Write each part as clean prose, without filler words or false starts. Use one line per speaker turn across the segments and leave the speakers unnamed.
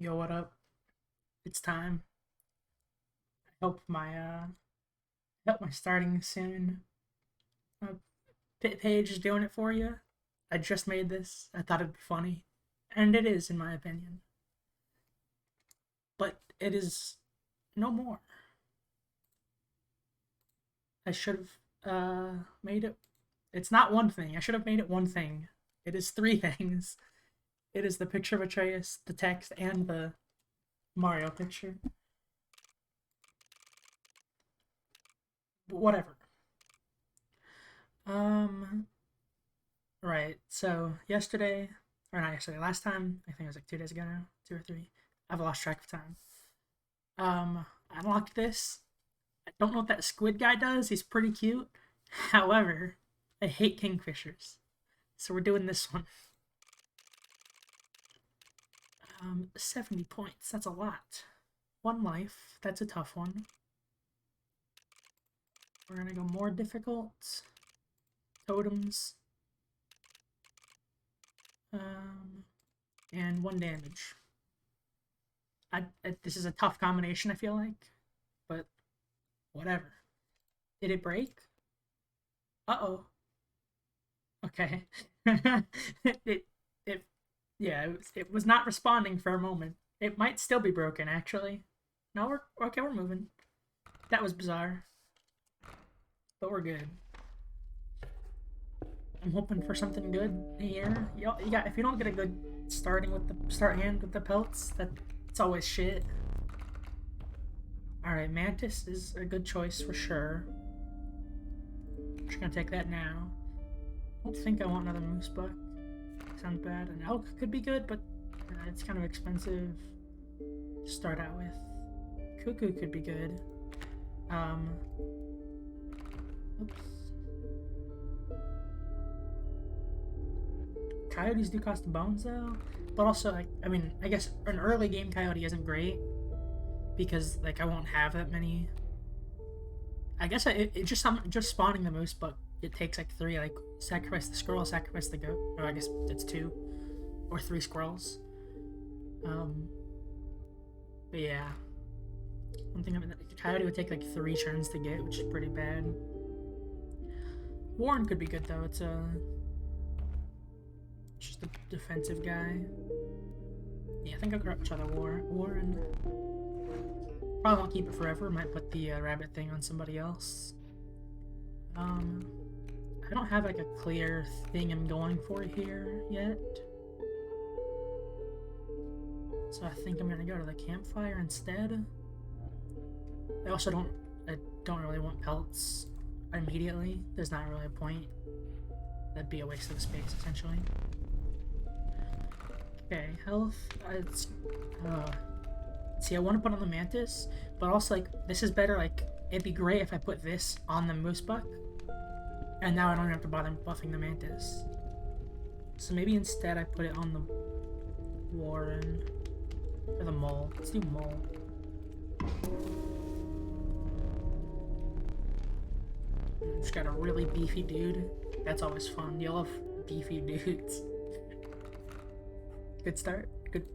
Yo, what up? It's time. I hope my starting soon. Uh, Page is doing it for you. I just made this. I thought it'd be funny, and it is, in my opinion. But it is no more. I should have made it. It's not one thing. I should have made it one thing. It is three things. It is the picture of Atreus, the text, and the Mario picture. But whatever. Um, Right. So yesterday, or not yesterday, last time, I think it was like 2 days ago now, two or three. I've lost track of time. I unlocked this. I don't know what that squid guy does. He's pretty cute. However, I hate kingfishers. So we're doing this one. 70 points. That's a lot. One life. That's a tough one. We're gonna go more difficult. Totems. And one damage. This is a tough combination, I feel like, but whatever. Did it break? Uh-oh. Okay. it, it, yeah, it was not responding for a moment. It might still be broken, actually. No, we're okay, we're moving. That was bizarre, but we're good. I'm hoping for something good here. You got, if you don't get a good starting with the start hand with the pelts, that's always shit. Alright, Mantis is a good choice for sure. I'm just gonna take that now. I don't think I want another moose buck. Sounds bad. An elk could be good, but it's kind of expensive to start out with. Cuckoo could be good. Oops. Coyotes do cost bones though, but also like I mean I guess an early game coyote isn't great because like I won't have that many. I guess it just spawning the moose, but it takes like three, like sacrifice the squirrel, sacrifice the goat. Or I guess it's two or three squirrels. Um, but yeah, one thing I mean, the coyote would take like 3 turns to get, which is pretty bad. Warren could be good though. It's just a defensive guy. Yeah, I think I'll grab each other Warren. Probably won't keep it forever. Might put the rabbit thing on somebody else. I don't have like a clear thing I'm going for here yet. So I think I'm gonna go to the campfire instead. I don't really want pelts immediately. There's not really a point. That'd be a waste of space essentially. Okay, health. See, I want to put on the mantis, but also like this is better. Like it'd be great if I put this on the moose buck, and now I don't have to bother buffing the mantis. So maybe instead I put it on the warren or the mole. Let's do mole. Just got a really beefy dude. That's always fun. You love beefy dudes. Good start. Good.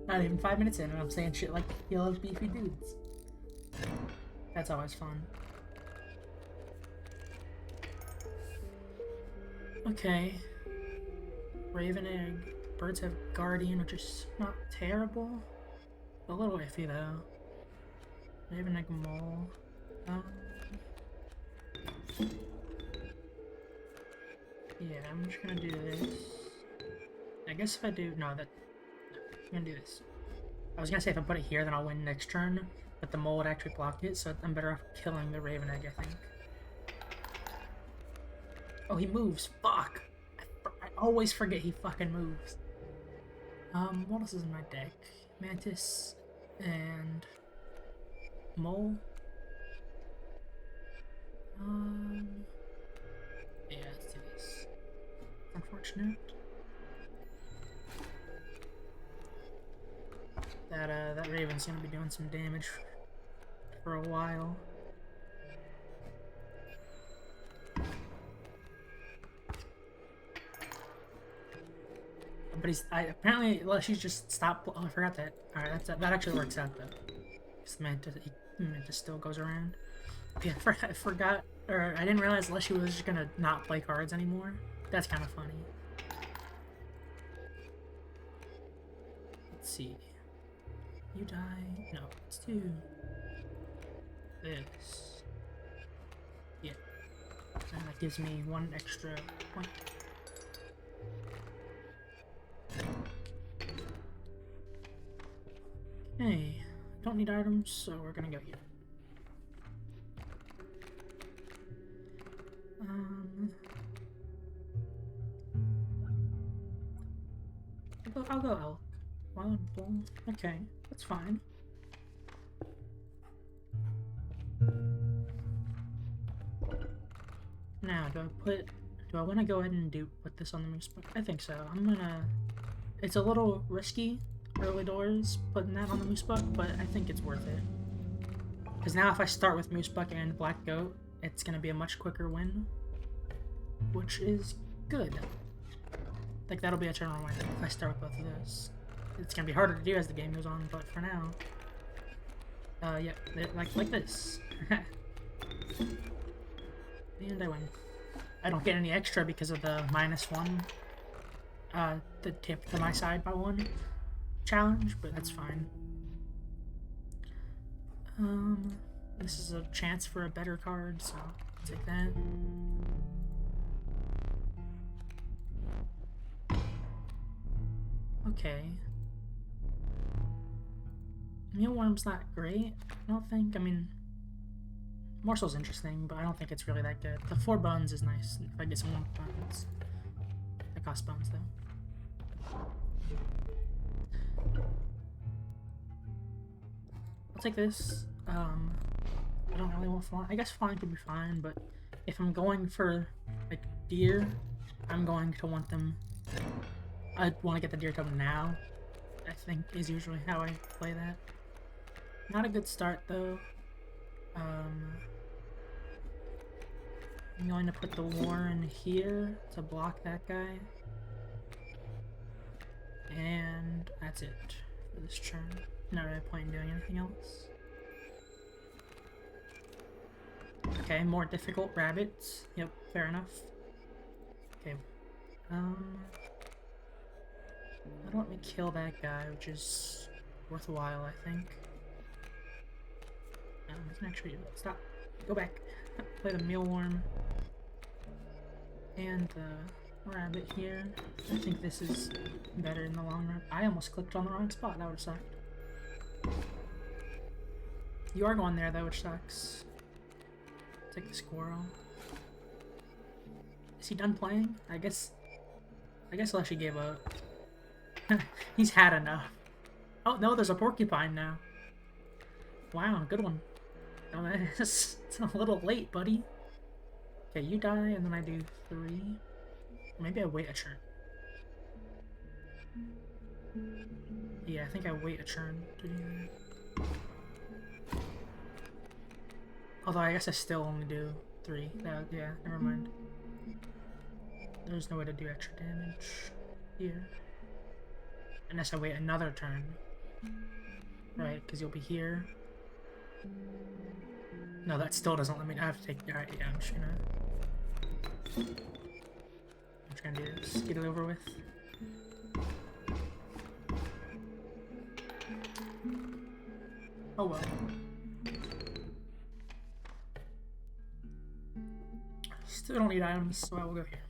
Not even 5 minutes in, and I'm saying shit like he loves beefy dudes. That's always fun. Okay. Raven egg. Birds have guardian, which is not terrible. A little iffy though. Raven egg mole. Yeah, I'm just gonna do this. I guess if I do, no, I'm gonna do this. I was gonna say if I put it here, then I'll win next turn, but the mole would actually block it, so I'm better off killing the raven egg, I think. Oh, he moves. Fuck. I always forget he fucking moves. What else is in my deck? Mantis and mole. Yeah, let's do this. Unfortunate. That raven's gonna be doing some damage for a while. But apparently she's just stopped. Oh, I forgot that. All right, that actually works out though. Because the mantis still goes around. Yeah, I forgot, or I didn't realize Leshy was just gonna not play cards anymore. That's kind of funny. Let's see. You die. No, let's do this. Yeah. And that gives me 1 extra point. Okay. Don't need items, so we're gonna go here. I'll go elk. Wild bull. Okay, that's fine. Now, do I want to go ahead and put this on the moose book? I think so. It's a little risky early doors putting that on the moose book, but I think it's worth it. Because now if I start with moose buck and black goat, it's gonna be a much quicker win, which is good. Like that'll be a turn win if I start with both of those. It's gonna be harder to do as the game goes on, but for now, yeah, like this. And I win. I don't get any extra because of the -1, the tip to my side by 1 challenge, but that's fine. This is a chance for a better card, so I'll take that. Okay. Mealworm's not great, I don't think. I mean, Morsel's interesting, but I don't think it's really that good. The 4 bones is nice if I get some more bones. That costs bones, though. I'll take this. I don't really want flying. I guess flying could be fine, but if I'm going for, like, deer, I'm going to want them... I want to get the deer totem now, I think, is usually how I play that. Not a good start, though. I'm going to put the Warren here to block that guy. And that's it for this turn. Not really point in doing anything else. Okay, more difficult rabbits. Yep, fair enough. Okay. That'll let me kill that guy, which is worthwhile, I think. We can actually stop. Go back. Play the mealworm. And the rabbit here. I think this is better in the long run. I almost clicked on the wrong spot. That would have sucked. You are going there, though, which sucks. Take the squirrel. Is he done playing? I guess Leshy gave up. He's had enough. Oh, no, there's a porcupine now. Wow, good one. Oh, it's a little late, buddy. Okay, you die, and then I do 3. Maybe I wait a turn. Yeah, I think I wait a turn to do that. Although I guess I still only do 3. Yeah, never mind. There's no way to do extra damage here. Unless I wait another turn. Right, because you'll be here. No, that still doesn't let me. I have to take. Alright, yeah, I'm just gonna do this. Get it over with. Oh well. Still don't need items, so I will go here.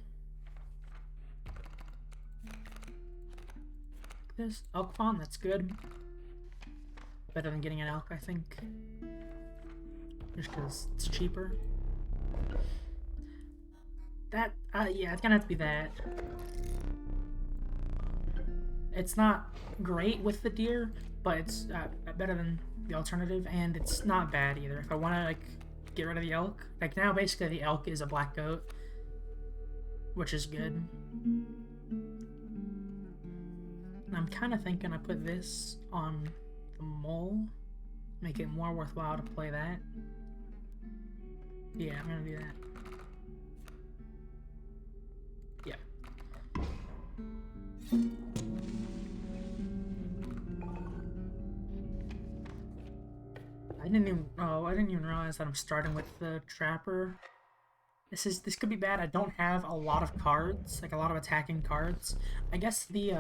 This elk fawn, that's good. Better than getting an elk, I think. Just because it's cheaper. That, yeah, it's gonna have to be that. It's not great with the deer, but it's better than the alternative, and it's not bad either. If I want to, like, get rid of the elk, like now basically the elk is a black goat, which is good. I'm kind of thinking I put this on the mole, make it more worthwhile to play that. Yeah, I'm gonna do that. Yeah. I didn't even realize that I'm starting with the trapper. This could be bad. I don't have a lot of cards, like a lot of attacking cards. I guess the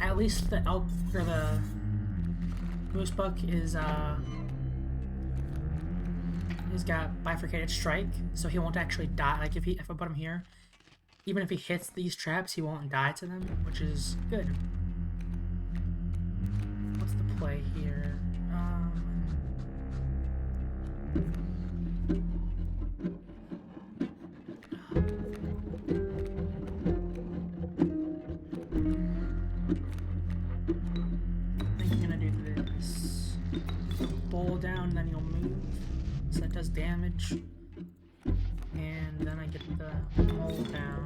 at least the elk or the moose buck is he's got bifurcated strike, so he won't actually die. Like if I put him here, even if he hits these traps, he won't die to them, which is good. What's the play here? I think I'm gonna do this. Bowl down, then you'll move. So that does damage. And then I get the mole down.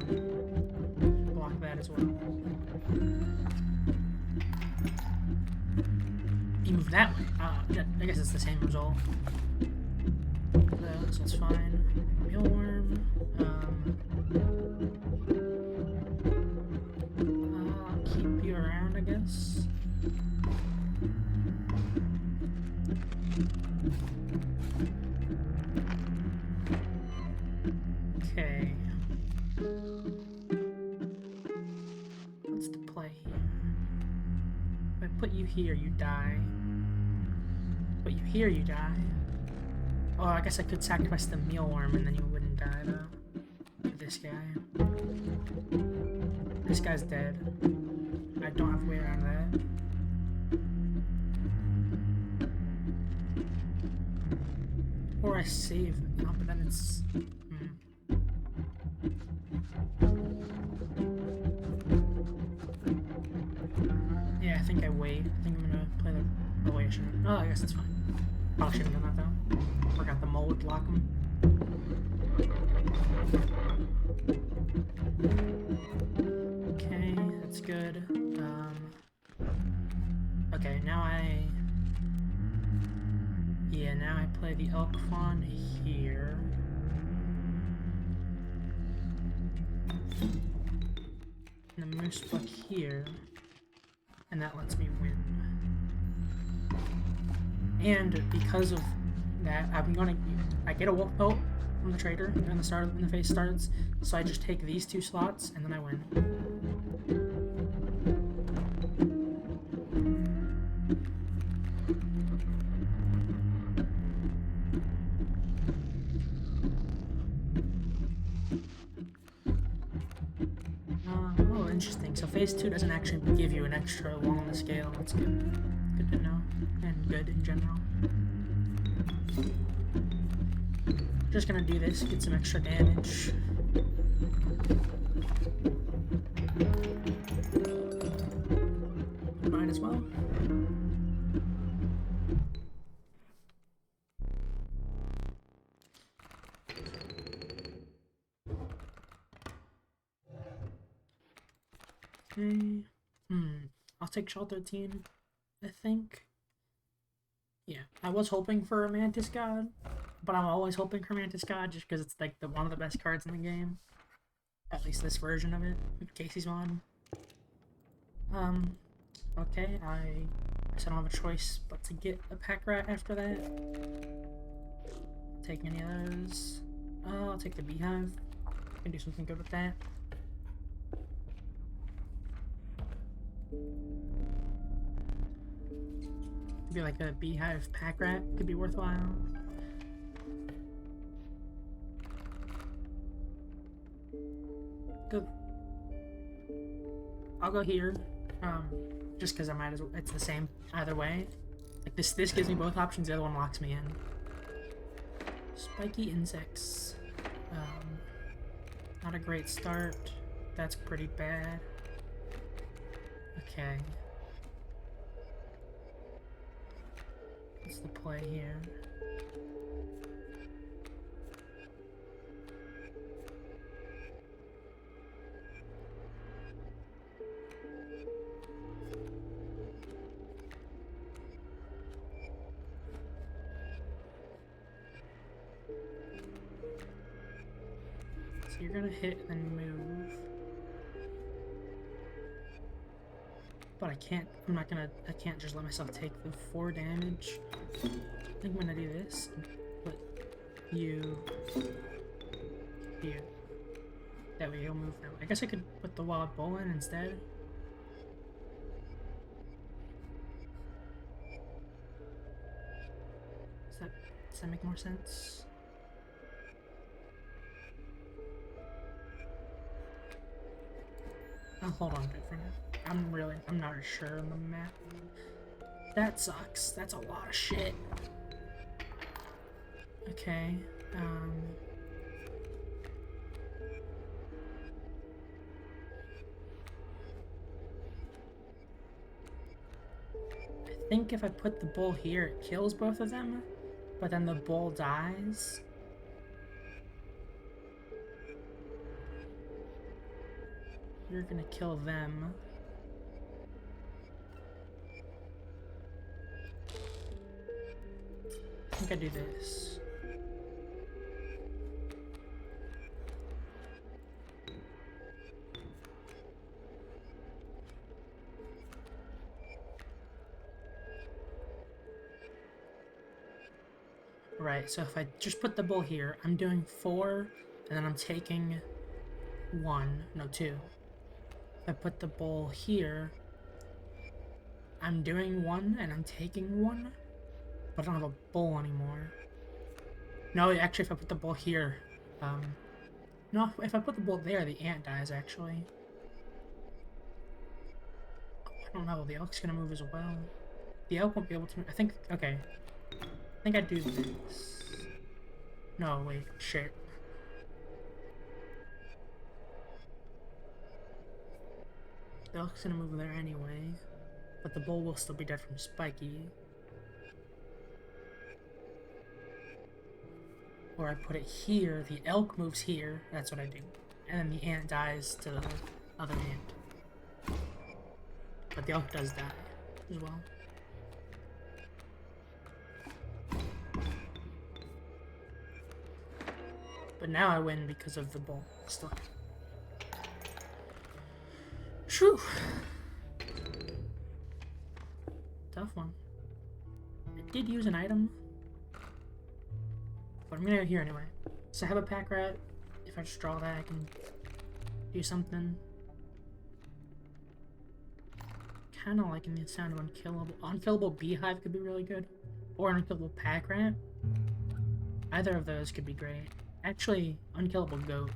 Block that as well. You move that way. I guess it's the same result. So it's fine. Mealworm. I'll keep you around, I guess. Okay. What's the play here? If I put you here, you die. Put you here, you die. Oh, I guess I could sacrifice the mealworm and then you wouldn't die, though. For this guy. This guy's dead. I don't have a way around that. Or I save. Oh, but then it's... Yeah, I think I wait. I think I'm gonna play the... Oh, wait, I shouldn't. Oh, I guess that's fine. Probably shouldn't have done that, though. Forgot the mole would block him. Okay, that's good. Okay, now now I play the elk fawn here. And the moose buck here. And that lets me win. And because of that, I get a wolf pelt from the trader when the phase starts. So I just take these two slots and then I win. Oh, interesting. So phase 2 doesn't actually give you an extra one on the scale. That's good. Good to know. And good in general. Just gonna do this, get some extra damage. Might as well. Okay. I'll take Shell 13, I think. Yeah, I was hoping for a Mantis God, but I'm always hoping for Mantis God just because it's like one of the best cards in the game. At least this version of it, with Kaycee's one. Okay, I guess I don't have a choice but to get a pack rat after that. Take any of those. I'll take the beehive. I can do something good with that. Maybe like a beehive pack rat could be worthwhile. Good. I'll go here, just because I might as well. It's the same either way. Like this gives me both options. The other one locks me in. Spiky insects. Not a great start. That's pretty bad. Okay. What's the play here? So you're gonna hit and move. But I can't, I can't just let myself take the 4 damage. I think I'm gonna do this. Put you here. That way he'll move now. I guess I could put the wild bull in instead. Does that make more sense? I'll hold on to it for now. I'm not sure on the map. That sucks. That's a lot of shit. Okay, I think if I put the bull here, it kills both of them, but then the bull dies. You're gonna kill them. I think I do this. Right, so if I just put the bull here, I'm doing 4, and then I'm taking 1, no 2. If I put the bull here, I'm doing 1, and I'm taking 1, but I don't have a bull anymore. No, actually, if I put the bull here, no, if I put the bull there, the ant dies, actually. I don't know, the elk's gonna move as well. The elk won't be able to move. I think, okay. I think I do this. No, wait, shit. The elk's gonna move there anyway, but the bull will still be dead from Spiky. Or I put it here, the elk moves here, that's what I do. And then the ant dies to the other ant. But the elk does die as well. But now I win because of the bull still. Phew. Tough one. I did use an item, but I'm gonna go here anyway. So I have a pack rat. If I just draw that, I can do something. Kind of liking the sound of unkillable. Unkillable beehive could be really good, or an unkillable pack rat. Either of those could be great. Actually, unkillable goat.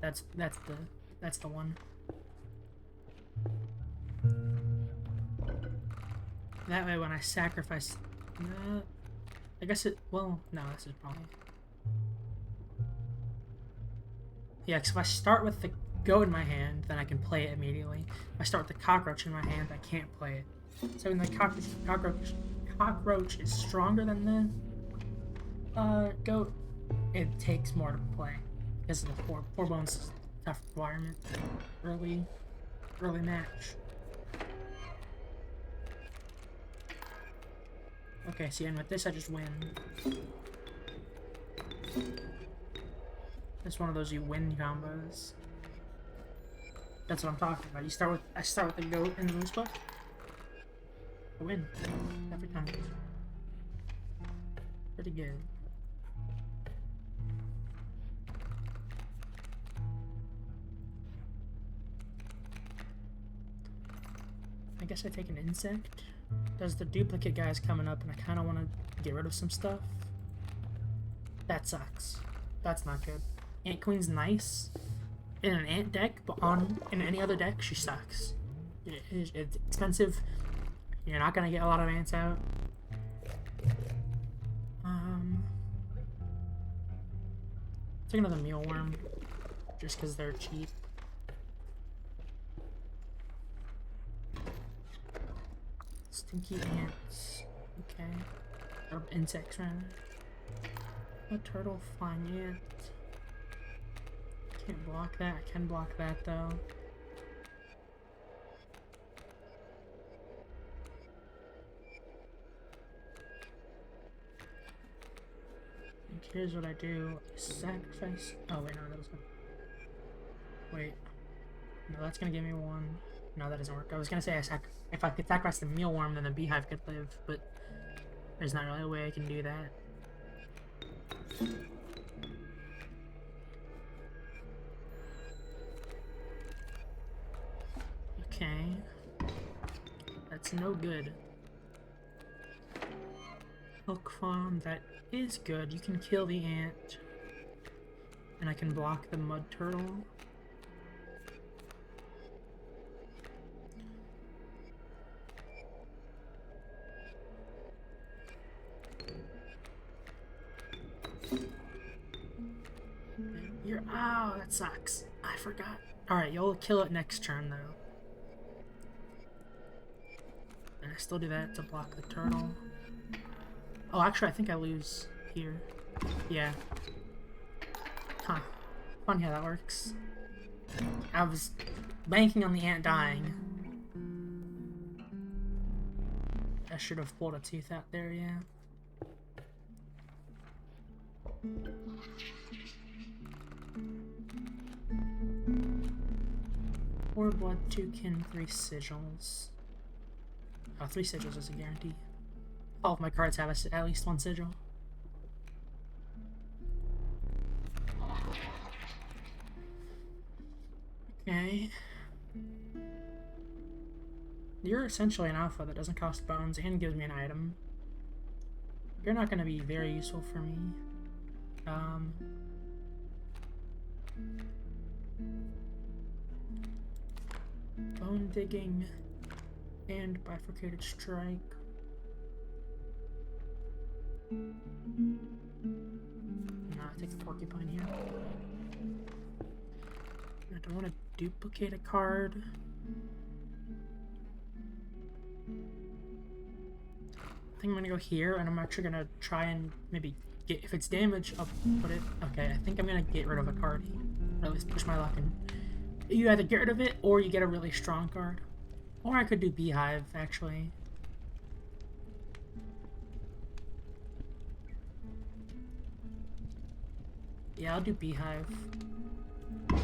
That's the one. That way, when I sacrifice, I guess it. Well, no, this is probably. Yeah, because if I start with the goat in my hand, then I can play it immediately. If I start with the cockroach in my hand, I can't play it. So when the cockroach is stronger than the goat, it takes more to play because of the four bones tough requirement early match. Okay, see, and with this I just win. It's one of those you win combos. That's what I'm talking about. I start with the goat and the moose buff. I win every time. Pretty good. I guess I take an insect. There's the duplicate guys coming up, and I kind of want to get rid of some stuff. That sucks. That's not good. Ant Queen's nice in an ant deck, but in any other deck, she sucks. It's expensive. You're not gonna get a lot of ants out. Take another mealworm, just because they're cheap. Stinky ants. Okay. Or insects, rather. A turtle, flying ant. Can't block that. I can block that, though. And here's what I do. Sacrifice. Oh, wait, no, that was gonna. Wait. No, that's gonna give me 1. No, that doesn't work. I was gonna say if I could sacrifice the mealworm, then the beehive could live, but there's not really a way I can do that. Okay. That's no good. Hook farm, that is good. You can kill the ant. And I can block the mud turtle. You're... Oh, that sucks. I forgot. Alright, you'll kill it next turn, though. And I still do that to block the turtle. Oh, actually, I think I lose here. Yeah. Huh. Funny how that works. I was banking on the ant dying. I should have pulled a tooth out there, yeah. Four blood, 2 kin, 3 sigils. Oh, 3 sigils is a guarantee. All of my cards have at least 1 sigil. Okay. You're essentially an alpha that doesn't cost bones and gives me an item. You're not going to be very useful for me. Bone digging and bifurcated strike. No, I take the porcupine here. I don't want to duplicate a card. I think I'm gonna go here, and I'm actually gonna try and maybe get, if it's damage, I'll put it. Okay, I think I'm gonna get rid of a card here, or at least push my luck and you either get rid of it or you get a really strong card. Or I could do beehive, actually. Yeah, I'll do beehive. I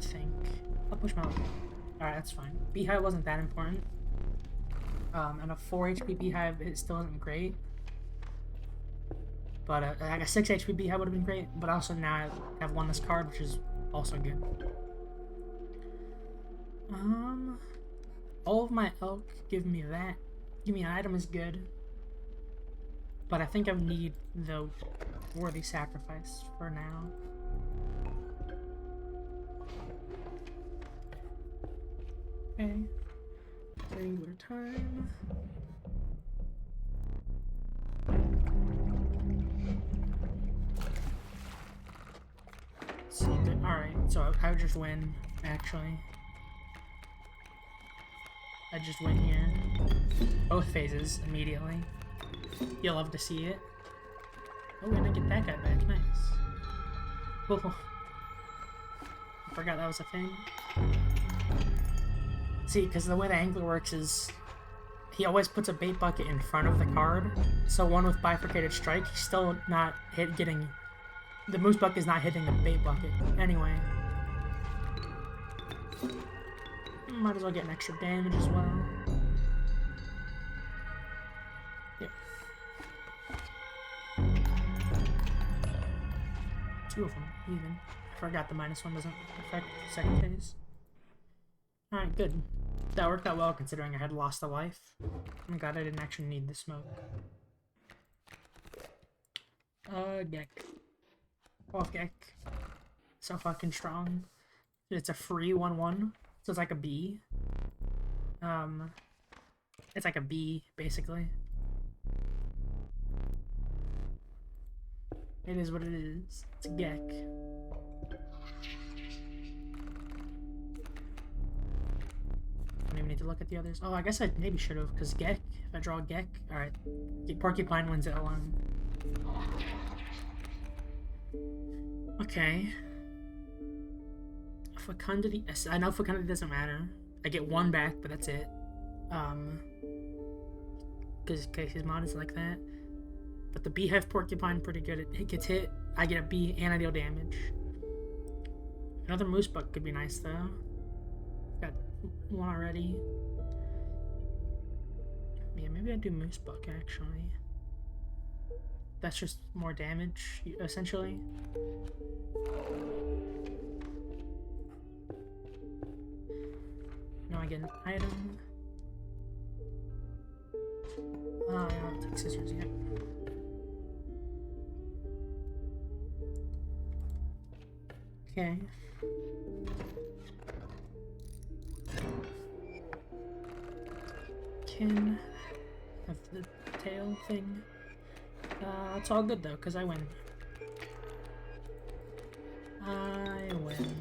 think I'll push my luck. Alright, that's fine. Beehive wasn't that important. And a 4 HP beehive, it still isn't great. But like a 6 HP beehive would have been great. But also now I have won this card, which is also good. All of my elk give me that. Give me an item is good. But I think I need the worthy sacrifice for now. Okay. Wrangler time. See, alright, so I would just win, actually. I just win here. Both phases immediately. You'll love to see it. Oh, and I get that guy back. Nice. Oh. I forgot that was a thing. See, because the way the angler works is he always puts a bait bucket in front of the card. So one with bifurcated strike, he's still not getting... The moose bucket is not hitting the bait bucket. Anyway. Might as well get an extra damage as well. Yep. 2 of them, even. I forgot the -1 doesn't affect the second phase. Alright, good. That worked out well considering I had lost a life. I'm glad I didn't actually need the smoke. Gek. Off Gek. So fucking strong. It's a free 1/1. So it's like a bee. It's like a bee, basically. It is what it is. It's a Gek. Don't even need to look at the others. Oh, I guess I maybe should have, because Gek, if I draw a Gek, alright. Porcupine wins it alone. Okay. Fecundity. I know fecundity doesn't matter. I get 1 back, but that's it. Because Kaycee's mod is like that. But the beehive porcupine pretty good. It gets hit, I get a bee, and I deal damage. Another moose buck could be nice though. Got one already. Yeah, maybe I'd do moose buck actually. That's just more damage, essentially. Now I get an item. I don't take scissors yet. Okay. Can have the tail thing. It's all good though, because I win. I win.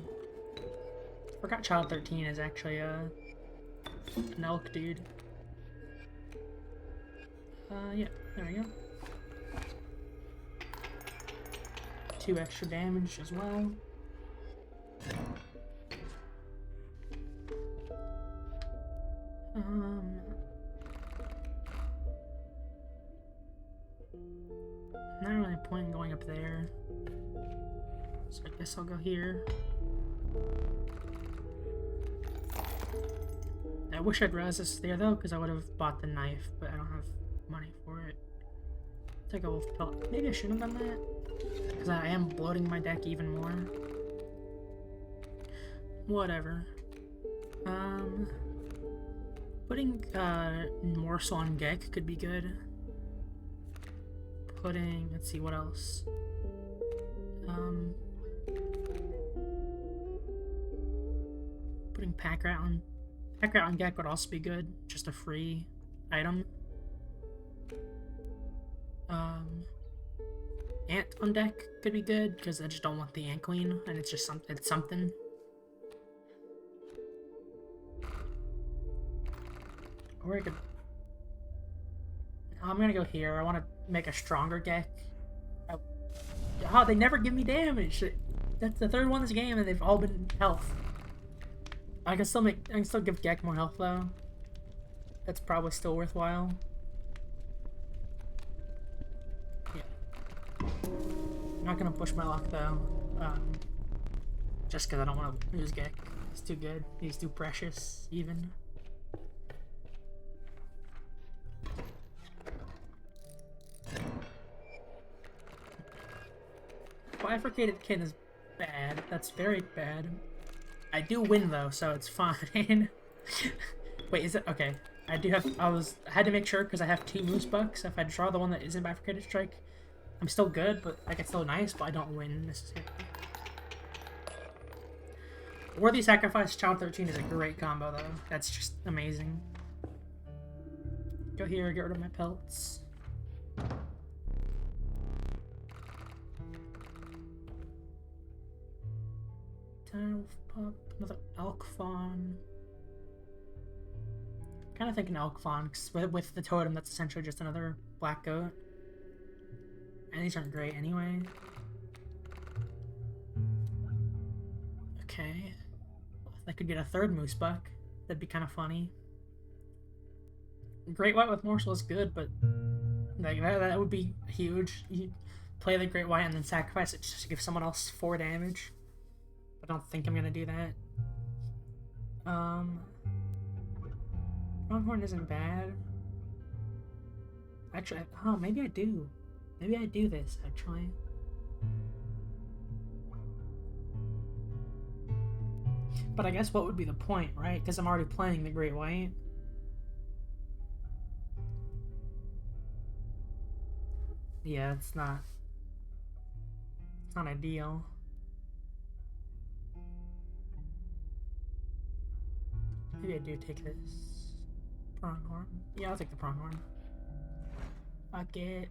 Forgot Child 13 is actually an elk dude. Yeah, there we go. 2 extra damage as well. Not really a point in going up there. So I guess I'll go here. I wish I'd realized this was there though, because I would have bought the knife, but I don't have money for it. Take a wolf pellet. Maybe I shouldn't have done that, because I am bloating my deck even more. Whatever. Putting morsel on Gek could be good. Putting, let's see, what else? Putting pack rat on Gek would also be good. Just a free item. Ant on deck could be good because I just don't want the ant queen, and it's just something. Or I could. I'm gonna go here. I want to make a stronger Gek. Oh, they never give me damage. That's the third one this game, and they've all been health. I can still give Gek more health though. That's probably still worthwhile. Yeah. I'm not gonna push my luck though. Just because I don't want to lose Gek. He's too good. He's too precious, even. Bifurcated kin is bad. That's very bad. I do win though, so it's fine. Wait, is it okay? I do have. I had to make sure because I have 2 moose bucks. If I draw the one that isn't bifurcated strike, I'm still good, but like it's still nice, but I don't win necessarily. Worthy Sacrifice Child 13 is a great combo though. That's just amazing. Go here, get rid of my pelts. Pup, another elk fawn. Kind of thinking elk fawn, because with the totem, that's essentially just another black goat. And these aren't great anyway. Okay. If I could get a 3rd moose buck, that'd be kind of funny. Great white with morsel is good, but like that would be huge. You play the great white and then sacrifice it just to give someone else 4 damage. I don't think I'm gonna do that. Pronghorn isn't bad. Actually, oh, maybe I do. Maybe I do this, actually. But I guess what would be the point, right? Because I'm already playing the Great White. Yeah, it's not ideal. Maybe I do take this pronghorn. Yeah, I'll take the pronghorn. Fuck it.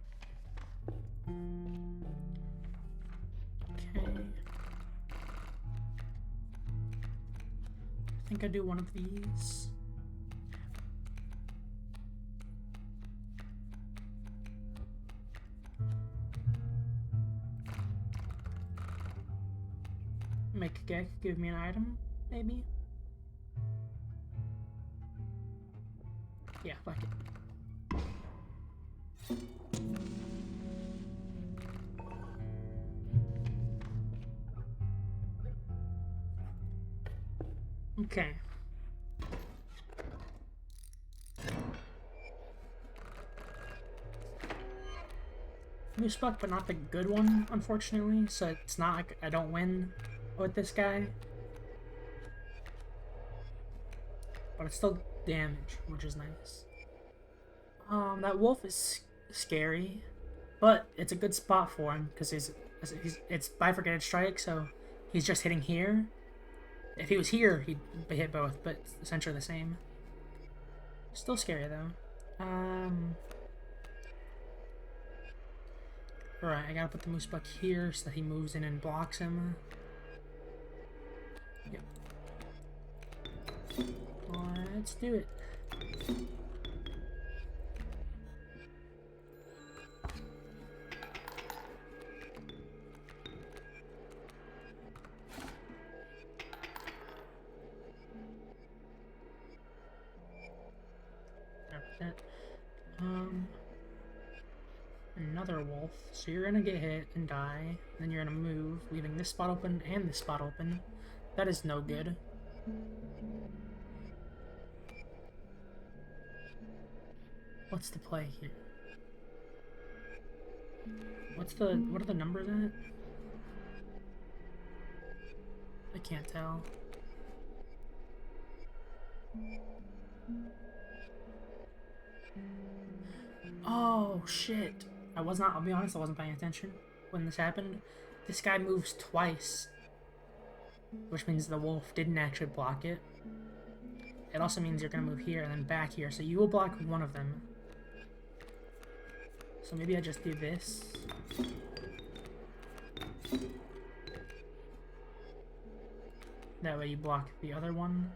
Okay. I think I do one of these. Make a Gek give me an item, maybe? Yeah, fuck it. Okay. Moose buck, but not the good one, unfortunately. So it's not like I don't win with this guy. But it's still damage, which is nice. That wolf is scary, but it's a good spot for him because it's bifurcated strike, so he's just hitting here. If he was here, he'd hit both, but it's essentially the same. Still scary though. Alright, I gotta put the moose buck here so that he moves in and blocks him. Yep. Let's do it. Another wolf. So you're gonna get hit and die. Then you're gonna move, leaving this spot open and this spot open. That is no good. What's the play here? What are the numbers in it? I can't tell. Oh shit. I'll be honest, I wasn't paying attention when this happened. This guy moves twice, which means the wolf didn't actually block it. It also means you're gonna move here and then back here, so you will block one of them. So maybe I just do this. That way you block the other one.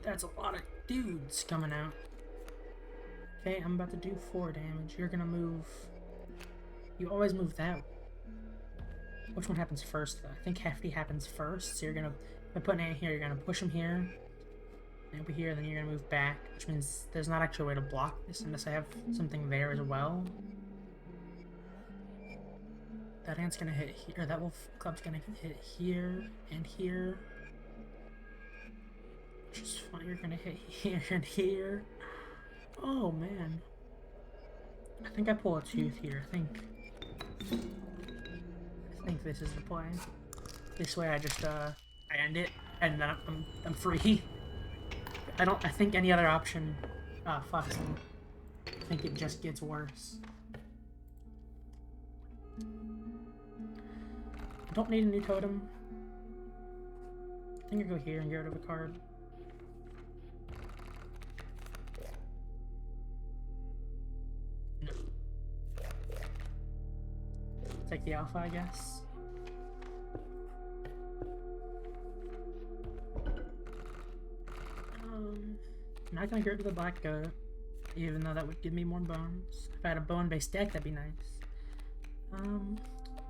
That's a lot of dudes coming out. Okay, I'm about to do 4 damage. You're gonna move... You always move that. Which one happens first, though? I think Hefty happens first, so you're gonna... By putting it here, you're gonna push him here. And over here, then you're gonna move back, which means there's not actually a way to block this unless I have something there as well. That ant's gonna hit here. That wolf club's gonna hit here and here. Which is fine. You're gonna hit here and here. Oh man. I think I pull a tooth here. I think this is the play. This way I just I end it and then I'm free. I think any other option fucks him. I think it just gets worse. I don't need a new totem. I think I go here and get rid of a card. No. Take the alpha, I guess. I'm not gonna get rid of the black goat, even though that would give me more bones. If I had a bone-based deck, that'd be nice.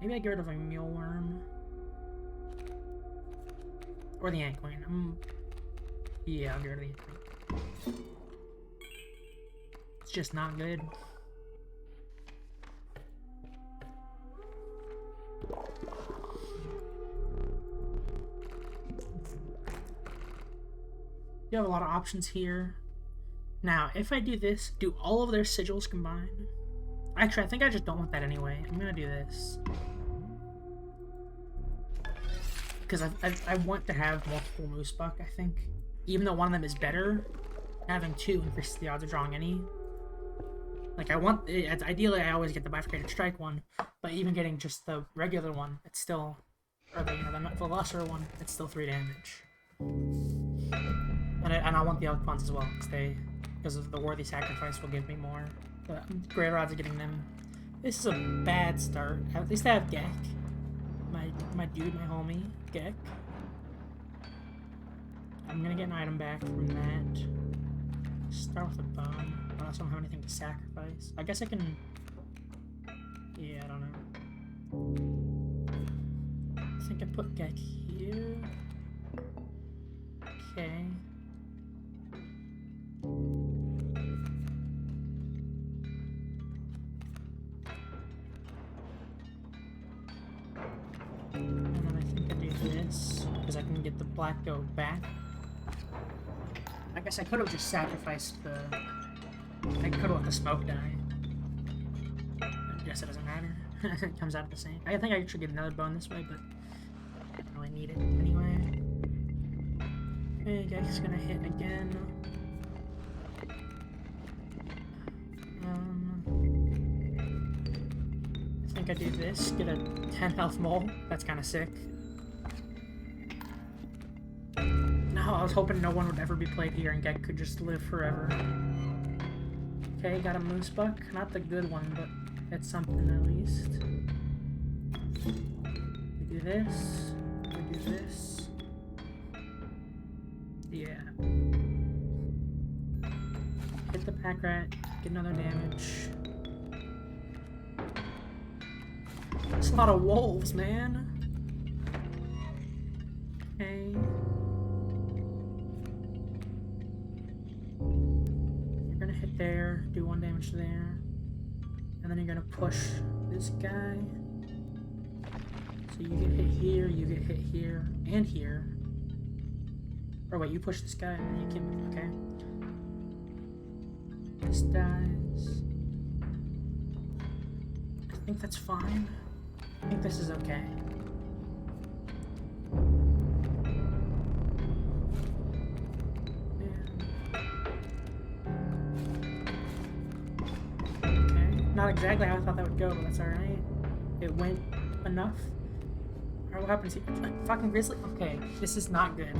Maybe I get rid of a mule worm. Or the ant queen. Yeah, I'll get rid of the ant queen. It's just not good. You have a lot of options here. Now, if I do this, do all of their sigils combine? Actually, I think I just don't want that anyway. I'm gonna do this. Because I want to have multiple moose buck, I think. Even though one of them is better, having 2 increases the odds of drawing any. Like, ideally I always get the bifurcated strike one, but even getting just the regular one, it's still, or the lesser one, it's still 3 damage. And I want the elk ones as well, because of the worthy sacrifice will give me more. But greater odds of getting them. This is a bad start. At least I have Gek. My dude, my homie, Gek. I'm gonna get an item back from that. Start with a bone. I also don't have anything to sacrifice. I guess I can... Yeah, I don't know. I think I put Gek here. Okay. this, because I can get the black goat back. I guess I could have just sacrificed the... I could have let the smoke die. I guess it doesn't matter. It comes out the same. I think I should get another bone this way, but I don't really need it anyway. Okay, guy's gonna hit again. I think I do this, get a 10 health mole. That's kind of sick. No, I was hoping no one would ever be played here and Gek could just live forever. Okay, got a moose buck. Not the good one, but it's something at least. We do this. We do this. Yeah. Hit the pack rat. Get another damage. That's a lot of wolves, man. Okay. You're gonna hit there, do 1 damage there. And then you're gonna push this guy. So you get hit here, you get hit here, and here. Or wait, you push this guy and then you can move, okay? This dies. I think that's fine. I think this is okay. Okay, not exactly how I thought that would go, but that's alright. It went enough. Alright, what happens here? Fucking grizzly? Okay, this is not good.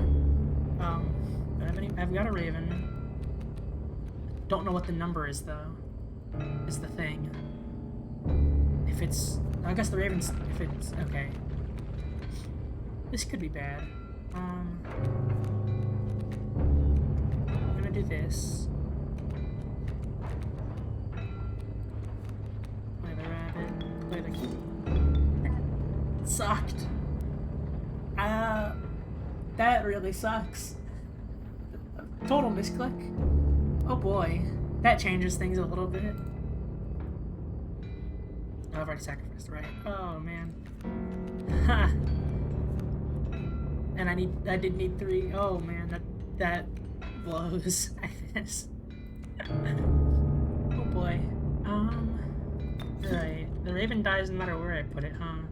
I've got a raven. Don't know what the number is though. Is the thing. If it's... I guess the raven's... If it's... Okay. This could be bad. I'm gonna do this. Play the rabbit. Play the key. That sucked. That really sucks. Total misclick. Oh boy. That changes things a little bit. Oh, I've already sacrificed, right? Oh man. Ha! And I did need 3. Oh man, that blows, I guess. Oh boy. Right. The raven dies no matter where I put it, huh?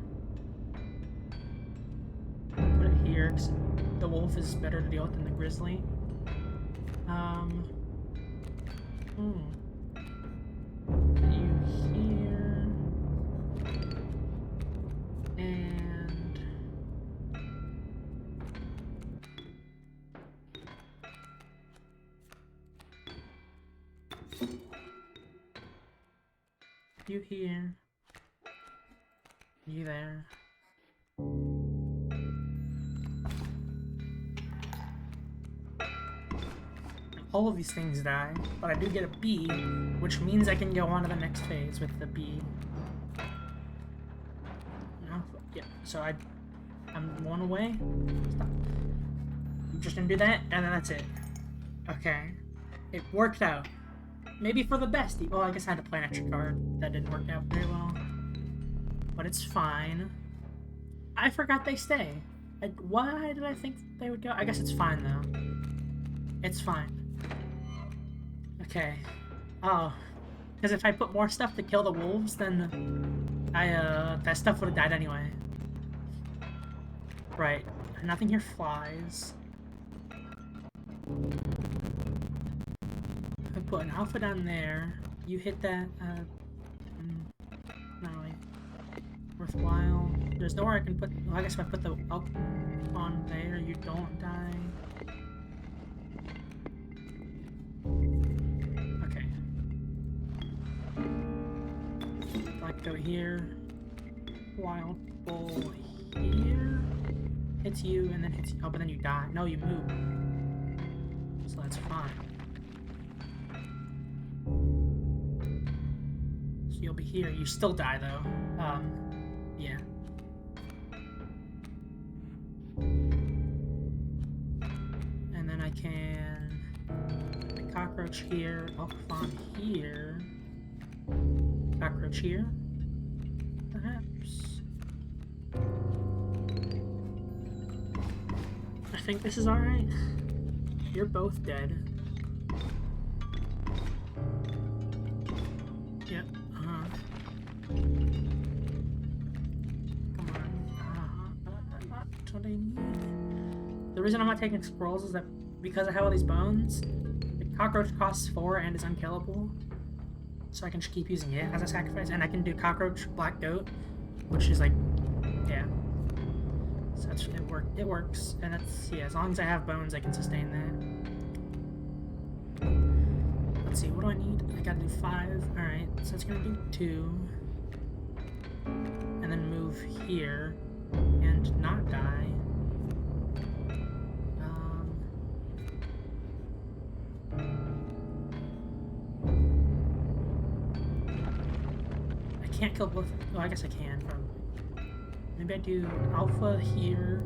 Put it here, 'cause the wolf is better to deal with than the grizzly. You here. And you here. You there. All of these things die, but I do get a B, which means I can go on to the next phase with the B. No? Yeah, so I'm 1 away. Stop. I'm just gonna do that, and then that's it. Okay. It worked out. Maybe for the best. Well, I guess I had to play an extra card. That didn't work out very well. But it's fine. I forgot they stay. Why did I think they would go? I guess it's fine, though. It's fine. Okay. Oh. Because if I put more stuff to kill the wolves, then that stuff would have died anyway. Right. Nothing here flies. If I put an alpha down there, you hit that, not really worthwhile. There's nowhere I can put, well, I guess if I put the up on there, you don't die. Okay. Black goat here. Wild bull here. Hits you and then hits you. Oh, but then you die. No, you move. So that's fine. So you'll be here. You still die though. Yeah. And then I can put the cockroach here, up on here. Cockroach here. Perhaps. think this is alright. You're both dead. Yep. Come on. That's what I need. The reason I'm not taking squirrels is that because I have all these bones, the cockroach costs 4 and is unkillable. So I can just keep using it as a sacrifice, and I can do cockroach, black goat, which is like, yeah. So that's, it works, and that's, yeah, as long as I have bones, I can sustain that. Let's see, what do I need? I gotta do 5. Alright, so it's gonna do 2. And then move here, and not die. I can't kill both. Oh, I guess I can, probably. Maybe I do alpha here.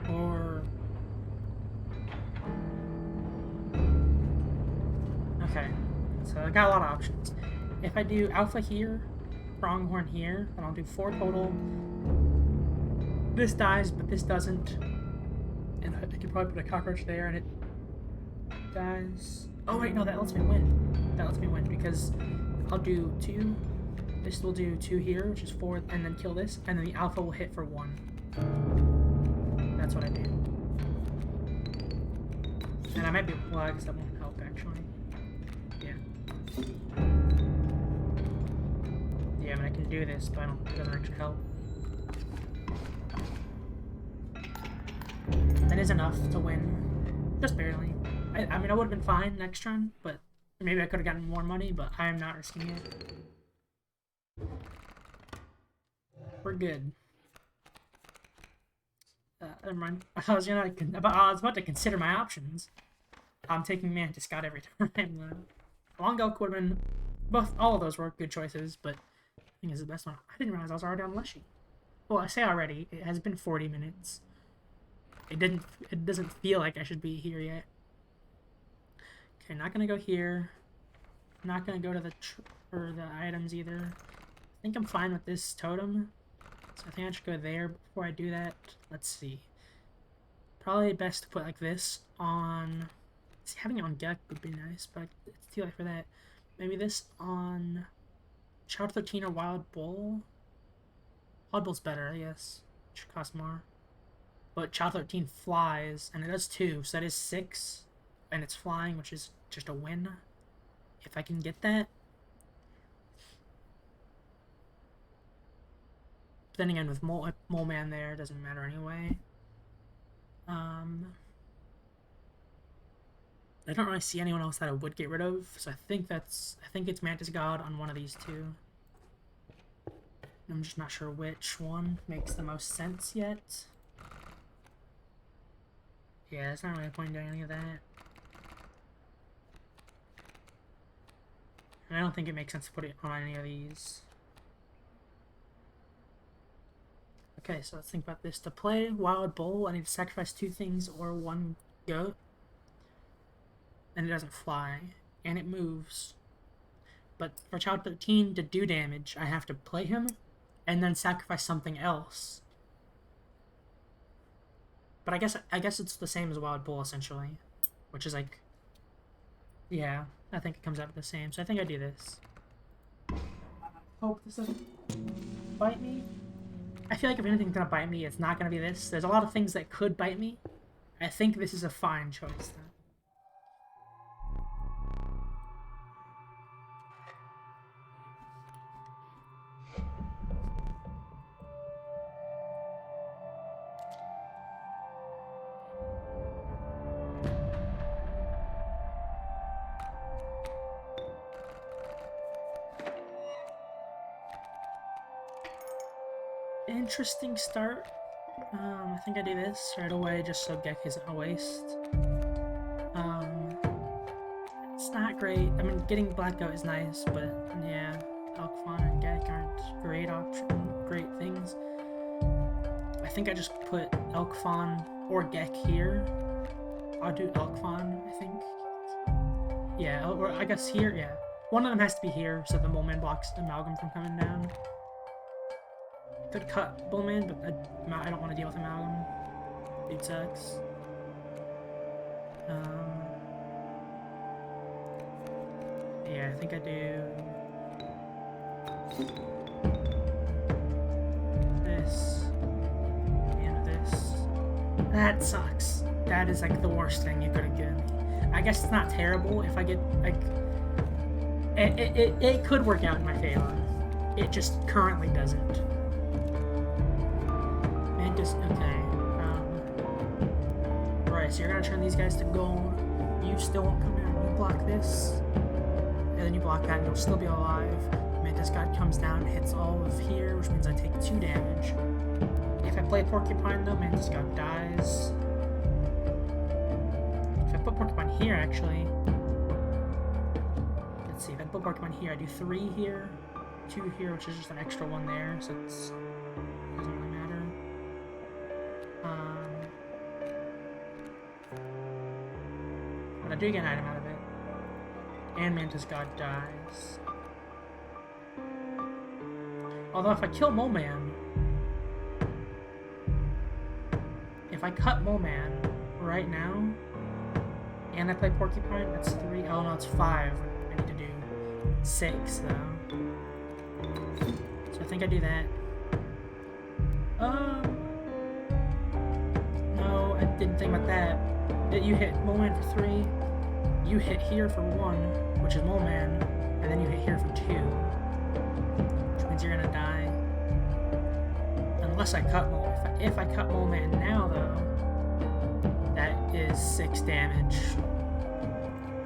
Or... okay, so I got a lot of options. If I do alpha here, pronghorn here, then I'll do 4 total. This dies, but this doesn't. And I could probably put a cockroach there and it dies. Oh wait, no, that lets me win. That lets me win because I'll do 2. This will do 2 here, which is 4, and then kill this, and then the alpha will hit for 1. That's what I do. And I might be, well, I guess that won't help actually. Yeah. Yeah, I mean, I can do this, but it doesn't actually help. That is enough to win. Just barely. I mean, I would have been fine next turn, but maybe I could have gotten more money, but I am not risking it. We're good. Never mind. I was about to consider my options. I'm taking Mantis God every time. Long Elk would have been... all of those were good choices, but I think it's the best one. I didn't realize I was already on Leshy. Well, I say already. It has been 40 minutes. It doesn't feel like I should be here yet. Okay, not gonna go here. Not gonna go to the items either. I think I'm fine with this totem. So I think I should go there before I do that. Let's see. Probably best to put like this on... see, having it on deck would be nice, but it's too late for that. Maybe this on Child 13 or Wild Bull. Wild Bull's better, I guess. Should cost more. But Child 13 flies, and it does 2, so that is 6. And it's flying, which is just a win. If I can get that. But then again, with Mole Man there, it doesn't matter anyway. I don't really see anyone else that I would get rid of, so I think it's Mantis God on one of these 2. I'm just not sure which one makes the most sense yet. Yeah, there's not really a point in doing any of that. And I don't think it makes sense to put it on any of these. Okay, so let's think about this. To play Wild Bull, I need to sacrifice 2 things or 1 goat. And it doesn't fly. And it moves. But for Child 13 to do damage, I have to play him and then sacrifice something else. But I guess it's the same as Wild Bull, essentially. Which is like... yeah, I think it comes out the same. So I think I do this. Hope this doesn't bite me. I feel like if anything's gonna bite me, it's not gonna be this. There's a lot of things that could bite me. I think this is a fine choice, though. Interesting start. I think I do this right away just so Gek isn't a waste. It's not great. I mean, getting Black Goat is nice, but yeah, Elkfon and Gek aren't great things. I think I just put Elkfon or Gek here. I'll do Elkfon, I think. Yeah, or I guess here, yeah. One of them has to be here so the Moleman blocks Amalgam from coming down. Could cut Bullman, but I don't want to deal with Amalgam. Dude sucks. Yeah, I think I do this and this. That sucks. That is like the worst thing you could have given me. I guess it's not terrible if I get like it could work out in my favor. It just currently doesn't. And just okay. Right, so you're gonna turn these guys to gold. You still won't come down. You block this, and then you block that, and you'll still be alive. Mantis God comes down, hits all of here, which means I take 2 damage. If I play Porcupine though, Mantis God dies. If I put Porcupine here, actually, let's see. If I put Porcupine here, I do 3 here, 2 here, which is just an extra 1 there, so it doesn't really matter. But I do get an item out of it. And Mantis God dies. Although if I kill Mole Man, if I cut Mole Man right now, and I play Porcupine, that's 3. Oh no, it's 5. I need to do 6 though. So I think I do that. No, I didn't think about that. You hit Mole Man for 3. You hit here for 1, which is Mole Man, and then you hit here for 2, which means you're gonna die. Unless I cut Mole. If I cut Mole Man now, though, that is 6 damage.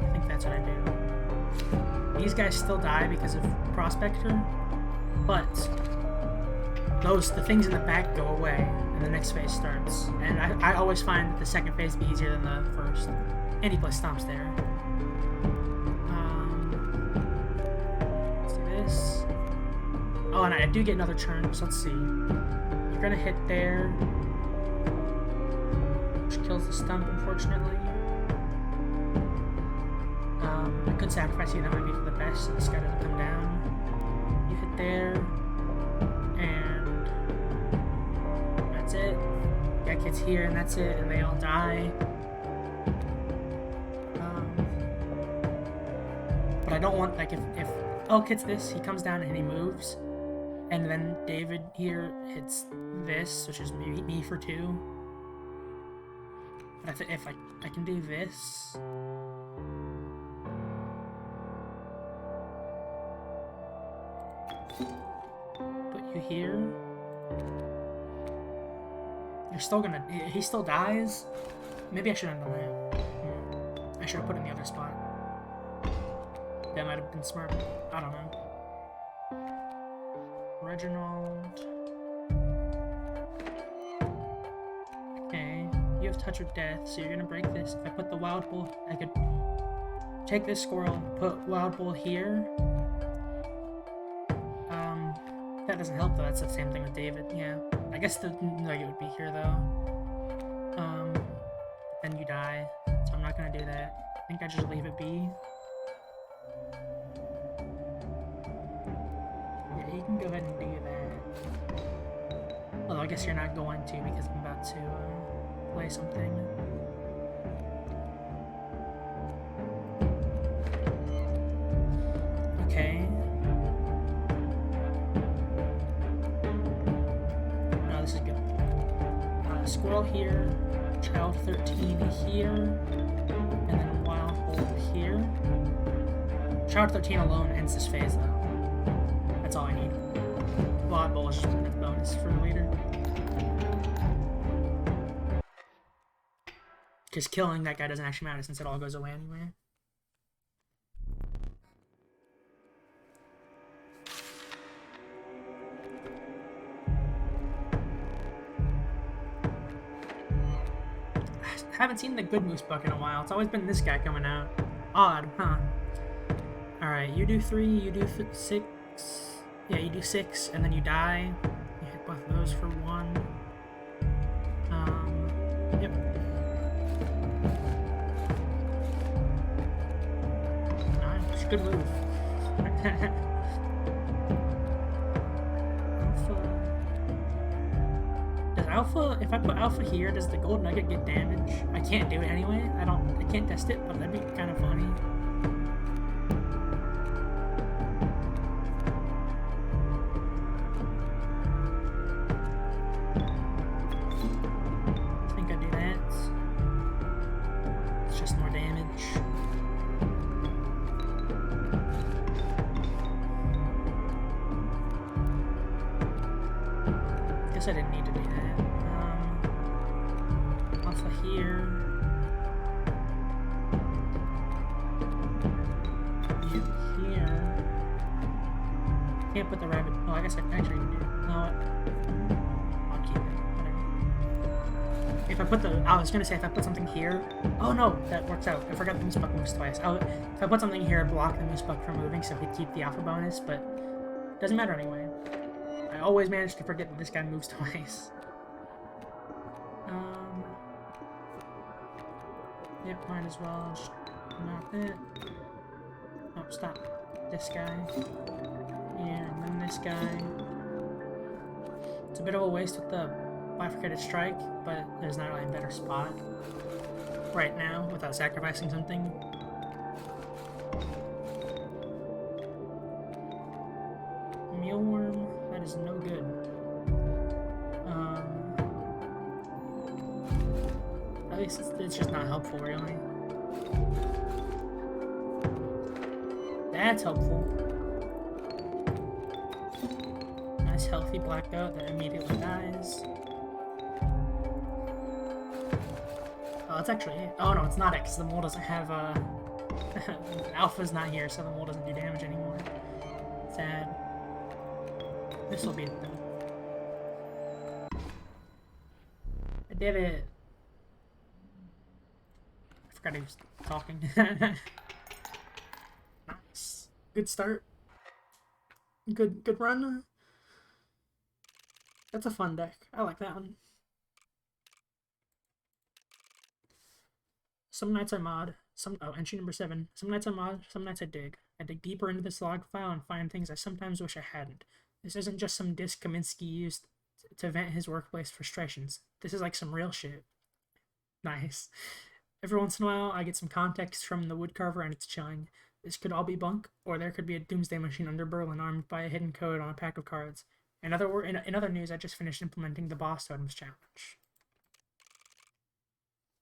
I think that's what I do. These guys still die because of Prospector, but the things in the back go away, and the next phase starts. And I always find that the second phase be easier than the first. And he plays Stomps there. Let's do this. Oh, and I do get another turn, so let's see. You're gonna hit there, which kills the stump, unfortunately. I could sacrifice you, that might be for the best, so this guy doesn't come down. You hit there, and that's it. Guy gets here, and that's it, and they all die. But I don't want, like, if Elk hits this, he comes down and he moves, and then David here hits this, which is me for 2. But if I can do this, put you here, you're still gonna, he still dies. Maybe I shouldn't have done that. I should have put it in the other spot. That might have been smart. I don't know. Reginald. Okay. You have Touch of Death, so you're gonna break this. If I put the Wild Bull, I could take this squirrel, put Wild Bull here. That doesn't help though. That's the same thing with David. Yeah. I guess the nugget would be here though. Then you die. So I'm not gonna do that. I think I just leave it be. You can go ahead and do that. Although I guess you're not going to because I'm about to play something. Okay. No, this is good. Squirrel here, Child 13 here, and then Wild Bull here. Child 13 alone ends this phase though. That's all I need. Wild Bull is just a bonus for later. Because killing that guy doesn't actually matter since it all goes away anyway. I haven't seen the Good Moose Buck in a while. It's always been this guy coming out. Odd, huh? Alright, you do 3, you do 6. Yeah, you do 6, and then you die. You hit both of those for 1. Yep. Nice, good move. Alpha. alpha, if I put alpha here, does the gold nugget get damage? I can't do it anyway. I can't test it, but that'd be kind of funny. I think I do that. It's just more damage. Guess I didn't need to do that. Alpha here. You here. Can't put the rabbit. Oh, I guess I actually can do. No, I'll keep it. Whatever. If I put the, I was gonna say if I put something here. Oh no, that works out. I forgot the moose buck moves twice. If I put something here, block the moose buck from moving, so he'd keep the alpha bonus. But it doesn't matter anyway. I always manage to forget that this guy moves twice. Yep, might as well just not that. Oh, stop. This guy. And then this guy. It's a bit of a waste with the bifurcated strike, but there's not really a better spot right now without sacrificing something. Mealworm, that is no good. At least it's just not helpful, really. That's helpful. Nice healthy black goat that immediately dies. Oh, it's actually it. Oh no, it's not it, because the mole doesn't have Alpha's not here, so the mole doesn't do damage anymore. Sad. This will be it though. I did it. I forgot he was talking. Nice. Good start. Good run. That's a fun deck. I like that one. Some nights I mod. Entry number 7. Some nights I mod, some nights I dig. I dig deeper into this log file and find things I sometimes wish I hadn't. This isn't just some disc Kaminsky used to vent his workplace frustrations. This is like some real shit. Nice. Every once in a while, I get some context from the woodcarver and it's chilling. This could all be bunk, or there could be a doomsday machine under Berlin armed by a hidden code on a pack of cards. In other news, I just finished implementing the boss totems challenge.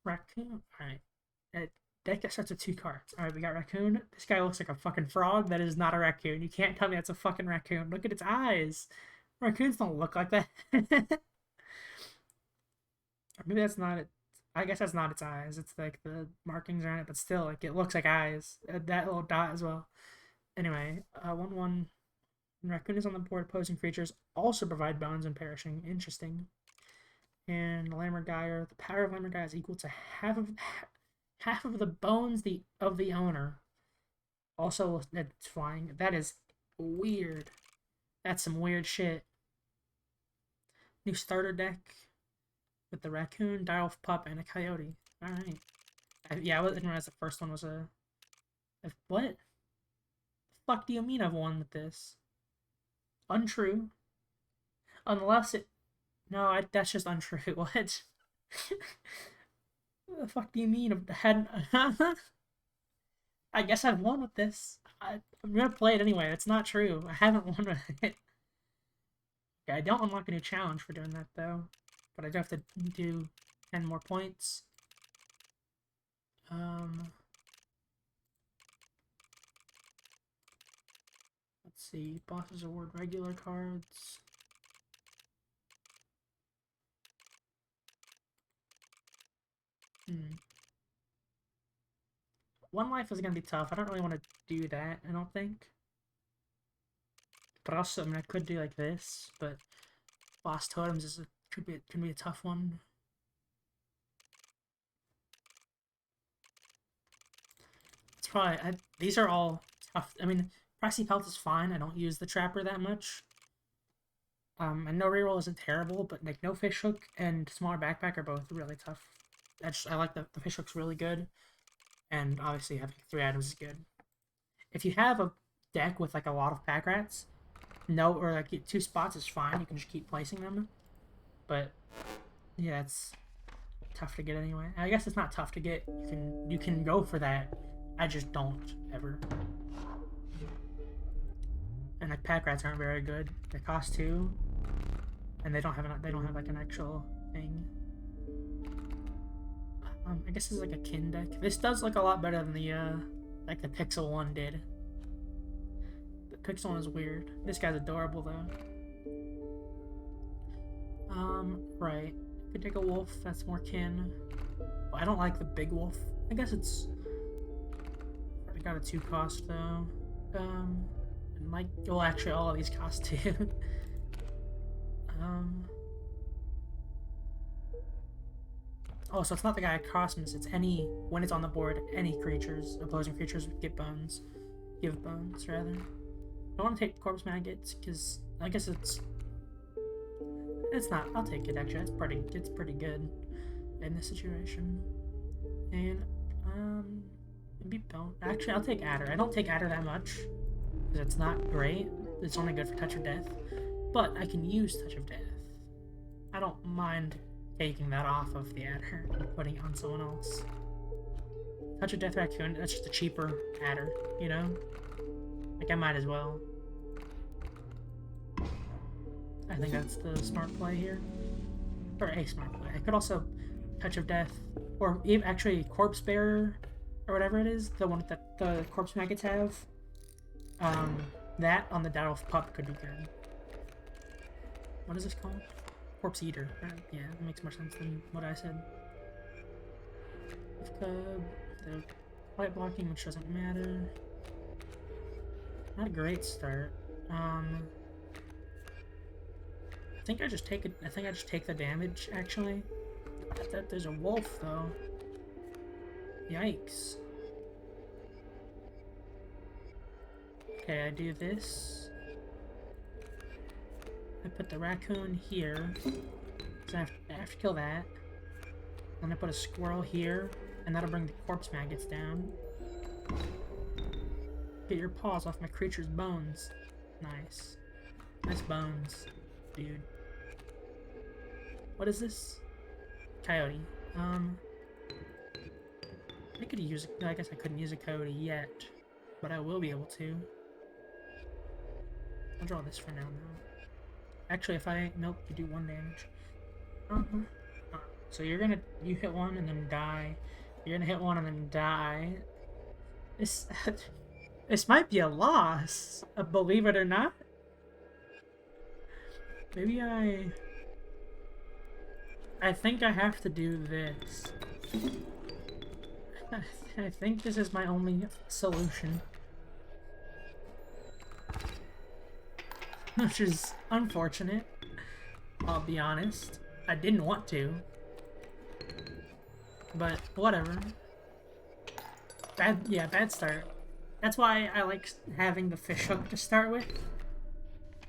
Raccoon? Alright. Deck that starts with 2 cards. Alright, we got Raccoon. This guy looks like a fucking frog. That is not a raccoon. You can't tell me that's a fucking raccoon. Look at its eyes. Raccoons don't look like that. Maybe that's not it. I guess that's not its eyes. It's like the markings around it, but still, like, it looks like eyes. That little dot as well. Anyway, 1/1. Raccoon is on the board. Opposing creatures also provide bones and perishing. Interesting. And Lammergeier. The power of Lammergeier is equal to half of the bones of the owner. Also, it's flying. That is weird. That's some weird shit. New starter deck with the raccoon, direwolf pup, and a coyote. Alright. Yeah, I didn't realize the first one was a... What? The fuck do you mean I've won with this? Untrue. Unless it... No, that's just untrue. What? What the fuck do you mean? I guess I've won with this. I'm gonna play it anyway. It's not true. I haven't won with it. Okay, I don't unlock a new challenge for doing that, though. But I do have to do 10 more points. Let's see. Bosses award regular cards. One life is going to be tough. I don't really want to do that, I don't think. But also, I mean, I could do like this, but boss totems could be a tough one. It's probably, these are all tough. I mean, Pricey Pelt is fine. I don't use the Trapper that much. And no reroll isn't terrible, but like no Fishhook and Smaller Backpack are both really tough. I like the Fishhook's really good. And obviously having 3 items is good. If you have a deck with like a lot of pack rats, or like 2 spots is fine. You can just keep placing them. But Yeah, it's tough to get anyway. I guess it's not tough to get. You can go for that. I just don't ever. And like pack rats aren't very good. They cost 2, and they don't have like an actual thing. I guess this is like a kin deck. This does look a lot better than the like the Pixel one did. The Pixel one is weird. This guy's adorable though. Right. Could take a wolf. That's more kin. I don't like the big wolf. I guess it's. I got a 2 cost though. And like, well, actually, all of these cost 2. Oh, so it's not the guy at Cosmos. It's any when it's on the board. Any creatures, opposing creatures get bones. Give bones rather. I want to take corpse maggots because I guess it's not. I'll take it actually. It's pretty good in this situation. And maybe bone. Actually, I'll take adder. I don't take adder that much because it's not great. It's only good for touch of death, but I can use touch of death. I don't mind taking that off of the adder and putting it on someone else. Touch of death raccoon. That's just a cheaper adder, you know. Like I might as well. I think that's the smart play here. Or a smart play. I could also touch of death, or even actually corpse bearer, or whatever it is, the one that the corpse maggots have. That on the Dowdle pup could be good. What is this called? Corpse eater. Yeah, that makes more sense than what I said. The light blocking, which doesn't matter. Not a great start. I think I just take it. I think I just take the damage. Actually, there's a wolf though. Yikes. Okay, I do this. I put the raccoon here. So I have to kill that. Then I put a squirrel here, and that'll bring the corpse maggots down. Get your paws off my creature's bones. Nice. Nice bones, dude. What is this? Coyote. I could use. I guess I couldn't use a coyote yet, but I will be able to. I'll draw this for now, though. Actually, if I nope, you do 1 damage. So you hit 1 and then die. You're gonna hit 1 and then die. This might be a loss, believe it or not. Maybe I think I have to do this. I think this is my only solution. Which is unfortunate. I'll be honest. I didn't want to. But whatever. Bad start. That's why I like having the fishhook to start with.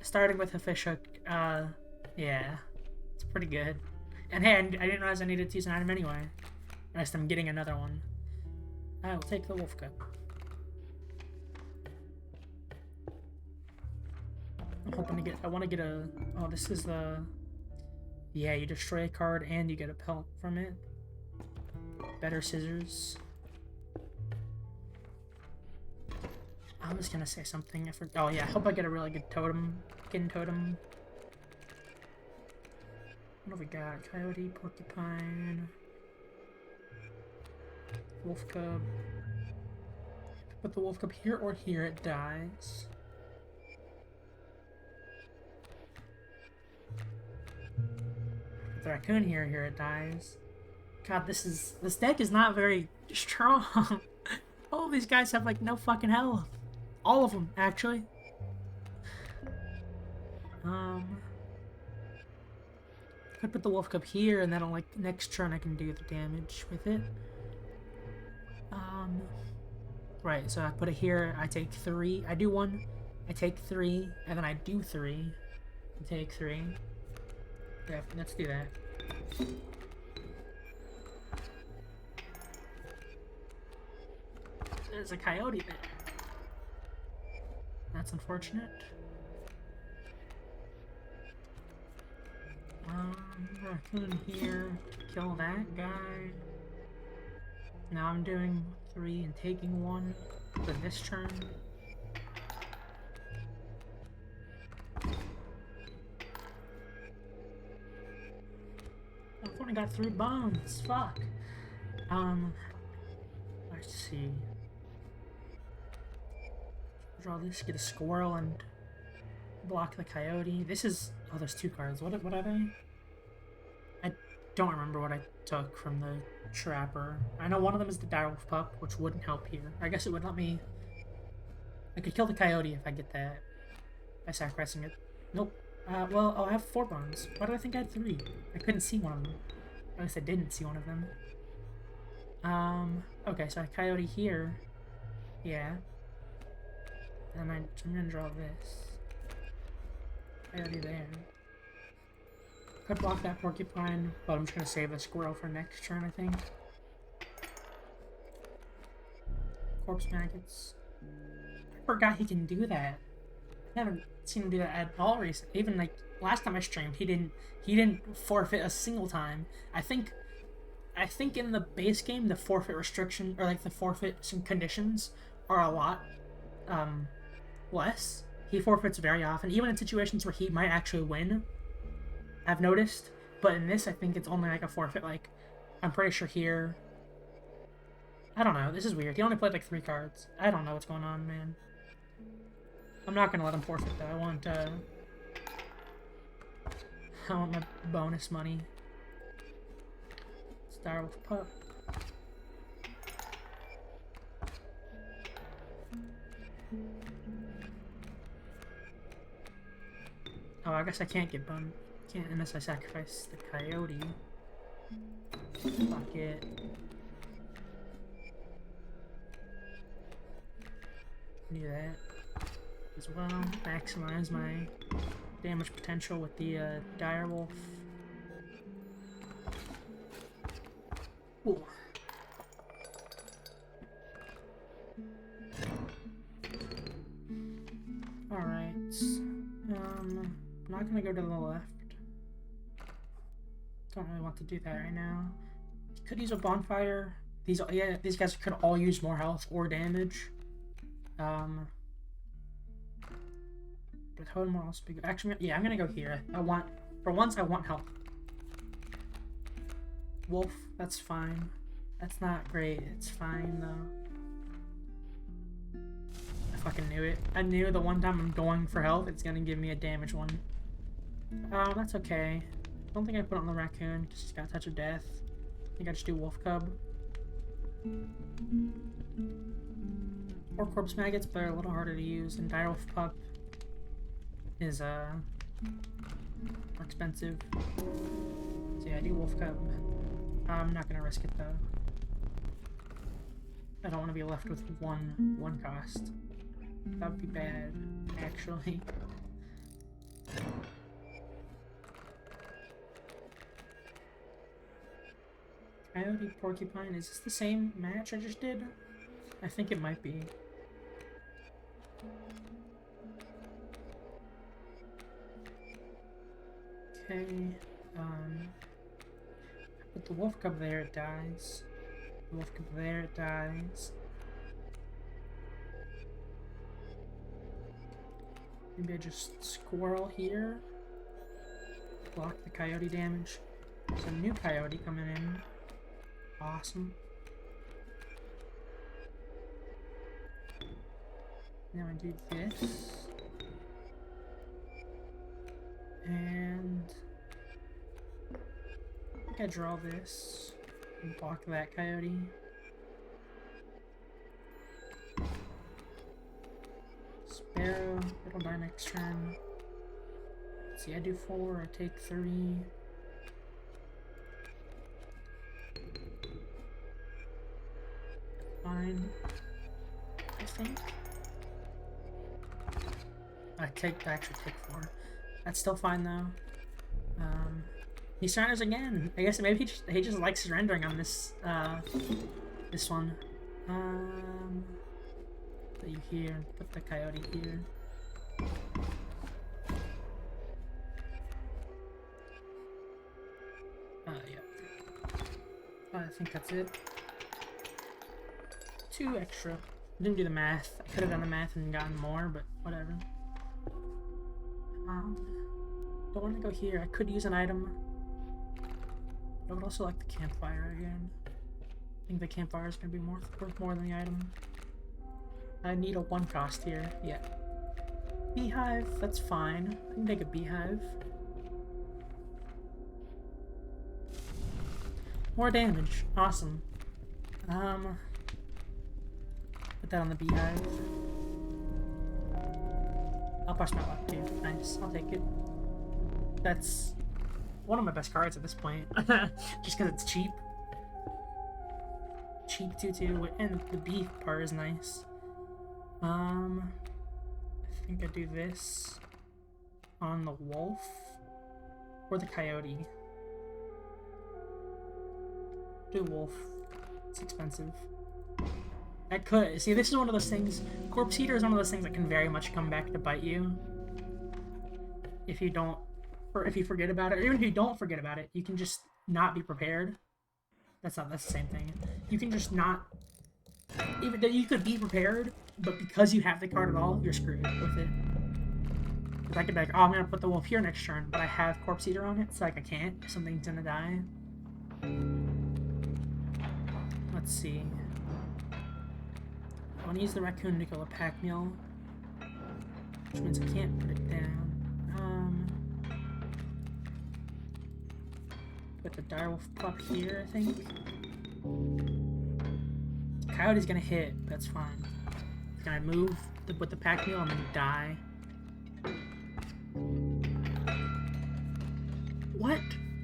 Starting with a fishhook, yeah. It's pretty good. And hey, I didn't realize I needed to use an item anyway. Unless I'm getting another one. I will take the wolf cup. I'm hoping to get. I want to get a. Oh, this is the. Yeah, you destroy a card and you get a pelt from it. Better scissors. I was gonna say something. I forgot. Oh yeah, I hope I get a really good totem. Skin totem. What have we got? Coyote, porcupine, wolf cub. Put the wolf cub here or here, it dies. Put the raccoon here, here it dies. God, this deck is not very strong. All these guys have like no fucking health. All of them, actually. I put the wolf cub here, and then like next turn I can do the damage with it. Right. So I put it here. I take 3. I do 1. I take 3, and then I do 3. I take 3. Yeah, let's do that. There's a coyote there. That's unfortunate. Raccoon here. Kill that guy. Now I'm doing 3 and taking 1 for this turn. I've only got 3 bones. Fuck. Let's see. Draw this, get a squirrel, and block the coyote. This is... Oh, there's 2 cards. What are they? I don't remember what I took from the trapper. I know one of them is the direwolf pup, which wouldn't help here. I guess it would let me... I could kill the coyote if I get that by sacrificing it. Nope. Well, I have 4 bones. Why do I think I had 3? I couldn't see one of them. At least I didn't see one of them. Okay, so I have coyote here. Yeah. And I'm gonna draw this. Coyote there. Could block that porcupine, but I'm just gonna save the squirrel for next turn, I think. Corpse maggots. I forgot he can do that. I haven't seen him do that at all recently. Even like last time I streamed, he didn't forfeit a single time. I think in the base game the forfeit restriction or like the forfeit some conditions are a lot less. He forfeits very often, even in situations where he might actually win. I've noticed, but in this I think it's only like a forfeit. Like I'm pretty sure here. I don't know. This is weird. He only played like 3 cards. I don't know what's going on, man. I'm not gonna let him forfeit though. I want my bonus money. Direwolf pup. Oh, I guess I can't get bone. Can't unless I sacrifice the coyote. Fuck it. Do that as well. Maximize my damage potential with the direwolf. Ooh. Alright. I'm not gonna go to the left. Don't really want to do that right now. Could use a bonfire. These guys could all use more health or damage. But totem will also be good. Actually, yeah, I'm gonna go here. For once I want help. Wolf, that's fine. That's not great. It's fine though. I fucking knew it. I knew the one time I'm going for health, it's gonna give me a damage one. Oh, that's okay. I don't think I put on the raccoon because he's got a touch of death. I think I just do wolf cub. Or corpse maggots, but they're a little harder to use. And direwolf pup is more expensive. So yeah, I do wolf cub. I'm not gonna risk it though. I don't want to be left with one cost. That would be bad, actually. Coyote porcupine. Is this the same match I just did? I think it might be. Okay. Put the wolf cub there, it dies. The wolf cub there, it dies. Maybe I just squirrel here. Block the coyote damage. There's a new coyote coming in. Awesome. Now I do this. And I think I draw this and block that coyote. Sparrow, it'll die next turn. Let's see, I do 4, I take 3. Fine, I think. I actually take 4. That's still fine though. He surrenders again. I guess maybe he just likes surrendering on this this one. Put you here. Put the coyote here. think that's it. 2 extra. Didn't do the math. I could have done the math and gotten more, but whatever. Don't want to go here. I could use an item. I would also like the campfire again. I think the campfire is going to be worth more than the item. I need a 1 cost here. Yeah. Beehive, that's fine. I can take a beehive. More damage. Awesome. Put that on the beehive. I'll push my luck too. Nice. I'll take it. That's one of my best cards at this point. Just because it's cheap. Cheap 2/2, and the bee part is nice. I think I do this on the wolf or the coyote. Do wolf. It's expensive. I could. See, this is one of those things. Corpse Eater is one of those things that can very much come back to bite you. If you don't, or if you forget about it, or even if you don't forget about it, you can just not be prepared. That's the same thing. You can just not, even though you could be prepared, but because you have the card at all, you're screwed with it. Because I could be like, oh, I'm going to put the wolf here next turn, but I have Corpse Eater on it, so like I can't. Something's going to die. Let's see. I want to use the raccoon to kill a pack mule, which means I can't put it down. Put the direwolf pup here, I think. Coyote's gonna hit, that's fine. Can I move with the pack mule and then die? What?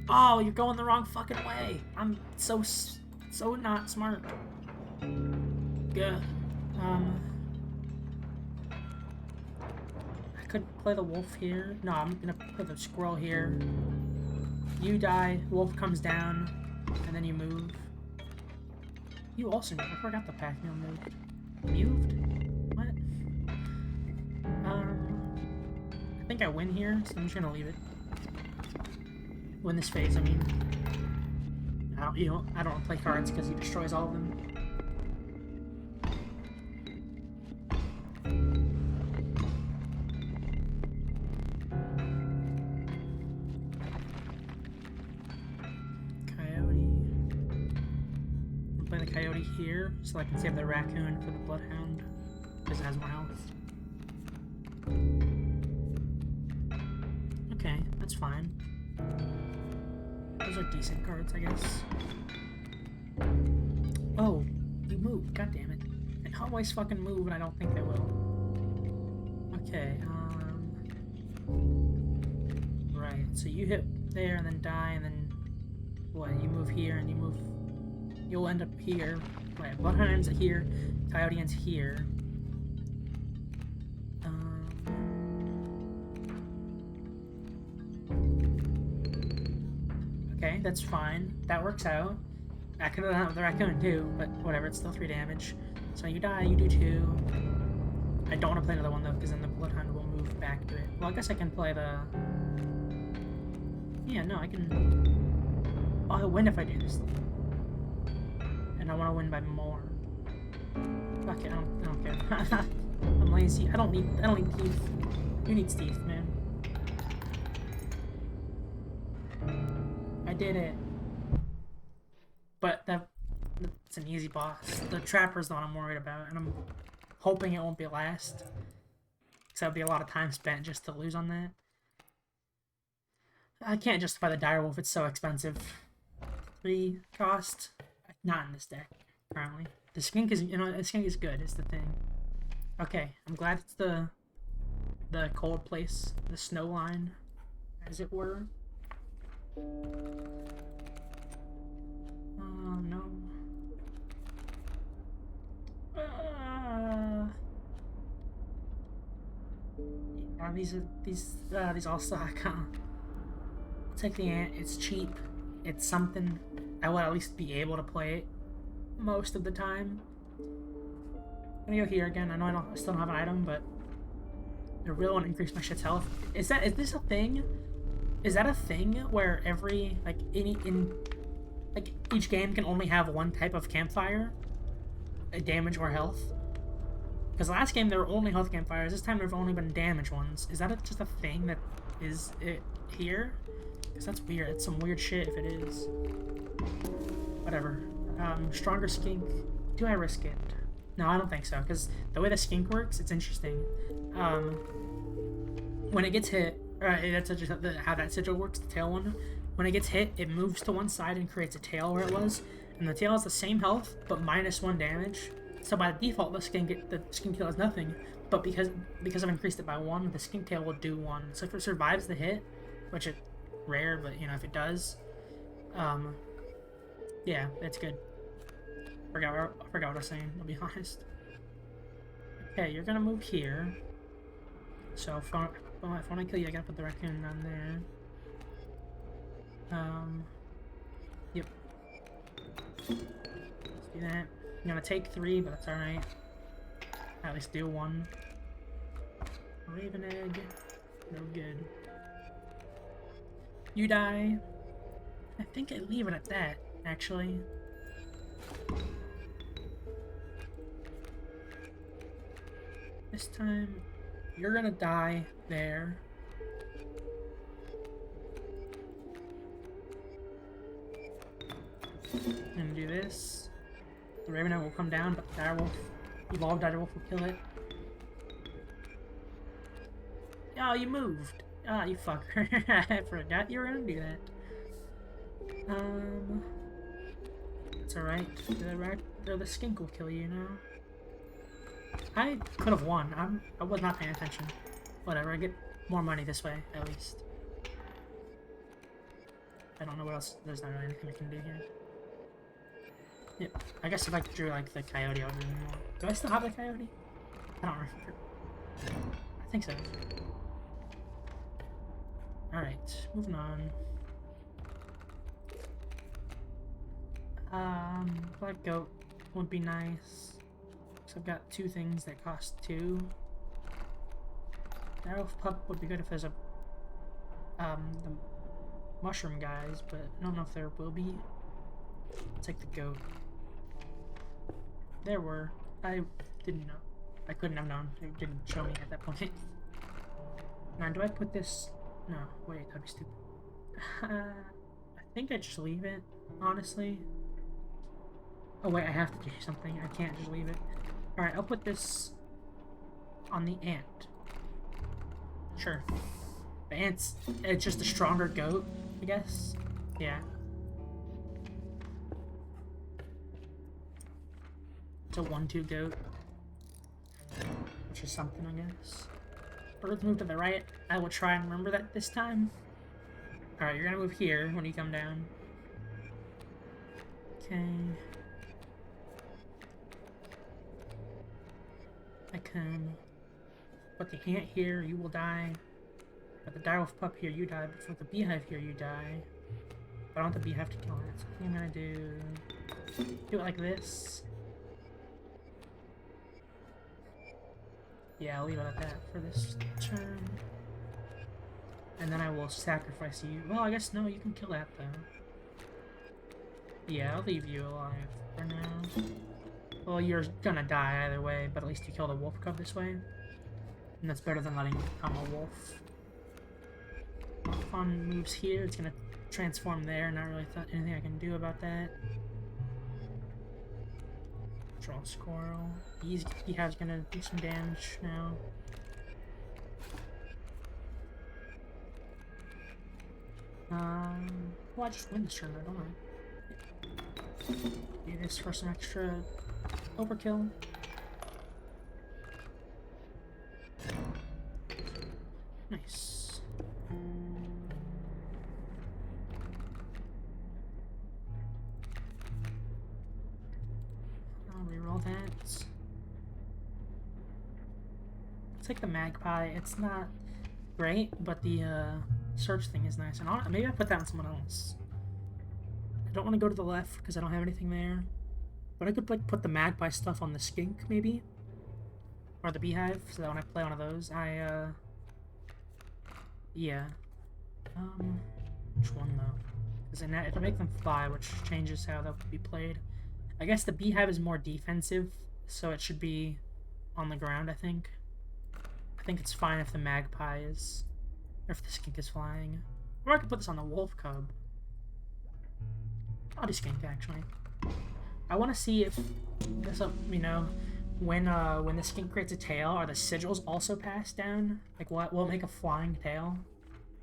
Oh, you're going the wrong fucking way. I'm so not smart. Good. I could play the wolf here. No, I'm gonna put the squirrel here. You die, wolf comes down, and then you move. You also move. I forgot the pack mule moved. Moved? What? I think I win here, so I'm just gonna leave it. Win this phase, I mean. I don't play cards because he destroys all of them. Coyote here, so I can save the raccoon for the bloodhound because it has more health. Okay, that's fine. Those are decent cards, I guess. Oh, you moved, god damn it. And always fucking move, and I don't think they will. Okay, right, so you hit there and then die, and then what, you move here and you move. You'll end up here. Right, bloodhound ends here, coyote ends here. Okay, that's fine. That works out. I could have done it with the raccoon too, but whatever, it's still 3 damage. So you die, you do 2. I don't want to play another one though, because then the bloodhound will move back to it. Well, I guess I can play the... Yeah, no, I can... Oh, I'll win if I do this. I want to win by more. Fuck it, I don't care. I'm lazy. I don't need teeth. You need teeth, man. I did it. But that's an easy boss. The trapper's the one I'm worried about, and I'm hoping it won't be last. Because that would be a lot of time spent just to lose on that. I can't justify the direwolf, it's so expensive. 3 cost. Not in this deck, currently. The skink is, the skink is good, is the thing. Okay, I'm glad it's the cold place, the snow line, as it were. Oh no. Yeah, these all suck, huh? I'll take the ant. It's cheap. It's something. I will at least be able to play it most of the time. I'm gonna go here again. I know I still don't have an item, but I really want to increase my shit's health. Is this a thing? Is that a thing where every, like, like each game can only have one type of campfire, damage or health. Because last game there were only health campfires. This time there have only been damage ones. Is that just a thing that is it here? Because that's weird. It's some weird shit if it is. Whatever. Stronger skink. Do I risk it? No, I don't think so. Because the way the skink works, it's interesting. When it gets hit, that's just how that sigil works, the tail one. When it gets hit, it moves to one side and creates a tail where it was. And the tail has the same health, but -1 damage. So by default, the skink tail has nothing. But because I've increased it by 1, the skink tail will do 1. So if it survives the hit, which it's rare, but you know if it does, yeah, it's good. I forgot what I was saying. I'll be honest. Okay, you're gonna move here. So if I want to kill you, I gotta put the raccoon down there. Yep. Let's do that. I'm gonna take 3, but that's alright. At least do 1. Raven egg. No good. You die. I think I leave it at that, actually. This time, you're gonna die there. I'm gonna do this. The Raven Knight will come down, but the Direwolf, evolved Direwolf will kill it. Oh, you moved. Ah, oh, you fucker. I forgot you were gonna do that. It's alright. The skink will kill you now. I could have won. I was not paying attention. Whatever, I get more money this way, at least. I don't know what else. There's not really anything I can do here. Yep. I guess if I drew like the coyote, I would do more. Do I still have the coyote? I don't remember. I think so. Alright, moving on. Black goat would be nice. So I've got 2 things that cost 2. Direwolf pup would be good if there's a the mushroom guys, but I don't know if there will be. Let's take the goat. There were. I didn't know. I couldn't have known. It didn't show me at that point. Now, do I put this? No, wait, that'd be stupid. I think I just leave it, honestly. Oh wait, I have to do something. I can't just leave it. Alright, I'll put this on the ant. Sure. The ant's it's just a stronger goat, I guess. Yeah. It's a 1-2 goat. Which is something, I guess. Birds move to the right. I will try and remember that this time. Alright, you're gonna move here when you come down. Okay. I can put the ant here, you will die. Put the direwolf pup here, you die. But for the beehive here, you die. But I want the beehive to kill it. So I think I'm gonna do it like this. Yeah, I'll leave it at that for this turn. And then I will sacrifice you. Well, I guess no, you can kill that though. Yeah, I'll leave you alive for now. Well, you're gonna die either way, but at least you killed a wolf cub this way. And that's better than letting you become a wolf. Fawn moves here, it's gonna transform there. Not really anything I can do about that. Draw squirrel. Beehive's gonna do some damage now. Well, I just win this turn, don't I? Do this for some extra overkill. Nice. I'll reroll that. It's like the magpie. It's not great, but the search thing is nice. And maybe I put that on someone else. I don't want to go to the left because I don't have anything there. But I could like put the magpie stuff on the skink maybe, or the beehive, so that when I play one of those, yeah. Which one though? Because it'll make them fly, which changes how they'll be played. I guess the beehive is more defensive, so it should be on the ground, I think. I think it's fine if the magpie is... or if the skink is flying. Or I could put this on the wolf cub. I'll do skink, actually. I want to see if... you know, when the skink creates a tail, are the sigils also passed down? Like, will it make a flying tail?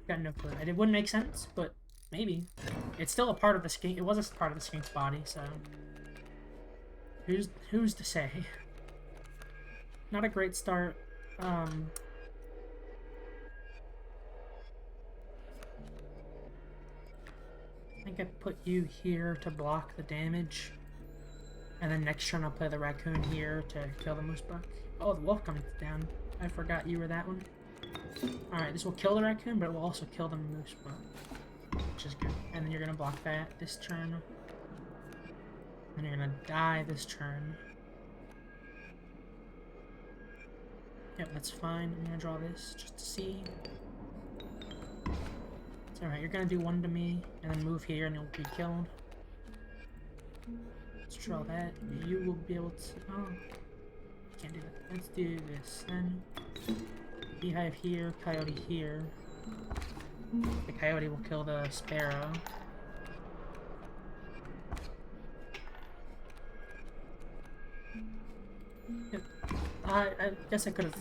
Got no clue. It wouldn't make sense, but maybe. It's still a part of the skink. It was a part of the skink's body, so... Who's to say? Not a great start. I think I put you here to block the damage. And then next turn I'll play the raccoon here to kill the moose buck. Oh, the wolf comes down. I forgot you were that one. Alright, this will kill the raccoon, but it will also kill the moose buck. Which is good. And then you're gonna block that this turn. And you're gonna die this turn. Yep, that's fine. I'm gonna draw this just to see. It's alright, you're gonna do one to me, and then move here and you'll be killed. Let's draw that. You will be able to... oh, can't do that. Let's do this then. Beehive here, coyote here. The coyote will kill the sparrow. Yep. I guess I could have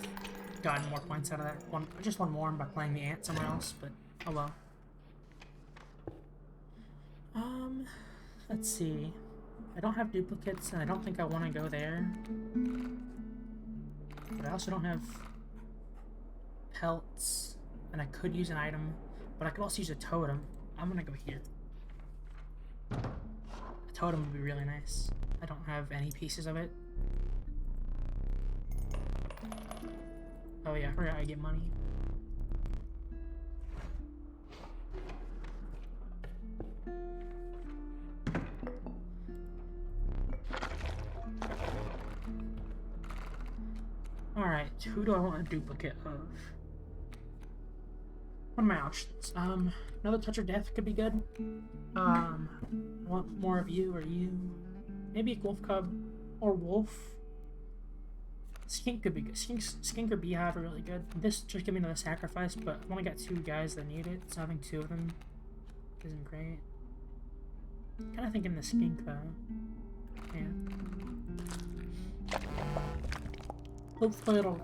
gotten more points out of that. Just one more by playing the ant somewhere else, but oh well. Let's see. I don't have duplicates, and I don't think I want to go there. But I also don't have pelts, and I could use an item, but I could also use a totem. I'm gonna go here. A totem would be really nice. I don't have any pieces of it. Oh yeah, I forgot I get money. Alright, who do I want a duplicate of? What are my options? Another touch of death could be good. I want more of you or you. Maybe a wolf cub or wolf. Skink could be good. Skink or beehive are really good. This just give me another sacrifice, but I've only got 2 guys that need it, so having 2 of them isn't great. Kinda thinking the skink though. Yeah. Hopefully it'll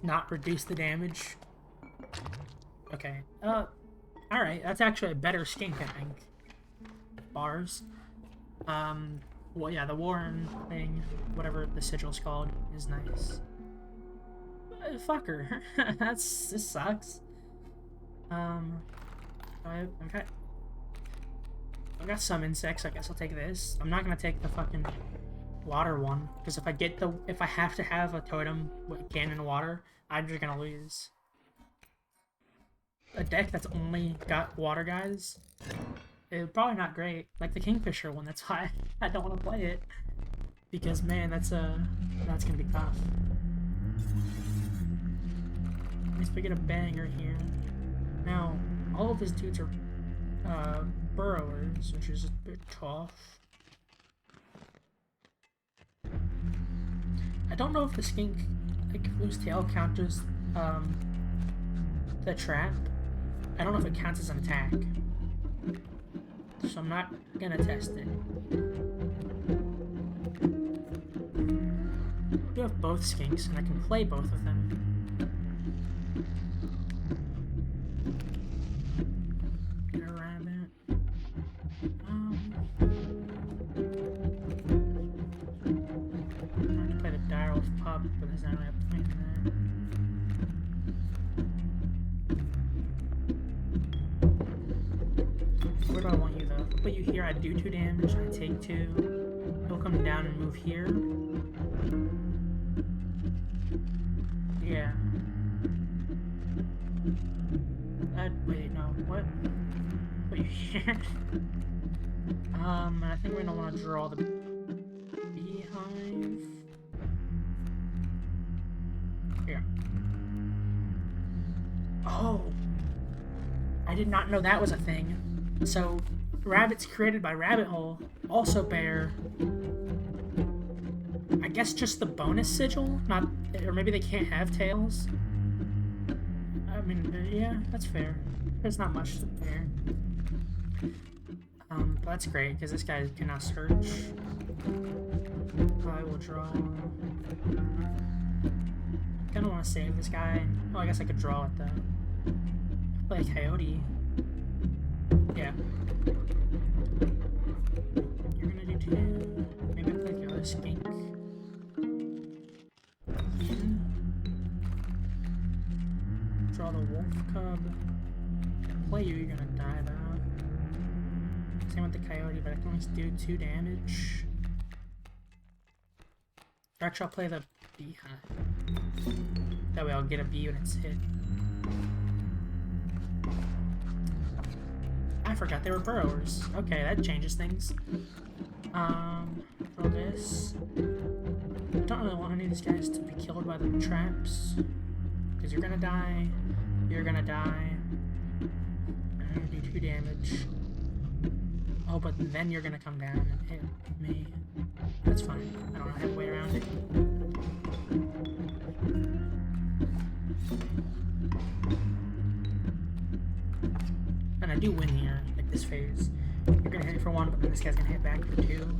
not reduce the damage. Okay. Alright, that's actually a better skink, I think. Bars. Well, yeah, the Warren thing, whatever the sigil's called, is nice. Fucker. This sucks. I've got some insects, I guess I'll take this. I'm not gonna take the fucking water one, because if I have to have a totem with cannon water, I'm just gonna lose. A deck that's only got water guys, it's probably not great. Like the Kingfisher one, that's why I don't want to play it. Because man, that's gonna be tough. At least we get a banger here. Now, all of his dudes are burrowers, which is a bit tough. I don't know if the skink, like, whose tail counters the trap. I don't know if it counts as an attack. So I'm not gonna test it. I do have both skinks, and I can play both of them. Get around it. I'm going to play the Direwolf Pup, but there's not really a point in that. Where do I want you though? If I put you here, I do 2 damage, I take 2. He'll come down and move here. Yeah. Wait, no, what? Put you here. I think we're gonna want to draw the beehive. Here. Oh! I did not know that was a thing. So, Rabbits created by Rabbit Hole also bear, I guess, just the bonus sigil, not, or maybe they can't have tails. I mean, yeah, that's fair. There's not much to bear. But that's great because this guy can now search. I will draw. I kind of want to save this guy. Oh, I guess I could draw it though. Play a coyote. Yeah. You're gonna do 2. Maybe I'll play the other skink. Draw the wolf cub. Play you, you're gonna die though. Same with the coyote, but I can only do 2 damage. Or actually, I'll play the bee, huh? That way I'll get a bee when it's hit. I forgot they were burrowers. Okay, that changes things. Throw this. I don't really want any of these guys to be killed by the traps. Because you're gonna die. You're gonna die. And I'm gonna do 2 damage. Oh, but then you're gonna come down and hit me. That's fine. I don't know how to way around it. And I do win here, like this phase. You're gonna hit for 1, but then this guy's gonna hit back for 2.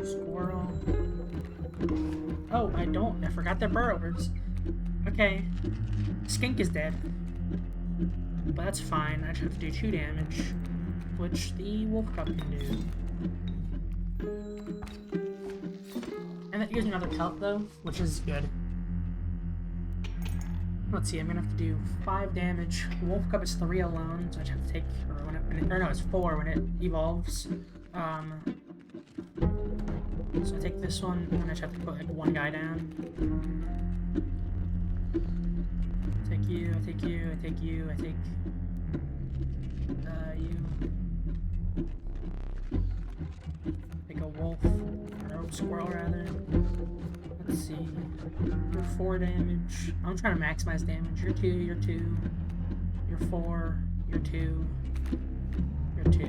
Squirrel. Oh, I don't. I forgot they're burrowers. Okay. Skink is dead. But that's fine. I just have to do 2 damage, which the wolf cub can do. And that gives me another pelt though, which is good. Let's see, I'm gonna have to do 5 damage. Wolf cub is 3 alone, so I just have to take, or no, it's 4 when it evolves. So I take this one, and I just have to put like 1 guy down. I take you, I take you, I take you, I take you. Take a wolf, or a squirrel rather. Let's see. You're 4 damage. I'm trying to maximize damage. You're 2, you're 2. You're 4, you're 2. You're 2.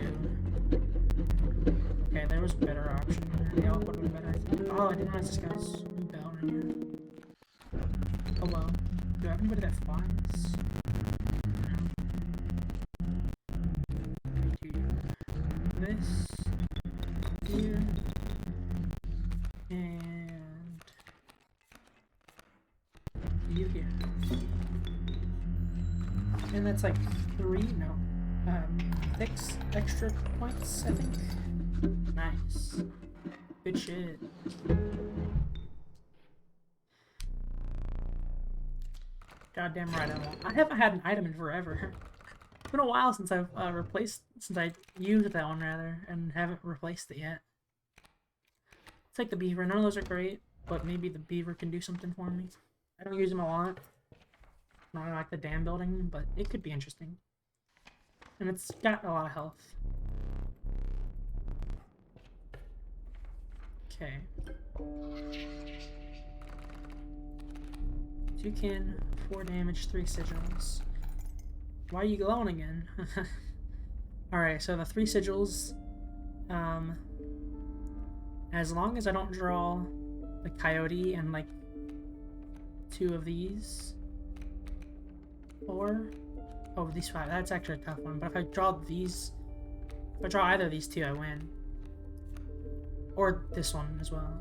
Okay, there was a better option there. The elk would have been better, I think. Oh, I didn't realize this guy's bell right here. Oh well. Do I have anybody that flies? No. Do this. Here. And you here. And that's like 3, no. 6 extra points, I think. Nice. Good shit. Goddamn right I won't. I haven't had an item in forever. It's been a while since I've since I used that one rather, and haven't replaced it yet. It's like the beaver. None of those are great, but maybe the beaver can do something for me. I don't use them a lot. Not like the dam building, but it could be interesting. And it's got a lot of health. Okay. Toucan, 4 damage, 3 sigils. Why are you glowing again? Alright, so the 3 sigils, as long as I don't draw the coyote and like 2 of these, 4, oh, these 5, that's actually a tough one, but if I draw these, if I draw either of these 2, I win. Or this one as well.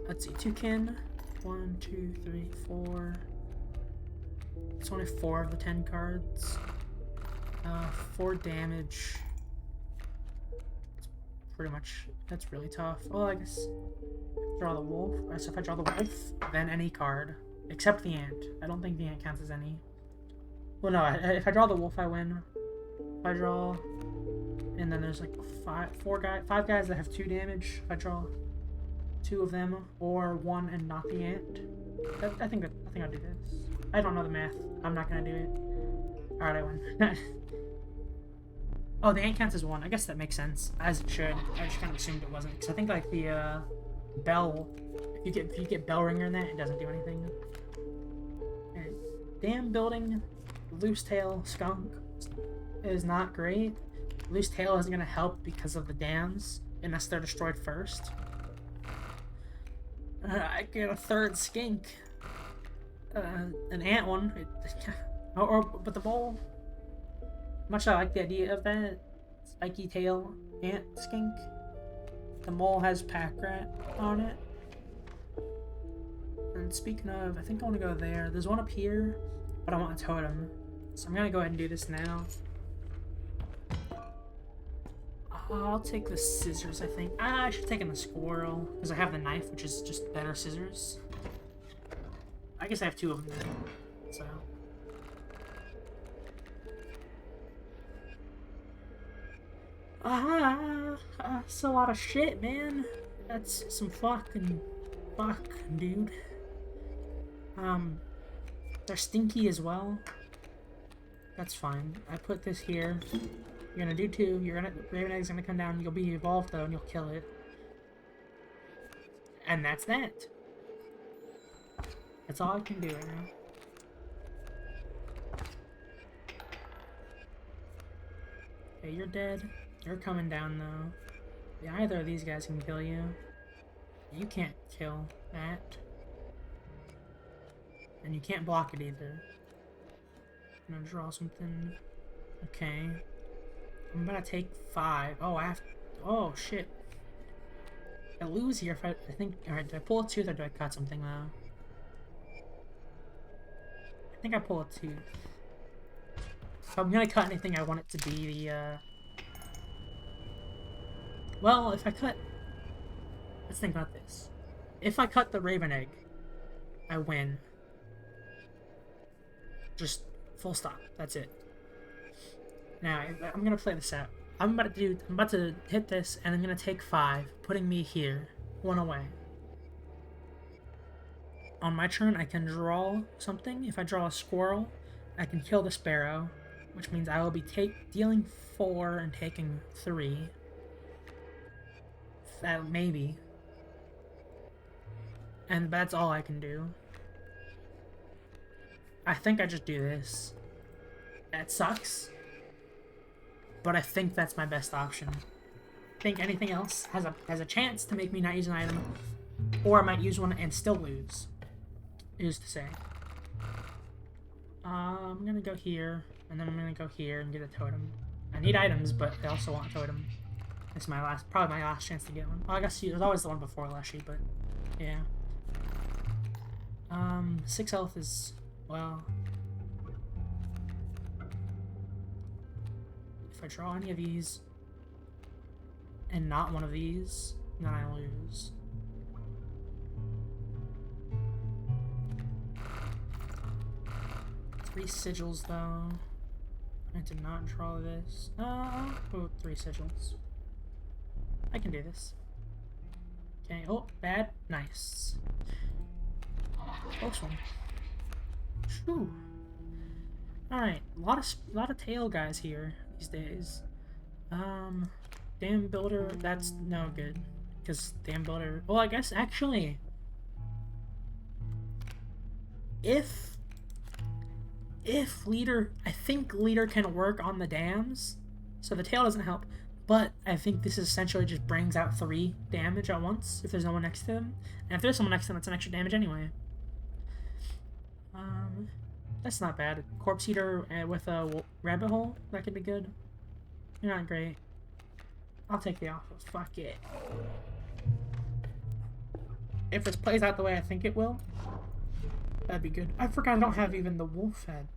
Let's see, toucan. 1, 2, 3, 4. It's only 4 of the 10 cards. 4 damage. It's pretty much, that's really tough. Well, I guess draw the wolf. So if I draw the wolf, then any card. Except the ant. I don't think the ant counts as any. Well, no, if I draw the wolf, I win. If I draw... And then there's like 5 guys that have 2 damage. If I draw 2 of them, or 1 and not the ant. I think I'll do this. I don't know the math. I'm not gonna do it. Alright, I win. Oh, the ant counts as 1. I guess that makes sense. As it should. I just kind of assumed it wasn't. Because I think like the bell, if you get bell ringer in that, it doesn't do anything. Alright. Dam building, loose tail, skunk. is not great. Loose tail isn't gonna help because of the dams, unless they're destroyed first. I get a third skink. An ant one. But the mole. Much I like the idea of that spiky tail ant skink. The mole has pack rat on it. And speaking of, I think I want to go there. There's one up here, but I want a totem. So I'm gonna go ahead and do this now. I'll take the scissors, I think. I should have taken the squirrel, because I have the knife, which is just better scissors. I guess I have two of them now, so... That's a lot of shit, man. That's some fucking... fuck, dude. They're stinky as well. That's fine. I put this here. You're gonna do two. Raven Egg's gonna come down. You'll be evolved though, and you'll kill it. And that's that. That's all I can do right now. Okay, you're dead. You're coming down though. Yeah, either of these guys can kill you. You can't kill that. And you can't block it either. I'm gonna draw something. Okay. I'm gonna take 5. Oh, I have... Oh, shit. I lose here if I think... Alright, do I pull a tooth or do I cut something, though? I think I pull a tooth. If I'm gonna cut anything, I want it to be the, Well, if I cut... Let's think about this. If I cut the Raven Egg, I win. Just full stop. That's it. Now, I'm gonna play this out. I'm about to hit this, and I'm gonna take 5, putting me here, 1 away. On my turn, I can draw something. If I draw a squirrel, I can kill the sparrow, which means I will be dealing 4 and taking 3. That maybe. And that's all I can do. I think I just do this. That sucks. But I think that's my best option. I think anything else has a chance to make me not use an item, or I might use one and still lose. Who's to say? I'm gonna go here, and then I'm gonna go here and get a totem. I need items, but I also want a totem. It's probably my last chance to get one. Well, I guess there's always the one before Leshy, but yeah. 6 health is, well... If I draw any of these, and not one of these, then I lose. Three sigils, though. I did not draw this. Oh, 3 sigils. I can do this. Okay, oh, bad. Nice. Close one. Shoo. Alright, a lot of tail guys here these days. Dam Builder, that's no good. Because Dam Builder... Well, I guess, actually... If Leader... I think Leader can work on the dams. So the tail doesn't help. But I think this essentially just brings out 3 damage at once. If there's no one next to them. And if there's someone next to them, that's an extra damage anyway. That's not bad. Corpse Eater with a rabbit hole, that could be good. Not great. I'll take the alpha. Fuck it. If this plays out the way I think it will, that'd be good. I forgot I don't have even the wolf head.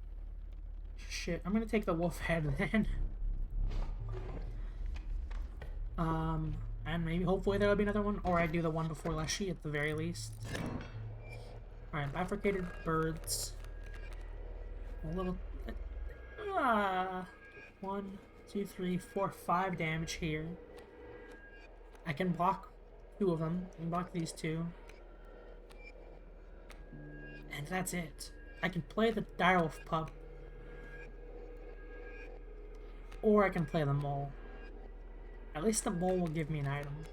Shit, I'm gonna take the wolf head then. And maybe hopefully there will be another one, or I do the one before Leshy at the very least. Alright, bifurcated birds. A little... 1, 2, 3, 4, 5 damage here. I can block 2 of them. I can block these 2. And that's it. I can play the direwolf pup. Or I can play the mole. At least the mole will give me an item.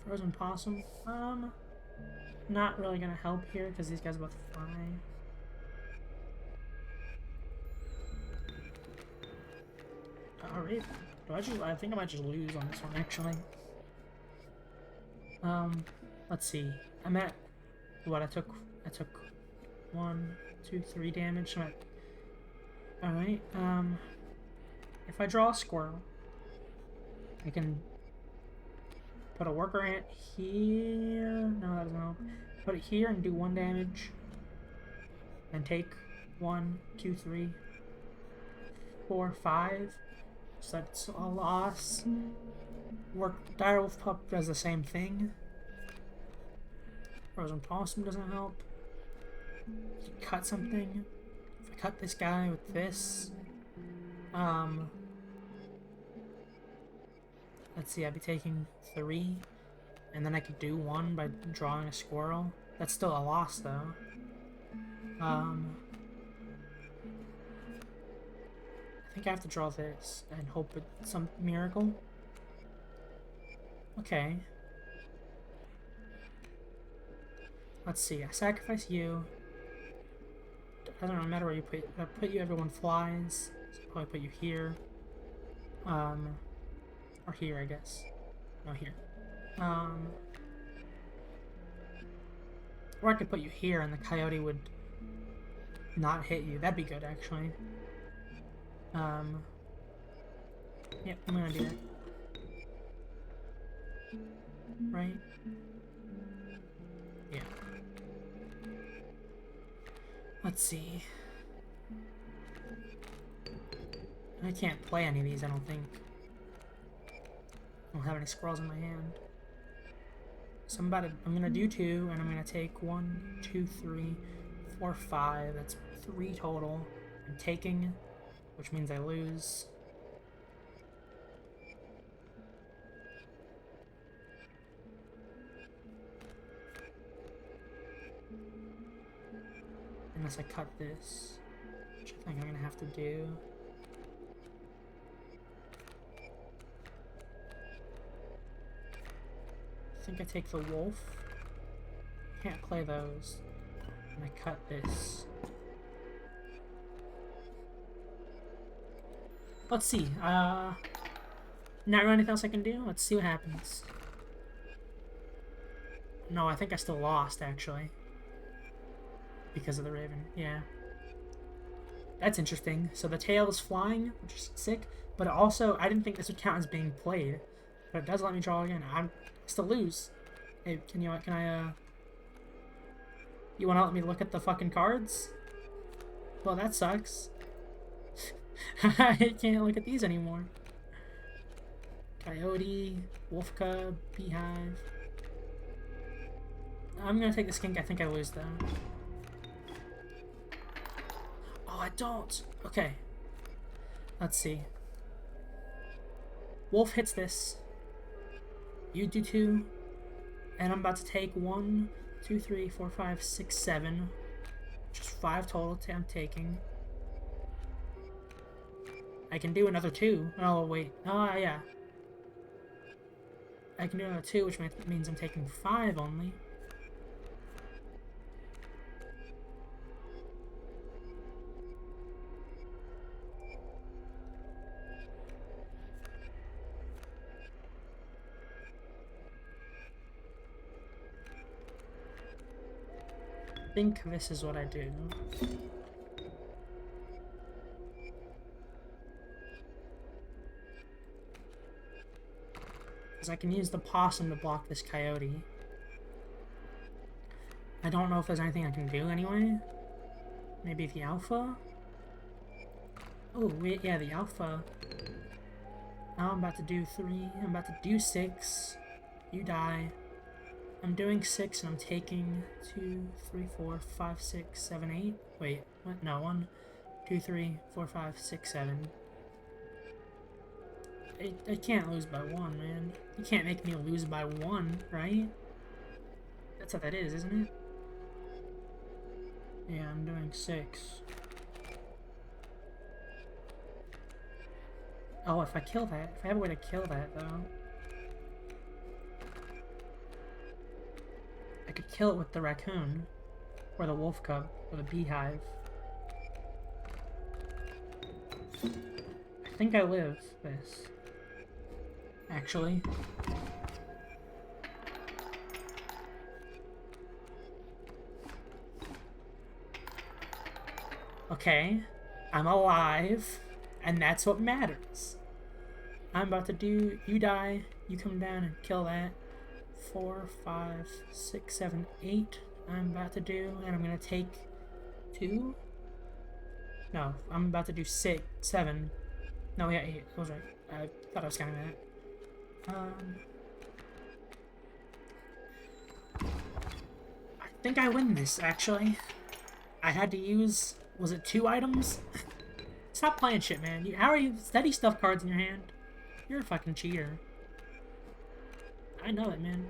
Frozen possum. Not really gonna help here because these guys both fly. Alright. I think I might just lose on this one, actually. Let's see. I'm at what I took 1, 2, 3 damage. So alright, if I draw a squirrel, I can put a worker ant here. No, that doesn't help. Put it here and do 1 damage. And take 1, 2, 3, 4, 5. So that's a loss. Direwolf Pup does the same thing. Frozen Possum doesn't help. Cut something. If I cut this guy with this, let's see, I'd be taking 3, and then I could do 1 by drawing a squirrel. That's still a loss, though. I think I have to draw this and hope it's some miracle. Okay. Let's see, I sacrifice you. Doesn't really matter where you put. I put you, everyone flies. So I'll probably put you here. Or here, I guess. No, here. Or I could put you here and the coyote would not hit you. That'd be good, actually. Yep, I'm gonna do that. Right? Yeah. Let's see. I can't play any of these, I don't think. I don't have any squirrels in my hand. So I'm gonna do 2, and I'm gonna take 1, 2, 3, 4, 5. That's 3 total. I'm taking, which means I lose. Unless I cut this, which I think I'm gonna have to do. I think I take the wolf. Can't play those. And I cut this. Let's see. Not really anything else I can do? Let's see what happens. No, I think I still lost, actually. Because of the raven, yeah. That's interesting. So the tail is flying, which is sick, but also, I didn't think this would count as being played. But it does let me draw again. I still lose. Hey, can I, you wanna let me look at the fucking cards? Well, that sucks. I can't look at these anymore. Coyote, wolf cub, beehive. I'm gonna take the skink. I think I lose, though. Oh, I don't. Okay. Let's see. Wolf hits this. You do 2. And I'm about to take 1, 2, 3, 4, 5, 6, 7. Just 5 total I'm taking. I can do another 2. Oh, wait. Oh, yeah. I can do another 2, which means I'm taking 5 only. I think this is what I do. Because I can use the possum to block this coyote. I don't know if there's anything I can do anyway. Maybe the alpha? Oh, wait, yeah, the alpha. Now I'm about to do 3. I'm about to do 6. You die. I'm doing 6 and I'm taking 2, 3, 4, 5, 6, 7, 8. Wait, what? No, 1, 2, 3, 4, 5, 6, 7. I can't lose by 1, man. You can't make me lose by 1, right? That's what that is, isn't it? Yeah, I'm doing 6. Oh, if I kill that, if I have a way to kill that, though. I could kill it with the raccoon, or the wolf cub, or the beehive. I think I live this. Actually. Okay. I'm alive. And that's what matters. I'm about to do... You die. You come down and kill that. 4, 5, 6, 7, 8. I'm about to do... And I'm gonna take 2. No, I'm about to do 6, 7. No, yeah, 8. I was right. I thought I was counting that. I think I win this, actually. I had to use... Was it 2 items? Stop playing shit, man. How are you... Steady stuff cards in your hand. You're a fucking cheater. I know it, man.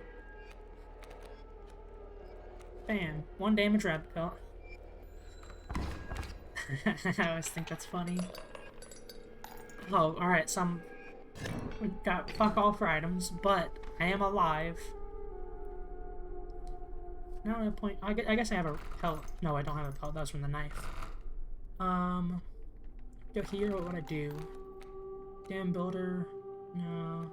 Bam. 1 damage rabbit pelt. I always think that's funny. Oh, alright, we got fuck all for items, but I am alive. Now at a point... I guess I have a pelt. No, I don't have a pelt. That was from the knife. Go here, what would I do? Dam builder... No.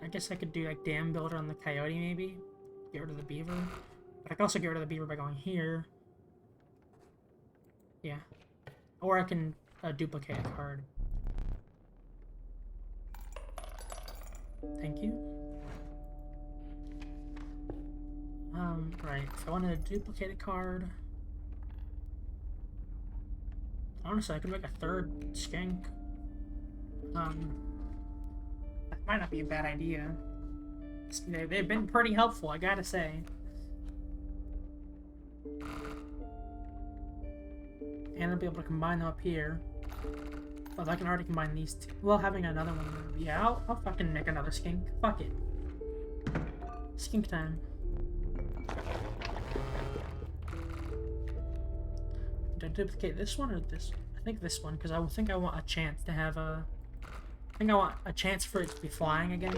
I guess I could do like dam builder on the coyote maybe. Get rid of the beaver. But I can also get rid of the beaver by going here. Yeah. Or I can duplicate a card. Thank you. Right. If I wanted to duplicate a card... Honestly, I could make a 3rd skink. That might not be a bad idea. They've been pretty helpful, I gotta say. And I'll be able to combine them up here. Well, I can already combine these two. Well, having another one. Yeah, I'll fucking make another skink. Fuck it. Skink time. Did I duplicate this one or this? I think this one, because I think I want a chance to have a... I think I want a chance for it to be flying again.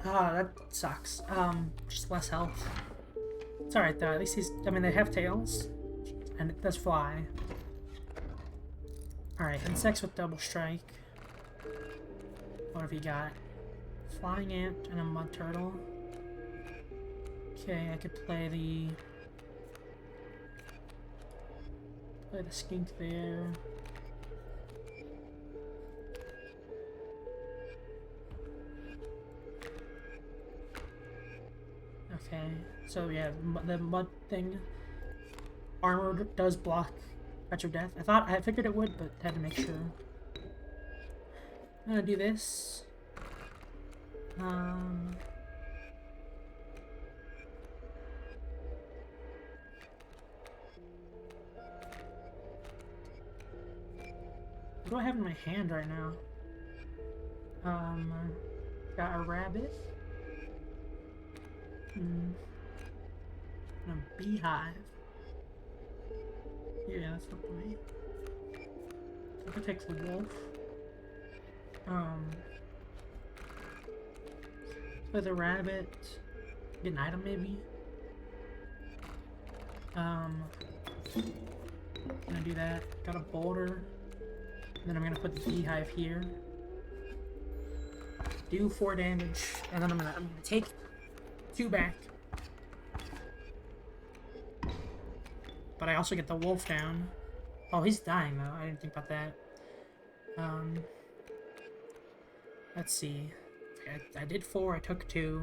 Ah, that sucks. Just less health. It's alright though, at least these... I mean, they have tails. And it does fly. Alright, insects with double strike. What have you got? Flying ant and a mud turtle. Okay, I could play the skink there. Okay, so yeah, the mud thing. Armor does block Touch of Death. I figured it would, but had to make sure. I'm gonna do this. What do I have in my hand right now? Got a rabbit. And a beehive. Yeah, that's not right. I could take the wolf. With a rabbit. Get an item maybe. Gonna do that. Got a boulder. Then I'm gonna put the beehive here. Do 4 damage, and then I'm gonna take 2 back. But I also get the wolf down. Oh, he's dying though. I didn't think about that. Let's see. I did 4. I took 2.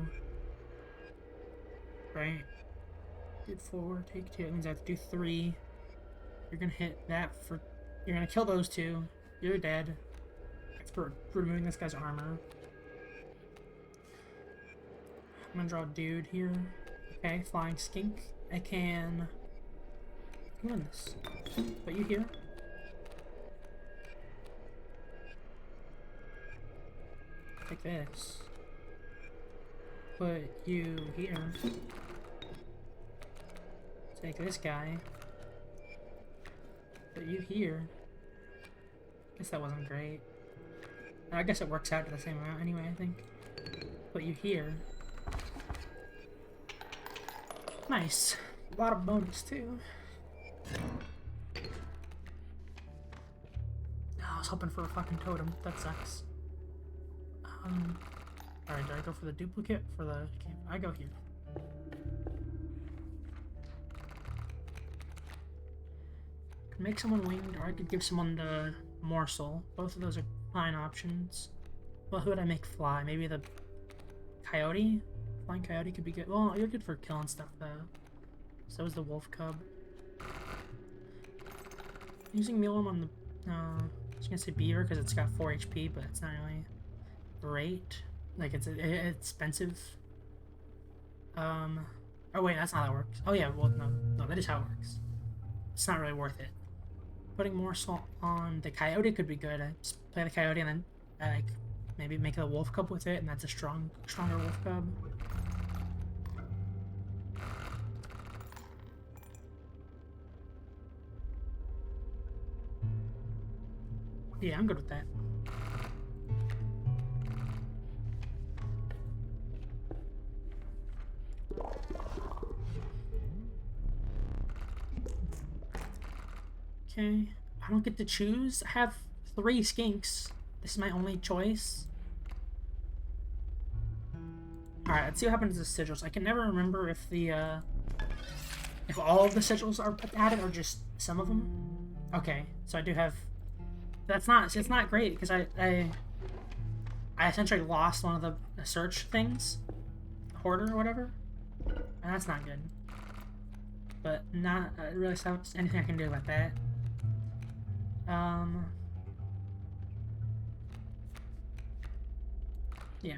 Right. Did 4. Take 2. That means I have to do 3. You're gonna hit that for. You're gonna kill those 2. You're dead. That's for removing this guy's armor. I'm gonna draw a dude here. Okay, flying skink. I can... Who won this? Put you here. Like this. Put you here. Take this guy. Put you here. Guess that wasn't great. I guess it works out to the same amount anyway, I think. Put you here. Nice. A lot of bonus too. Oh, I was hoping for a fucking totem. That sucks. Alright, do I go for the duplicate? For the... I go here. I could make someone winged, or I could give someone the morsel. Both of those are fine options. Well, who would I make fly? Maybe the coyote? Flying coyote could be good. Well, you're good for killing stuff, though. So is the wolf cub. Using mealworm on the... I was gonna say beaver, because it's got 4 HP, but it's not really great. Like, it's expensive. Oh wait, that's not how it works. Oh yeah, well, no, that is how it works. It's not really worth it. Putting more salt on the coyote could be good. I just play the coyote and then like maybe make a wolf cub with it, and that's a stronger wolf cub. Yeah, I'm good with that. Okay, I don't get to choose. I have 3 skinks. This is my only choice. Alright, let's see what happens to the sigils. I can never remember if the, if all of the sigils are added or just some of them. Okay, so I do have... That's not... It's not great, because I essentially lost one of the search things. Hoarder or whatever. And that's not good. But not really anything I can do about that. Yeah.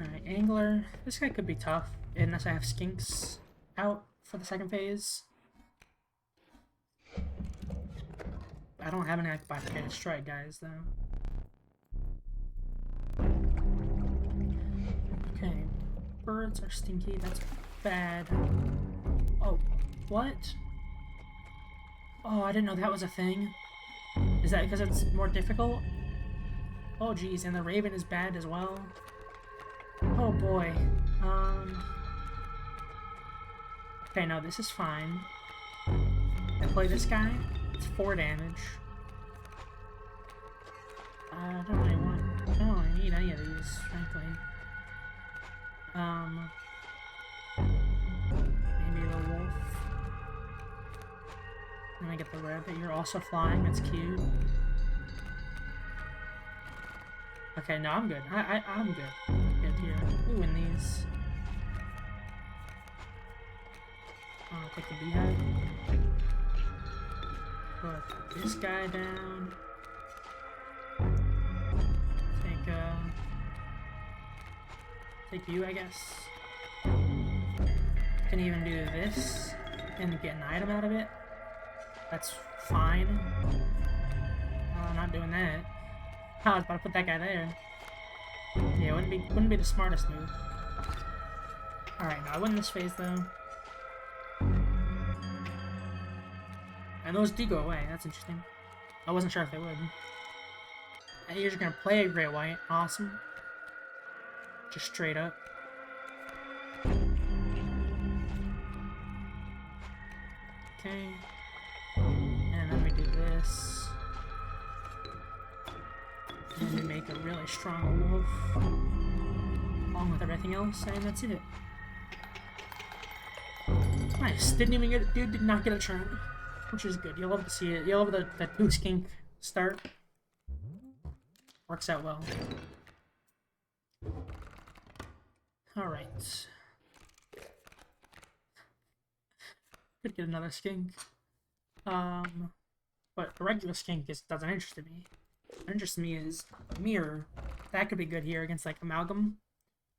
Alright, angler. This guy could be tough, unless I have skinks out for the second phase. I don't have any like bifurcated strike guys though. Okay. Birds are stinky, that's bad. Oh, what? Oh, I didn't know that was a thing. Is that because it's more difficult? Oh geez, and the raven is bad as well. Oh boy. Okay, no, this is fine. I play this guy. It's 4 damage. I don't really need any of these, frankly. Maybe the wolf. Then I get the rabbit. You're also flying. That's cute. Okay, no, I'm good. I'm good. Good here. We win these. Take the beehive. Put this guy down. Take you, I guess. Can even do this and get an item out of it. That's fine. I'm not doing that. I was about to put that guy there. Yeah, wouldn't be the smartest move. Alright, now I win this phase though. And those do go away, that's interesting. I wasn't sure if they would. And you're just gonna play a Grey White, awesome. Just straight up. Okay. And then we do this. And we make a really strong wolf. Along with everything else, and that's it. Nice. Didn't even get it. Dude did not get a turn. Which is good. You'll love to see it. You'll love the 2 skink start. Works out well. Alright. Could get another skink. But a regular skink doesn't interest me. What interests me is a mirror. That could be good here against like amalgam.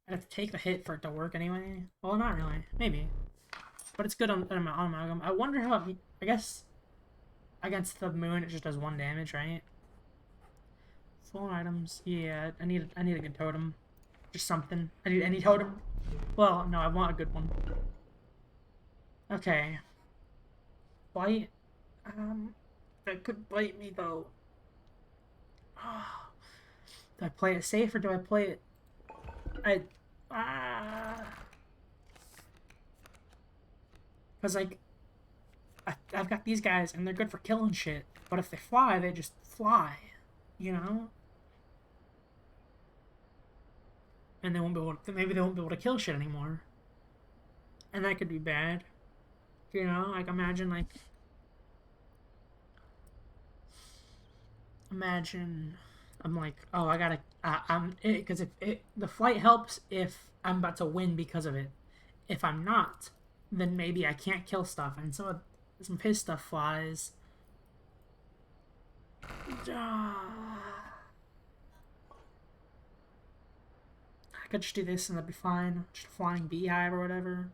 I'd have to take the hit for it to work anyway. Well, not really. Maybe. But it's good on amalgam. I wonder how I guess against the moon it just does 1 damage, right? Full items. Yeah, I need a good totem. Just something. I need any totem. Well, no, I want a good one. Okay. Bite. That could bite me though. Do I play it safe or do I play it... Because, like, I've got these guys, and they're good for killing shit. But if they fly, they just fly. You know? And they won't be able to, maybe they won't be able to kill shit anymore. And that could be bad. You know? Like, imagine, like... Imagine... I'm like, oh, I gotta... because the flight helps if I'm about to win because of it. If I'm not, then maybe I can't kill stuff. And some of his stuff flies. I could just do this and that'd be fine. Just a flying beehive or whatever.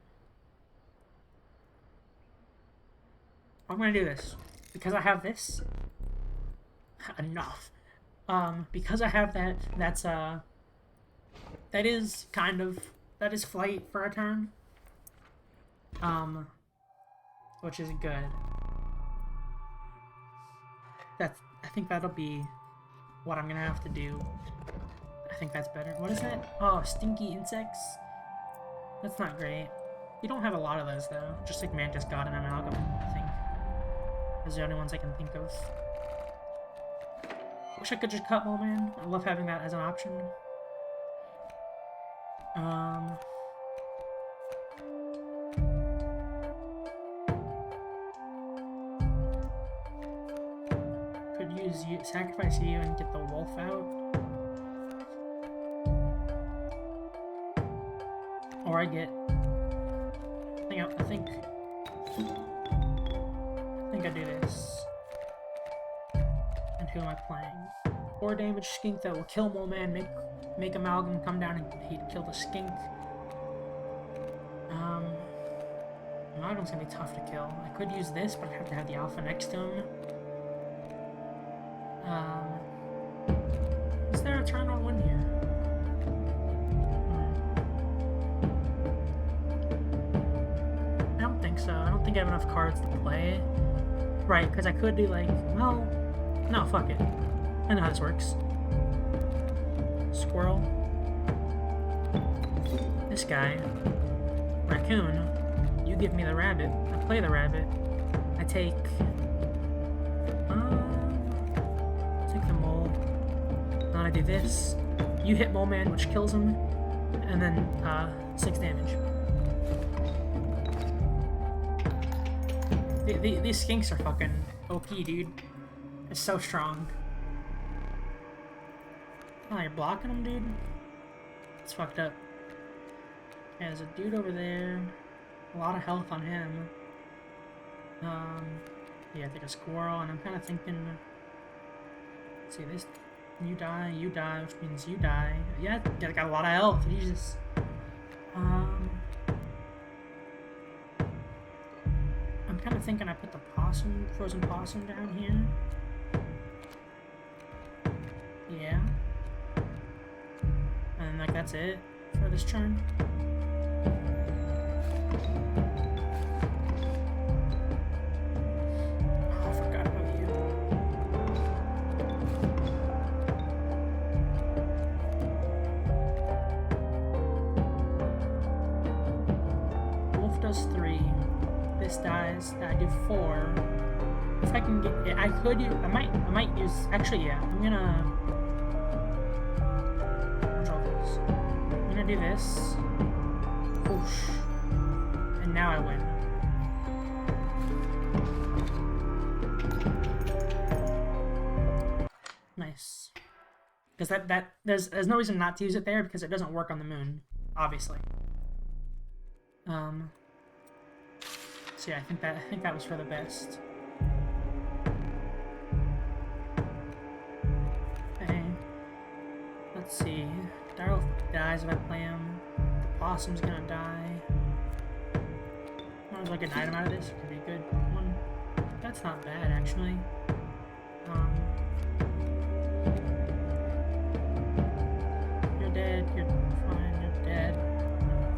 I'm gonna do this. Because I have this. Enough. Because I have that, that is flight for a turn. Which is good. I think that'll be what I'm gonna have to do. I think that's better. What is that? Oh, stinky insects? That's not great. You don't have a lot of those, though. Just like Mantis God and Amalgam, I think. Those are the only ones I can think of. Wish I could just cut Moleman. I love having that as an option. Could use you, sacrifice you and get the wolf out. Or I get... I think I do this. And who am I playing? 4 damage skink that will kill Moleman, make Amalgam come down and he'd kill the skink. Amalgam's gonna be tough to kill. I could use this, but I have to have the alpha next to him. Is there a turn on 1 here? I don't think so. I don't think I have enough cards to play. Right, because I could do like, well, no, fuck it. I know how this works. Squirrel. This guy. Raccoon. You give me the rabbit. I play the rabbit. I take... take the mole. Then I do this. You hit Moleman, which kills him. And then, 6 damage. These skinks are fucking OP, dude. It's so strong. Oh, you're blocking him, dude? It's fucked up. Yeah, there's a dude over there. A lot of health on him. Yeah, I think a squirrel, and I'm kind of thinking... Let's see, this... You die, which means you die. Yeah, I got a lot of health, Jesus. I'm kind of thinking I put the possum, frozen possum down here. Yeah. And like that's it for this turn. Oh, I forgot about you. Wolf does 3. This dies. I do 4. If I can get it, I could use. I might use. Actually, yeah. I'm gonna do this. Whoosh. And now I win. Nice. Because there's no reason not to use it there because it doesn't work on the moon, obviously. So yeah, I think that was for the best. Okay. Let's see. Darryl dies if I play him. The possum's gonna die. Might as well get an item out of this. Could be a good one. That's not bad, actually. You're dead. You're fine. You're dead.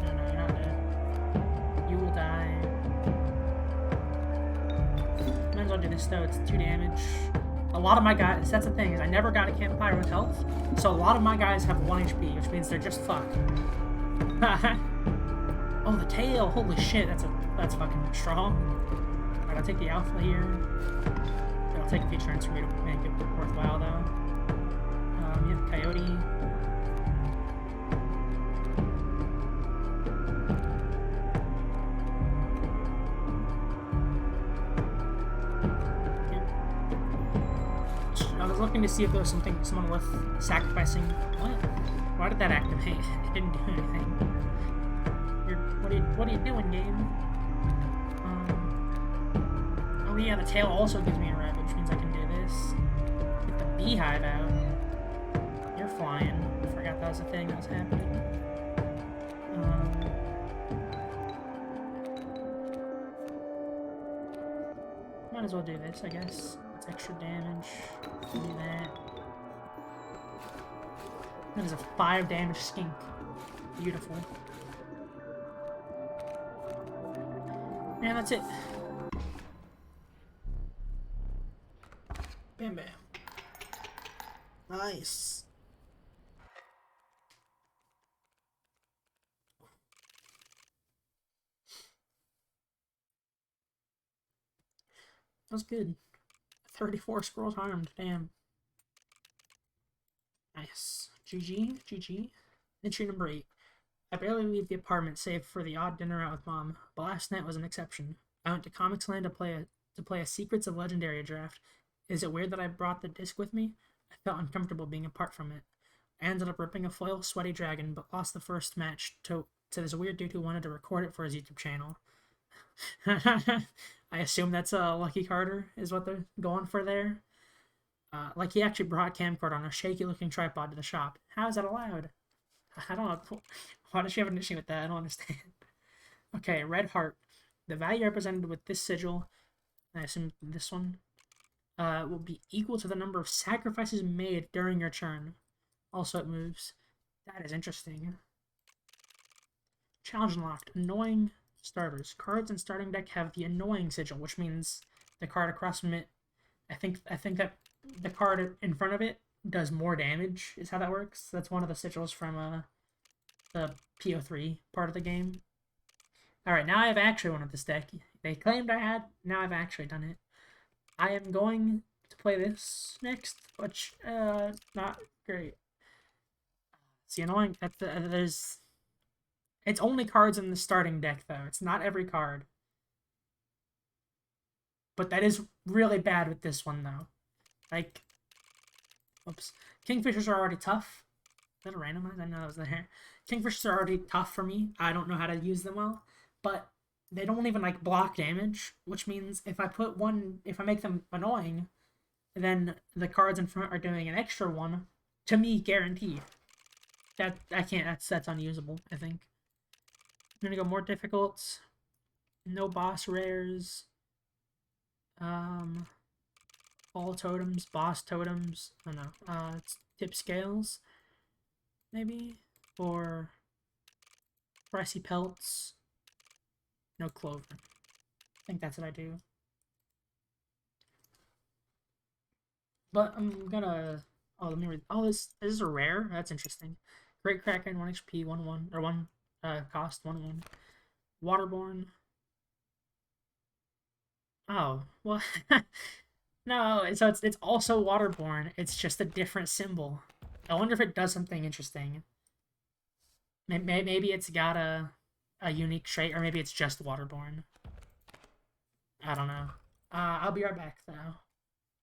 No, you're not dead. You will die. Might as well do this though. It's 2 damage. A lot of my guys, that's the thing, is I never got a campfire with health, so a lot of my guys have 1 HP, which means they're just fucked. Oh, the tail! Holy shit, that's fucking strong. Alright, I'll take the alpha here. It'll take a few turns for me to make it worthwhile, though. Yeah, coyote. I was looking to see if there was someone worth sacrificing. What? Why did that activate? It didn't do anything. What are you doing, game? Oh yeah, the tail also gives me a rabbit, which means I can do this. Get the beehive out. You're flying. I forgot that was a thing that was happening. Might as well do this, I guess. It's extra damage. Do that. That is a 5 damage skink. Beautiful. And that's it. Bam bam. Nice. That was good. 34 squirrels harmed. Damn. Nice. GG. GG. Entry number 8. I barely leave the apartment save for the odd dinner out with Mom, but last night was an exception. I went to Comics Land to play a Secrets of Legendary draft. Is it weird that I brought the disc with me? I felt uncomfortable being apart from it. I ended up ripping a foil sweaty dragon, but lost the first match to this weird dude who wanted to record it for his YouTube channel. I assume that's a Lucky Carter, is what they're going for there. Like he actually brought a camcorder on a shaky-looking tripod to the shop. How is that allowed? I don't know. Why does she have an issue with that? I don't understand. Okay, red heart. The value represented with this sigil, I assume this one, will be equal to the number of sacrifices made during your turn. Also, it moves. That is interesting. Challenge unlocked. Annoying starters. Cards in starting deck have the annoying sigil, which means the card across from it. I think that the card in front of it does more damage. Is how that works. That's one of the sigils from the PO3 part of the game. All right, now I've actually won this deck. They claimed I had. Now I've actually done it. I am going to play this next, which not great. It's the annoying that there's. It's only cards in the starting deck though. It's not every card. But that is really bad with this one though. Like, oops. Kingfishers are already tough. Is that a randomize? I know that was there. Kingfishers are already tough for me. I don't know how to use them well. But they don't even like block damage, which means if I make them annoying, then the cards in front are doing an extra one, to me guaranteed. That I can't. That's unusable. I think. I'm gonna go more difficult. No boss rares. All totems, boss totems. I don't know. It's tip scales, maybe, or pricey pelts. No clover. I think that's what I do. But I'm gonna. Oh, let me read. Oh, this is a rare. That's interesting. Great Kraken, 1 HP, 1/1 or 1 cost 1/1. Waterborne. Oh well. No, so it's also Waterborne. It's just a different symbol. I wonder if it does something interesting. Maybe it's got a unique trait, or maybe it's just Waterborne. I don't know. I'll be right back though.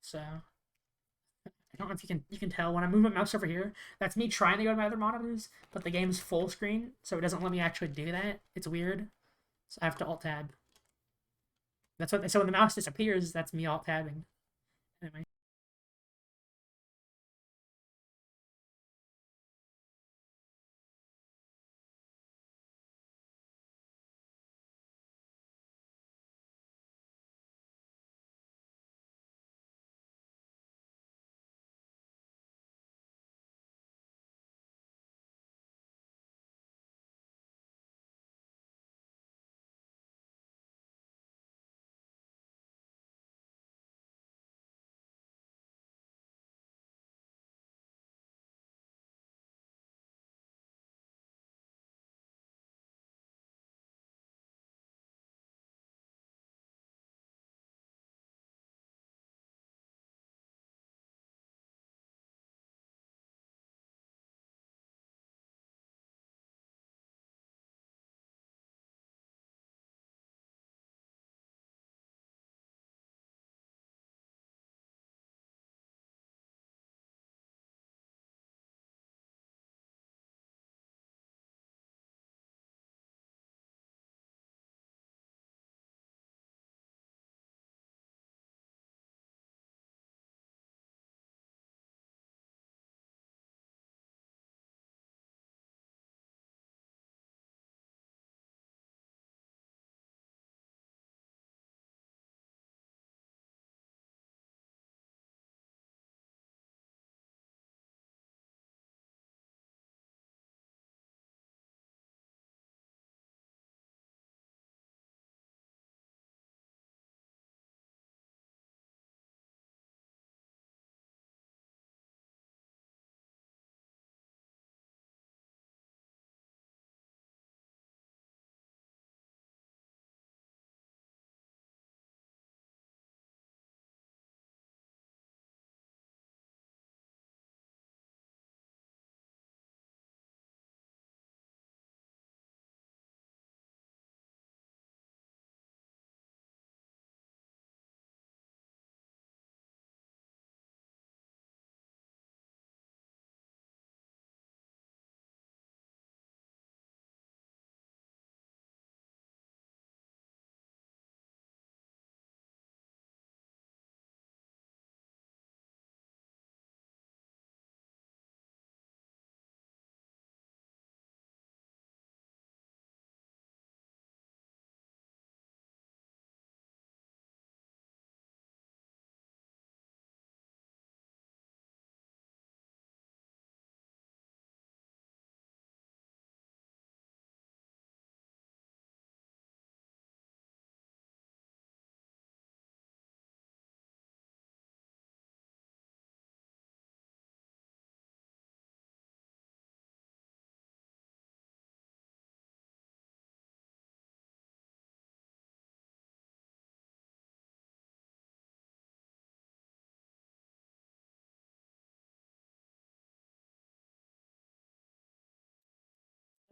So I don't know if you can tell when I move my mouse over here. That's me trying to go to my other monitors, but the game's full screen, so it doesn't let me actually do that. It's weird. So I have to alt tab. That's what. So when the mouse disappears, that's me alt tabbing. Anyway.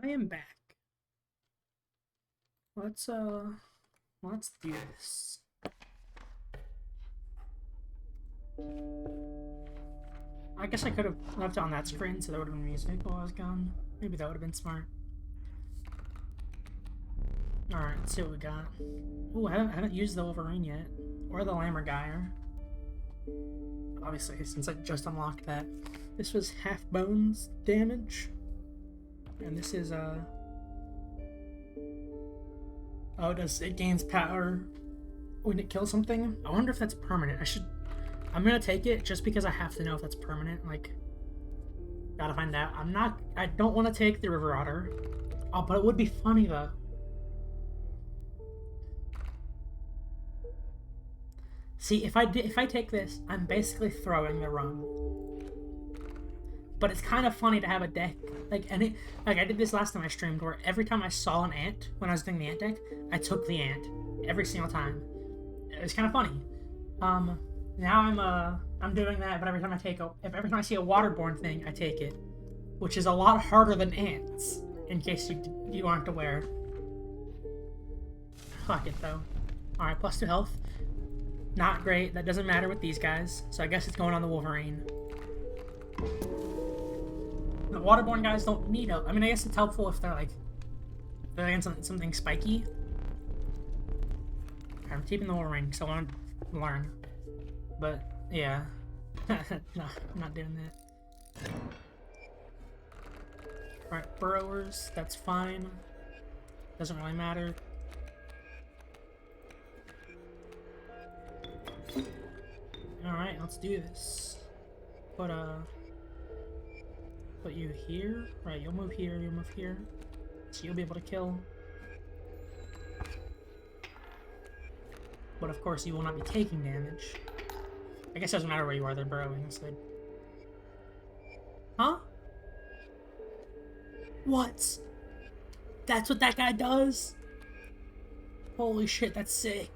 I am back. Let's do this. I guess I could have left it on that screen so there would have been music while I was gone. Maybe that would have been smart. Alright, let's see what we got. Ooh, I haven't used the Wolverine yet. Or the Lammergeier. Obviously, since I just unlocked that. This was half bones damage. And this is, oh, it gains power when it kills something? I wonder if that's permanent. I'm gonna take it just because I have to know if that's permanent. Like, gotta find out. I don't want to take the River Otter. Oh, but it would be funny though. See, if I take this, I'm basically throwing the rum. But it's kind of funny to have a deck like I did this last time I streamed, where every time I saw an ant when I was doing the ant deck, I took the ant every single time. It was kind of funny. Now I'm doing that, but every time I see a waterborne thing, I take it, which is a lot harder than ants. In case you aren't aware. Fuck it though. All right, +2 health. Not great. That doesn't matter with these guys. So I guess it's going on the Wolverine. The waterborne guys don't need help. I mean, I guess it's helpful if they're against something spiky. I'm keeping the Wolverine because I want to learn. But yeah, no, I'm not doing that. All right, burrowers. That's fine. Doesn't really matter. Alright, let's do this. Put you here. Right, you'll move here, you'll move here. So you'll be able to kill. But of course you will not be taking damage. I guess it doesn't matter where you are, they're burrowing instead. Huh? What? That's what that guy does? Holy shit, that's sick.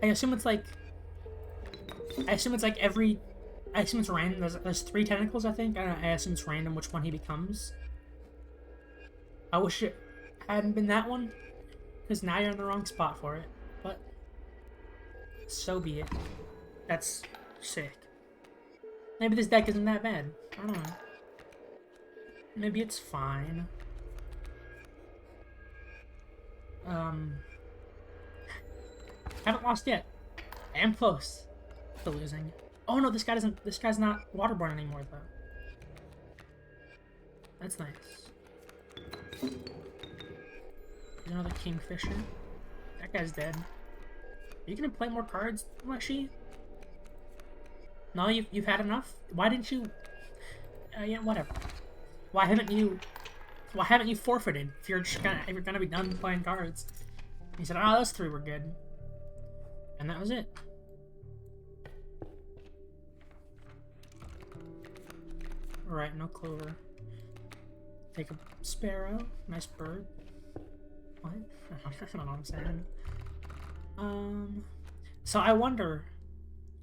I assume it's like random. There's 3 tentacles, I think. I assume it's random which one he becomes. I wish it hadn't been that one, because now you're in the wrong spot for it. But so be it. That's sick. Maybe this deck isn't that bad. I don't know. Maybe it's fine. Haven't lost yet. I am close to losing. Oh no, this guy's not waterborne anymore though. That's nice. There's another Kingfisher. That guy's dead. Are you gonna play more cards, Mushy? No, you've had enough? Why didn't you yeah, whatever. Why haven't you forfeited if you're gonna be done playing cards? He said, oh, those 3 were good. And that was it. Right, no clover. Take a sparrow. Nice bird. What? I don't know what I'm saying. So I wonder,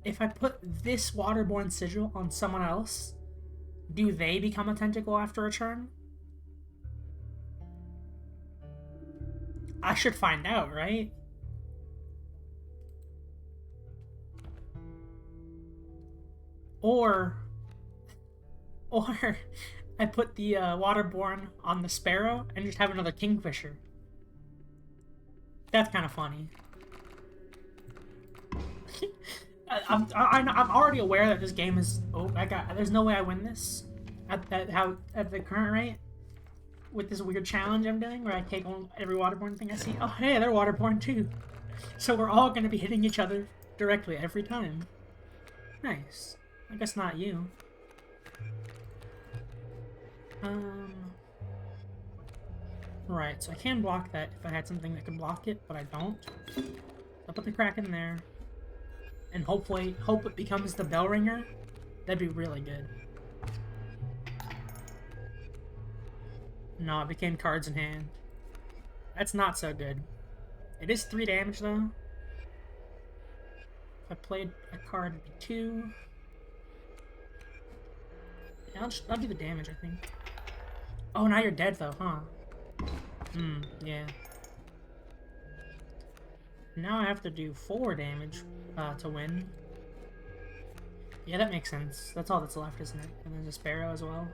if I put this waterborne sigil on someone else, do they become a tentacle after a turn? I should find out, right? Or I put the waterborne on the sparrow and just have another Kingfisher. That's kind of funny. I'm already aware that this game is. Oh, there's no way I win this at the current rate with this weird challenge I'm doing where I take on every waterborne thing I see. Oh, hey, they're waterborne too. So we're all gonna be hitting each other directly every time. Nice. I guess not you. Right, so I can block that if I had something that could block it, but I don't. I'll put the crack in there. And hope it becomes the bell ringer. That'd be really good. No, it became cards in hand. That's not so good. It is 3 damage though. If I played a card, it'd be 2. Yeah, I'll do the damage, I think. Oh, now you're dead though, huh? Hmm, yeah. Now I have to do 4 damage to win. Yeah, that makes sense. That's all that's left, isn't it? And then the sparrow as well.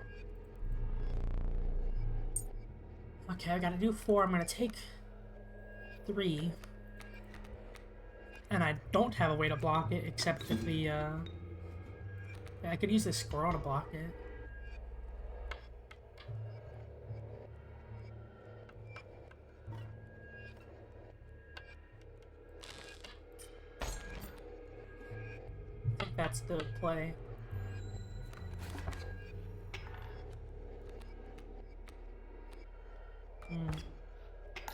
Okay, I gotta do 4. I'm gonna take 3. And I don't have a way to block it except if the, I could use this squirrel to block it. I think that's the play.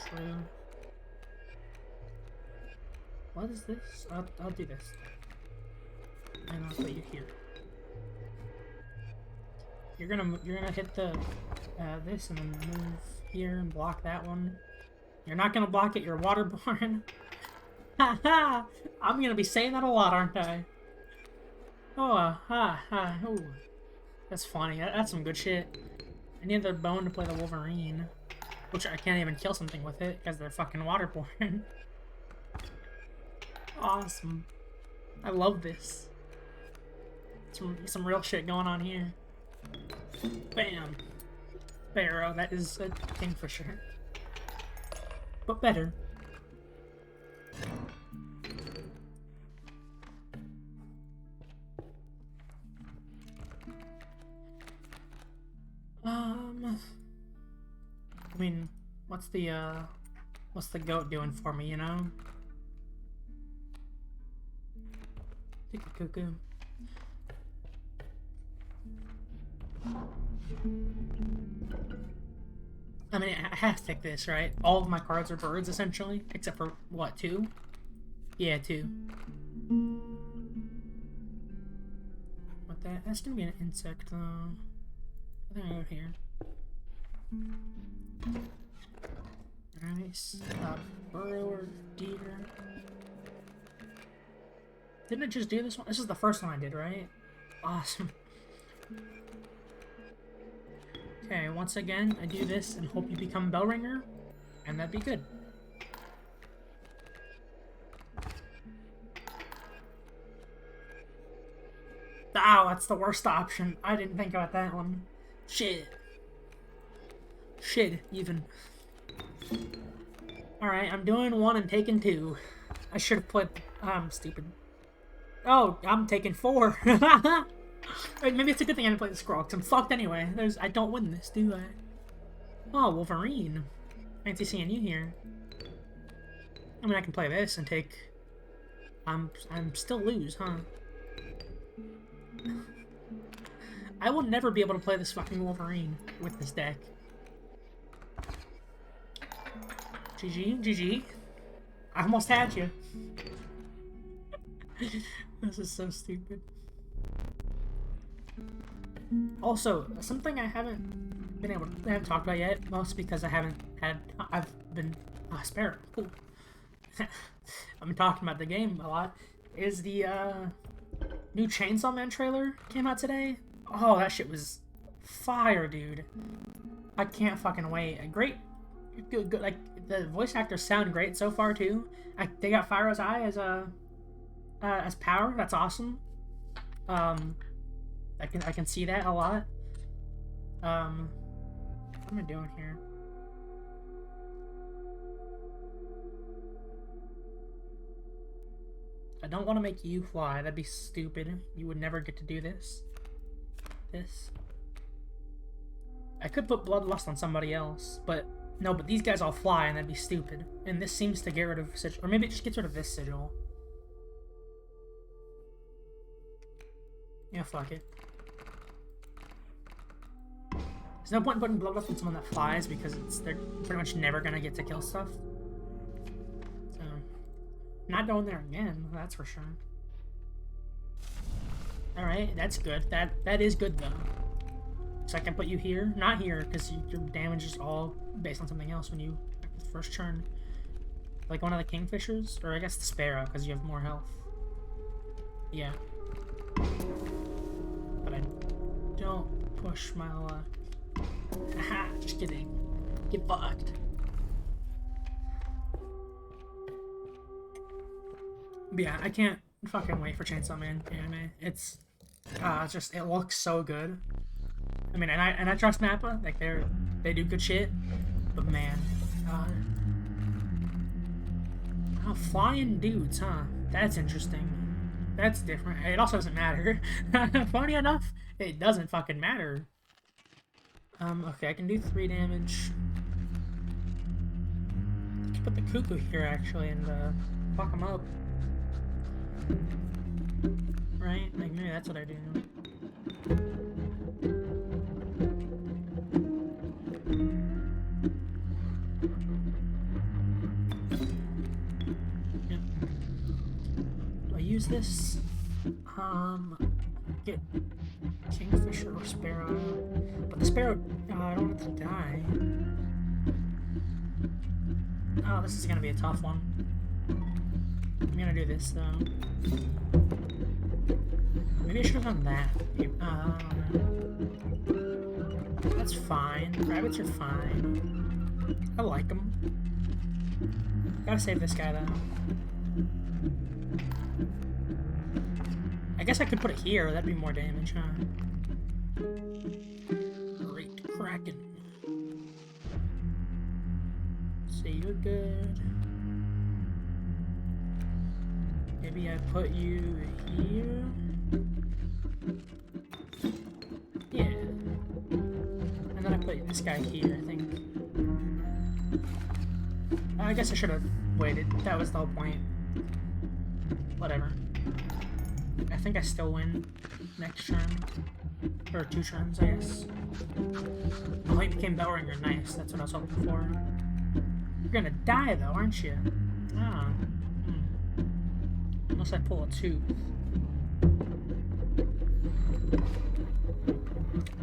True. What is this? I'll do this. And I'll put you here. You're gonna hit the this and then move here and block that one. You're not gonna block it, you're waterborne. Haha! I'm gonna be saying that a lot, aren't I? Oh, oh. That's funny. That's some good shit. I need the bone to play the Wolverine. Which I can't even kill something with it, because they're fucking waterborne. Awesome. I love this. Some real shit going on here. Bam. Barrow, that is a kingfisher. But better. I mean, what's the goat doing for me, you know? Take a cuckoo. I mean, I have to take this, right? All of my cards are birds, essentially. Except for, what, 2? Yeah, 2. What that? That's gonna be an insect, though. I think I'll go here. Nice. Burrower, deer. Didn't I just do this one? This is the first one I did, right? Awesome. Okay, once again, I do this and hope you become Bellringer, and that'd be good. Ow, that's the worst option. I didn't think about that one. Shit. Shit, even. Alright, I'm doing 1 and taking 2. I should have put... I'm stupid. Oh, I'm taking 4. Wait, maybe it's a good thing I didn't play the scroll, because I'm fucked anyway. I don't win this, do I? Oh, Wolverine. Fancy seeing you here. I mean, I can play this and take... I'm still lose, huh? I will never be able to play this fucking Wolverine with this deck. GG, GG. I almost had you. This is so stupid. Also, something I haven't talked about yet, mostly because I've been Sparrow. Cool. I've been talking about the game a lot. Is the new Chainsaw Man trailer came out today? Oh, that shit was fire, dude. I can't fucking wait. Great, good, like the voice actors sound great so far too. They got Fyro's Eye as power. That's awesome. I can see that a lot. What am I doing here? I don't want to make you fly. That'd be stupid. You would never get to do this. I could put Bloodlust on somebody else, but no, but these guys all fly and that'd be stupid. And this seems to get rid of Sigil, or maybe it just gets rid of this Sigil. Yeah, fuck it. There's no point in putting Bloodlust on someone that flies because they're pretty much never gonna get to kill stuff. So, not going there again, that's for sure. Alright, that's good. That is good, though. So I can put you here. Not here, because your damage is all based on something else when you the first turn. Like one of the Kingfishers? Or I guess the Sparrow, because you have more health. Yeah. But I don't push my luck. Haha, just kidding. Get fucked. But yeah, I can't fucking wait for Chainsaw Man anime. It's just it looks so good. I mean, and I trust Mappa. Like they do good shit. But man, oh, flying dudes, huh? That's interesting. That's different. It also doesn't matter. Funny enough, it doesn't fucking matter. Okay, I can do 3 damage. I can put the cuckoo here actually and fuck him up. Right? Like maybe that's what I do. Yep. Do I use this? Get Kingfisher or Sparrow. But the Sparrow, I don't want it to die. Oh, this is gonna be a tough one. I'm gonna do this though. Maybe I should have done that. That's fine. Rabbits are fine. I like them. Gotta save this guy though. I guess I could put it here. That'd be more damage, huh? Great Kraken. So you're good. Maybe I put you here. Yeah. And then I put this guy here, I think. I guess I should have waited. That was the whole point. Whatever. I think I still win next turn. Or 2 turns, I guess. Oh, he became Bellringer. Nice. That's what I was hoping for. You're gonna die, though, aren't you? Ah. Unless I pull a tooth.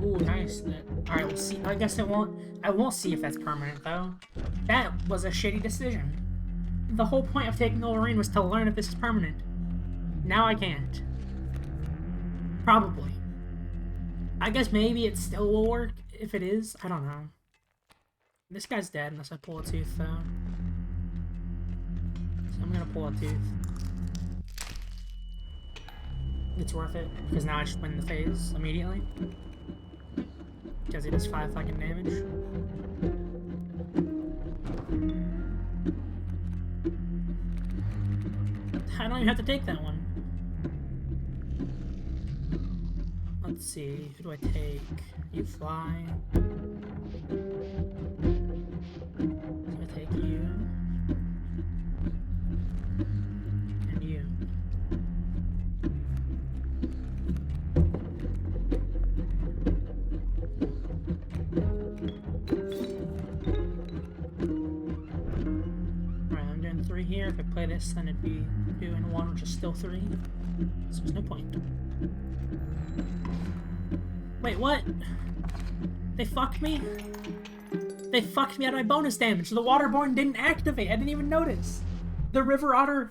Ooh, nice. Alright, we'll see. I guess it won't. I won't see if that's permanent, though. That was a shitty decision. The whole point of taking Wolverine was to learn if this is permanent. Now I can't. Probably. I guess maybe it still will work if it is. I don't know. This guy's dead unless I pull a tooth, though. So I'm gonna pull a tooth. It's worth it, because now I just win the phase immediately. Because he does 5 fucking damage. I don't even have to take that one. Let's see, who do I take? You fly. I take you. And you. Alright, I'm doing 3 here. If I play this, then it'd be 2 and 1, which is still 3. So there's no point. Wait, what? They fucked me? They fucked me out of my bonus damage. The Waterborne didn't activate. I didn't even notice. The River Otter's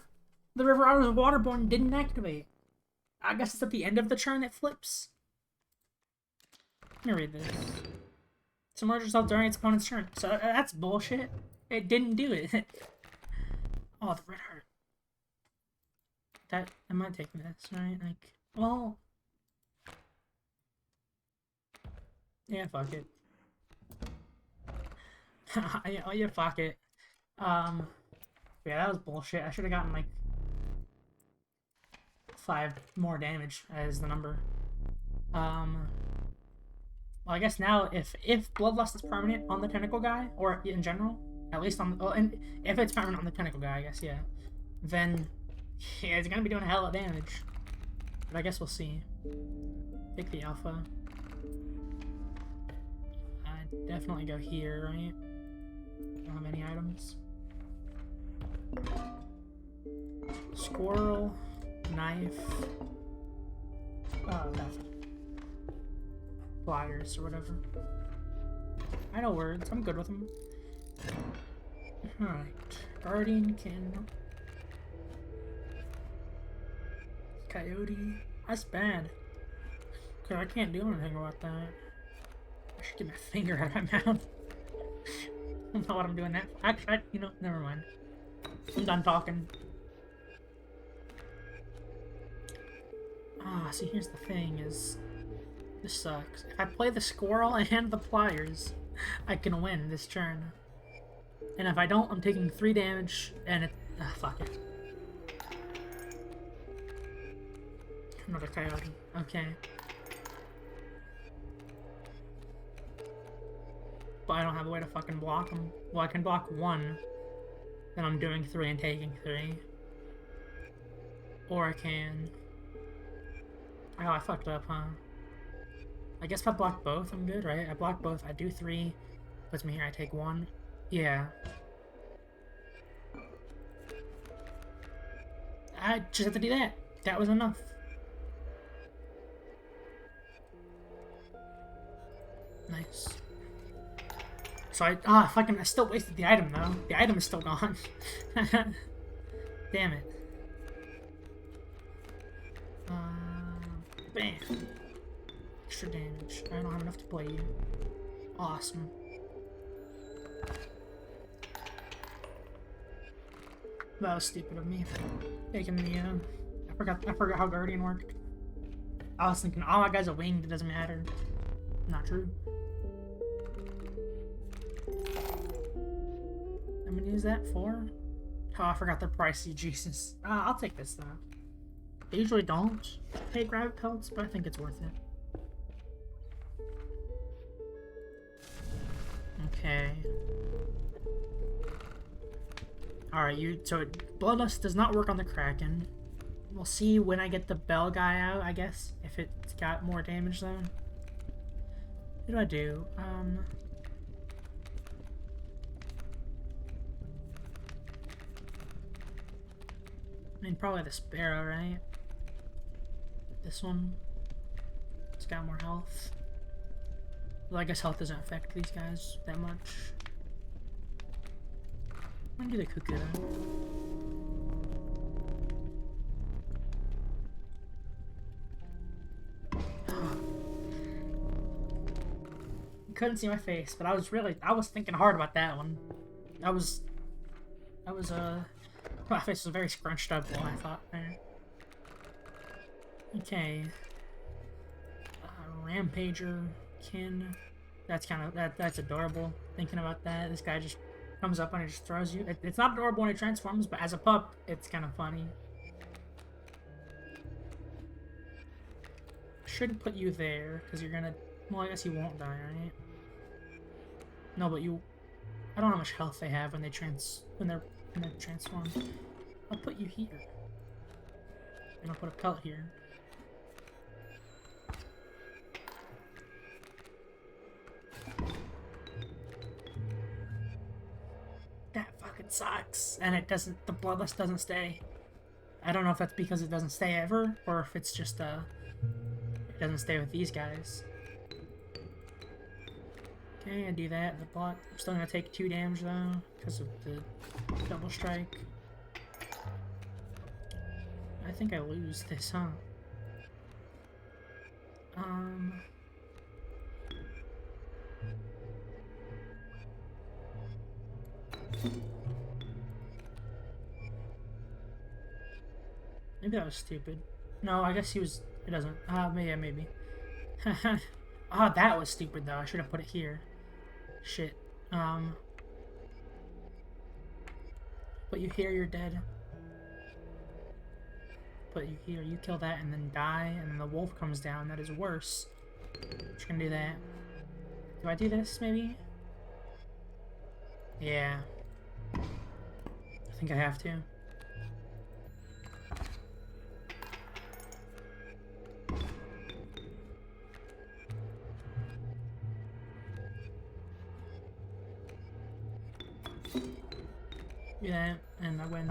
Waterborne didn't activate. I guess it's at the end of the turn it flips. Let me read this. Submerge yourself during its opponent's turn. So that's bullshit. It didn't do it. Oh, the red heart. That, am I taking this, right? Like, well... Yeah, fuck it. yeah, fuck it. Yeah, that was bullshit. I should have gotten, like, 5 more damage as the number. Well, I guess now, if Bloodlust is permanent on the Tentacle guy, or in general, at least on, well, and if it's permanent on the Tentacle guy, I guess, yeah, then, yeah, it's gonna be doing a hell of damage. But I guess we'll see. Take the Alpha. Definitely go here, right? Don't have any items. Squirrel, knife, pliers or whatever. I know words. I'm good with them. Alright. Guardian Candle. Coyote. That's bad. Cause I can't do anything about that. I should get my finger out of my mouth. I don't know what I'm doing now. Actually, you know, never mind. I'm done talking. Ah, see, here's the thing is... This sucks. If I play the squirrel and the pliers, I can win this turn. And if I don't, I'm taking 3 damage, and it... Ah, fuck it. Another coyote. Okay. But I don't have a way to fucking block them. Well, I can block 1. Then I'm doing 3 and taking 3. Or I can... Oh, I fucked up, huh? I guess if I block both, I'm good, right? I block both, I do 3. Puts me here, I take 1. Yeah. I just have to do that. That was enough. Nice. So I still wasted the item though. The item is still gone. Damn it. Bam. Extra damage. I don't have enough to play you. Awesome. That was stupid of me. Taking the I forgot how Guardian worked. I was thinking, oh, my guy's a winged, it doesn't matter. Not true. I'm gonna use that for... Oh, I forgot they're pricey, Jesus. I'll take this, though. I usually don't take rabbit pelts, but I think it's worth it. Okay. Alright, so Bloodlust does not work on the Kraken. We'll see when I get the Bell guy out, I guess, if it's got more damage, though. What do I do? I mean, probably the Sparrow, right? This one. It's got more health. Well, I guess health doesn't affect these guys that much. I'm gonna do the Cuckoo. You couldn't see my face, but I was thinking hard about that one. My face was very scrunched up while I thought there. Okay. Rampager, Kin. That's adorable. Thinking about that, this guy just comes up and he just throws you. It's not adorable when he transforms, but as a pup, it's kind of funny. Shouldn't put you there, because you're gonna... Well, I guess you won't die, right? No, but you... I don't know how much health they have when they're gonna transform. I'll put you here. And I'll put a pelt here. That fucking sucks. And it doesn't... The Bloodlust doesn't stay. I don't know if that's because it doesn't stay ever, or if it's just, it doesn't stay with these guys. Okay, I do that. The block. I'm still gonna take 2 damage though, because of the double strike. I think I lose this, huh? Maybe that was stupid. No, I guess he was... It doesn't... maybe. That was stupid, though. I should have put it here. Shit. Put you here, you're dead. Put you here, you kill that and then die, and then the wolf comes down. That is worse. Just gonna do that. Do I do this, maybe? Yeah. I think I have to. Do that, and I win.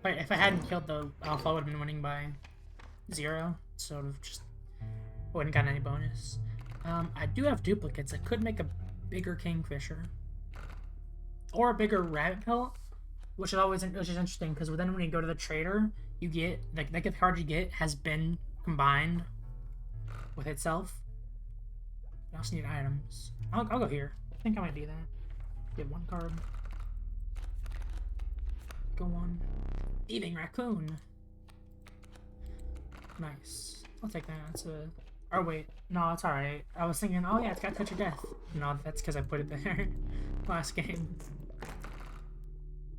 Wait, if I hadn't killed the alpha, I would have been winning by 0. Sort of just wouldn't gotten any bonus. I do have duplicates. I could make a bigger kingfisher. Or a bigger rabbit pelt, which is interesting, because then when you go to the trader, you get, the gift card you get has been combined. with itself. I also need items. I'll go here. I think I might do that. Get 1 card. Go on. Eating raccoon. Nice. I'll take that. It's a... Oh, wait. No, it's alright. I was thinking, oh yeah, it's got Touch of Death. No, that's because I put it there last game.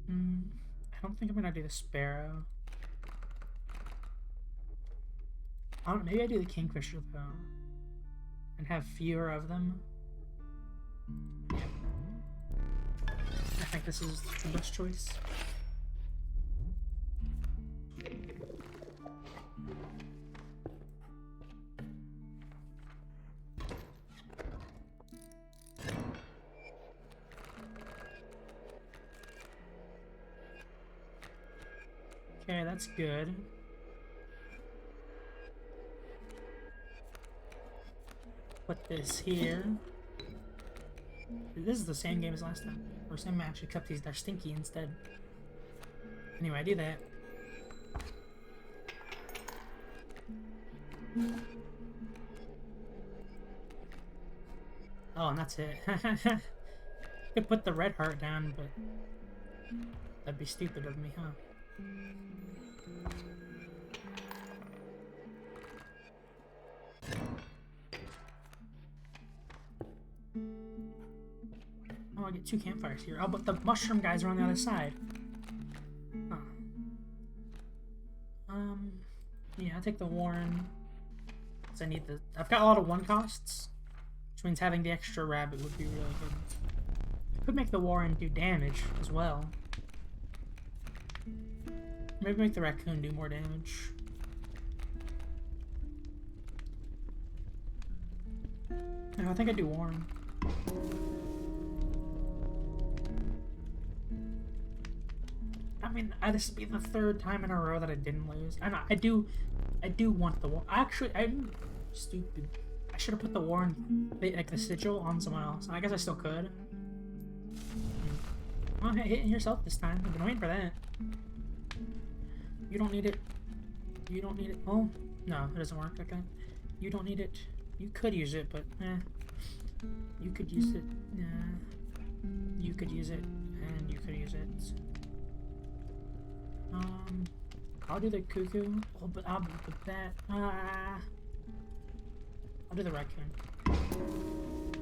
I don't think I'm gonna do the Sparrow. I don't know, maybe I do the Kingfisher, though. And have fewer of them. Yeah. I think this is the best choice. Okay, that's good. Put this here. This is the same game as last time. Or same match, except they're stinky instead. Anyway, I do that. Oh, and that's it. I could put the red heart down, but that'd be stupid of me, huh? Oh, I get 2 campfires here. Oh, but the mushroom guys are on the other side. Huh. Yeah, I'll take the Warren. Because I need the... I've got a lot of 1 costs. Which means having the extra rabbit would be really good. I could make the Warren do damage as well. Maybe make the raccoon do more damage. No, I think I do Warren. I mean, this will be the 3rd time in a row that I didn't lose. I do want the Warren. Actually, I'm stupid. I should have put the Warren, like the sigil, on someone else. I guess I still could. Well, hitting yourself this time. I've been waiting for that. You don't need it. You don't need it. Oh, no, it doesn't work like that. You don't need it. You could use it, but you could use it. You could use it, and you could use it. I'll do the cuckoo. Oh, but I'll put that. I'll do the raccoon.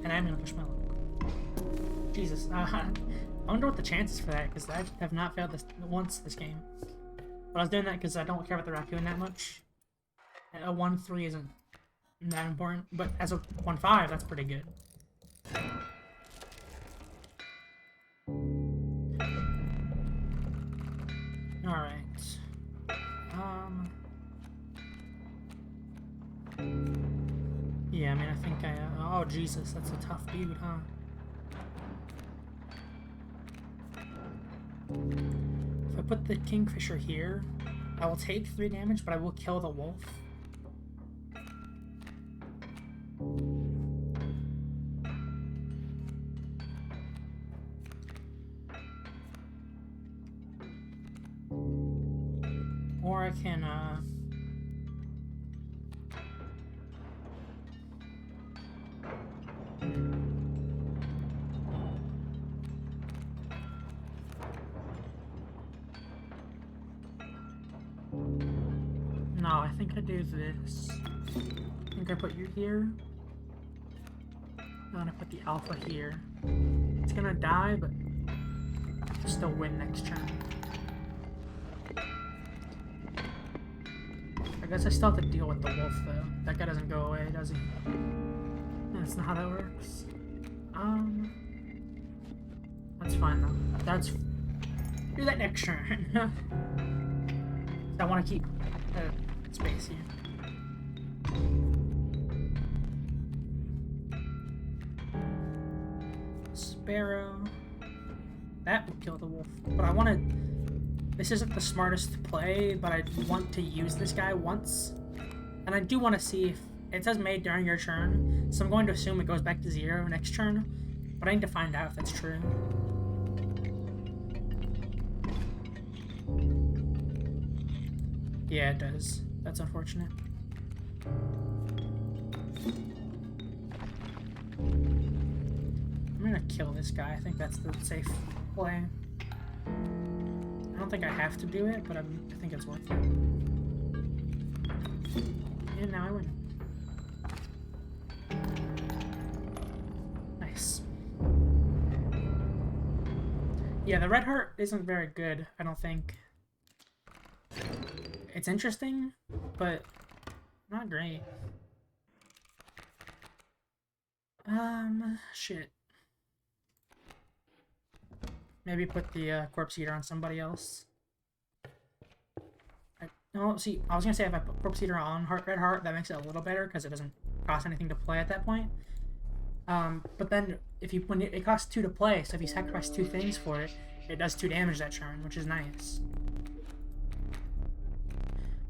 And I'm gonna push my luck. Jesus. I wonder what the chances for that, because I have not failed this once this game. But I was doing that because I don't care about the raccoon that much. A 1-3 isn't that important, but as a 1-5, that's pretty good. Alright. Yeah, I mean, I think oh, Jesus, that's a tough dude, huh? If I put the Kingfisher here, I will take 3 damage, but I will kill the wolf. Or I can, no, I think I do this. I think I put you here. I'm gonna put the alpha here. It's gonna die, but I'll still win next turn. I guess I still have to deal with the wolf, though. That guy doesn't go away, does he? That's not how that works. That's fine, though. That's... do that next turn. I want to keep space here. Sparrow. That would kill the wolf. But I want to... This isn't the smartest play, but I want to use this guy once. And I do want to see if... It says made during your turn, so I'm going to assume it goes back to 0 next turn. But I need to find out if that's true. Yeah, it does. That's unfortunate. I'm gonna kill this guy. I think that's the safe play. I don't think I have to do it, but I think it's worth it. And now I win. Nice. Yeah, the red heart isn't very good, I don't think. It's interesting, but not great. Shit. Maybe put the corpse eater on somebody else. No, see, I was gonna say if I put corpse eater on red heart, that makes it a little better because it doesn't cost anything to play at that point. But then when it costs 2 to play, so if you sacrifice 2 things for it, it does 2 damage that turn, which is nice.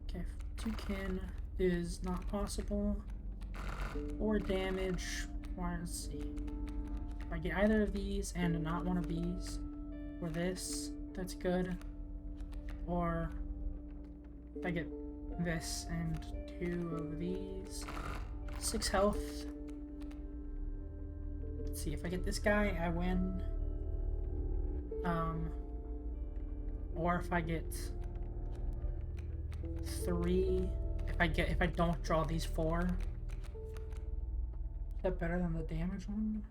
Okay, 2 kin is not possible. 4 damage. Let's see. If I get either of these and not one of these, or this, that's good. Or if I get this and 2 of these, 6 health. Let's see, if I get this guy, I win. Or if I get 3, if I don't draw these 4, is that better than the damage one?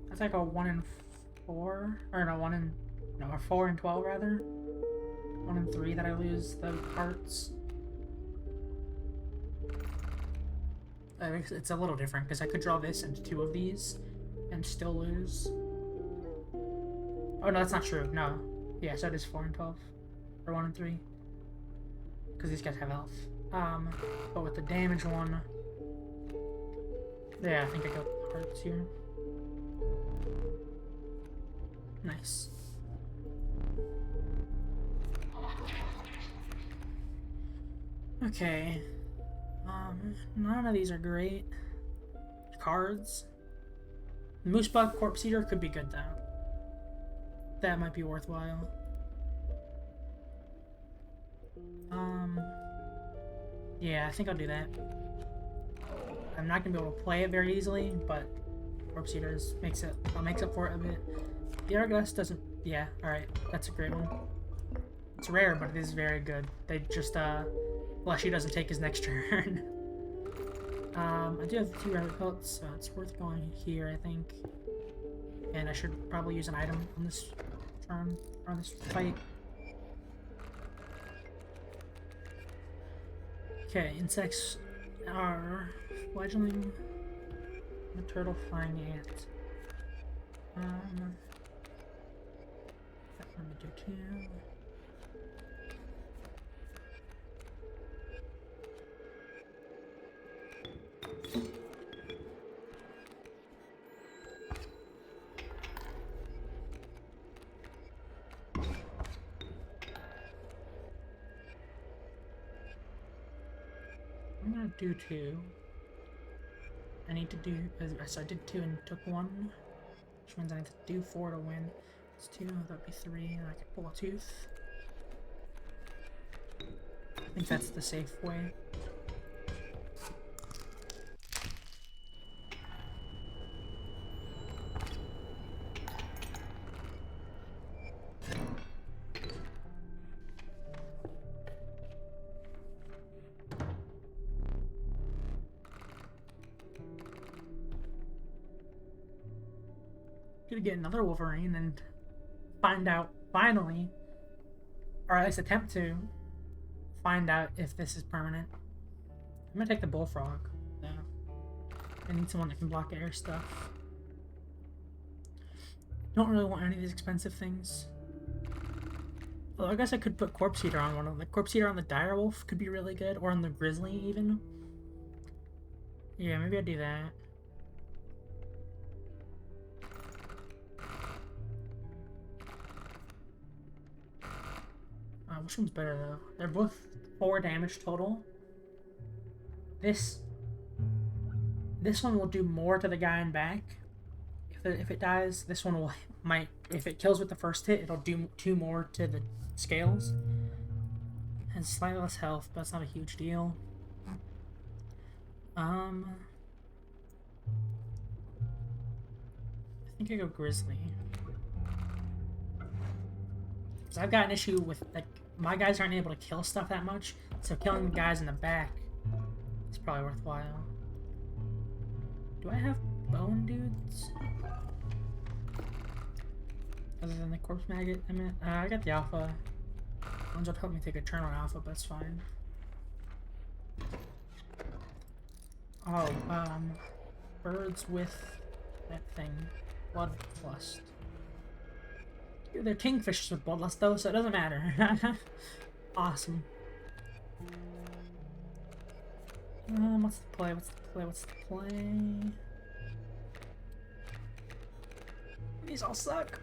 That's like a 1 in 4, or no, a 4 in 12 rather. 1 in 3 that I lose the hearts. It's a little different because I could draw this into 2 of these and still lose. Oh no, that's not true. No, yeah, so it is 4 in 12 or 1 in 3 because these guys have health. But with the damage one, yeah, I think I got hearts here. Nice. Okay. None of these are great. Cards. Moosebug Corpse Eater could be good though. That might be worthwhile. Yeah, I think I'll do that. I'm not gonna be able to play it very easily, but Corpse Eaters makes up for it a bit. The Argus doesn't. Yeah, alright. That's a great one. It's rare, but it is very good. They just, Fleshy doesn't take his next turn. I do have 2 rabbit pelts, so it's worth going here, I think. And I should probably use an item on this turn, or on this fight. Okay, insects are fledgling, the turtle, flying ant. I'm gonna do 2. I'm gonna do 2. I need to do, so I did 2 and took 1, which means I need to do 4 to win. It's 2, that'd be 3, and I could pull a tooth. I think that's the safe way. Gonna get another Wolverine and find out, finally, or at least attempt to find out if this is permanent. I'm gonna take the Bullfrog. Yeah. I need someone that can block air stuff. Don't really want any of these expensive things. Although I guess I could put Corpse Eater on one of them. The Corpse Eater on the Direwolf could be really good, or on the Grizzly even. Yeah, maybe I'd do that. Which one's better though? They're both 4 damage total. This one will do more to the guy in back if if it dies, this one will might if it kills with the first hit, it'll do 2 more to the scales. Has slightly less health, but it's not a huge deal. I think I go Grizzly. Because I've got an issue with, like, my guys aren't able to kill stuff that much, so killing the guys in the back is probably worthwhile. Do I have bone dudes? Other than the corpse maggot? I mean, I got the alpha. Ones would help me take a turn on alpha, but that's fine. Oh, birds with that thing. Bloodlust. They're kingfishers with bloodlust though, so it doesn't matter. Awesome. What's the play? What's the play? What's the play? These all suck.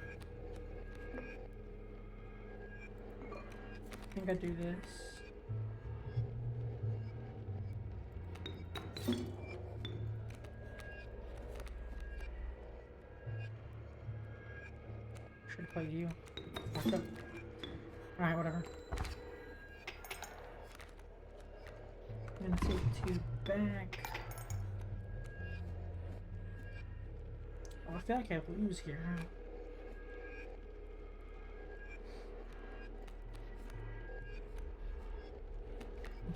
I think I do this. Should have played you. Alright, whatever. I'm gonna take 2 back. Oh, I feel like I lose here.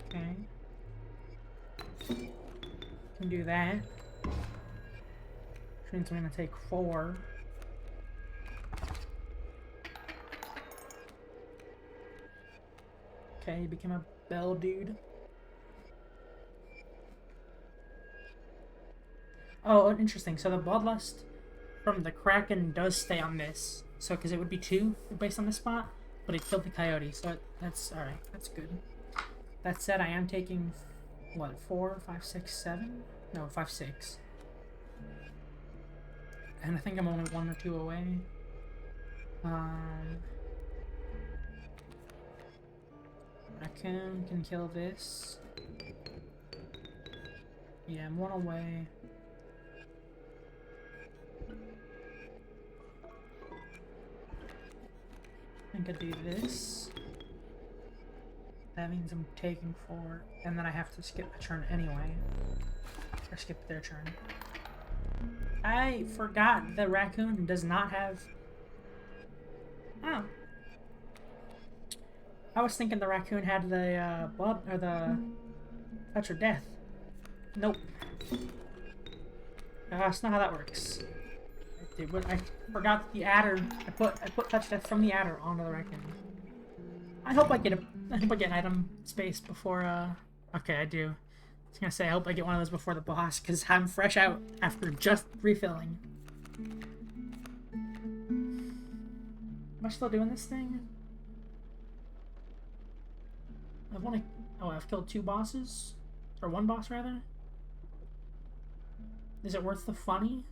Okay. Can do that. Which means I'm gonna take 4. Okay, you became a bell dude. Oh, interesting. So the bloodlust from the Kraken does stay on this. So, because it would be 2 based on this spot, but it killed the coyote. So that's alright. That's good. That said, I am taking, what, 4, 5, 6, 7? No, 5, 6. And I think I'm only 1 or 2 away. Raccoon can kill this. Yeah, I'm 1 away. I think I do this. That means I'm taking 4, and then I have to skip a turn anyway. Or skip their turn. I forgot the raccoon does not have... Oh. I was thinking the raccoon had the blood, or the touch of death. Nope. That's not how that works. I forgot the adder. I put touch death from the adder onto the raccoon. I hope I get an item space before okay, I do. I was gonna say I hope I get one of those before the boss, because I'm fresh out after just refilling. Am I still doing this thing? I've killed 2 bosses? Or 1 boss rather? Is it worth the funny?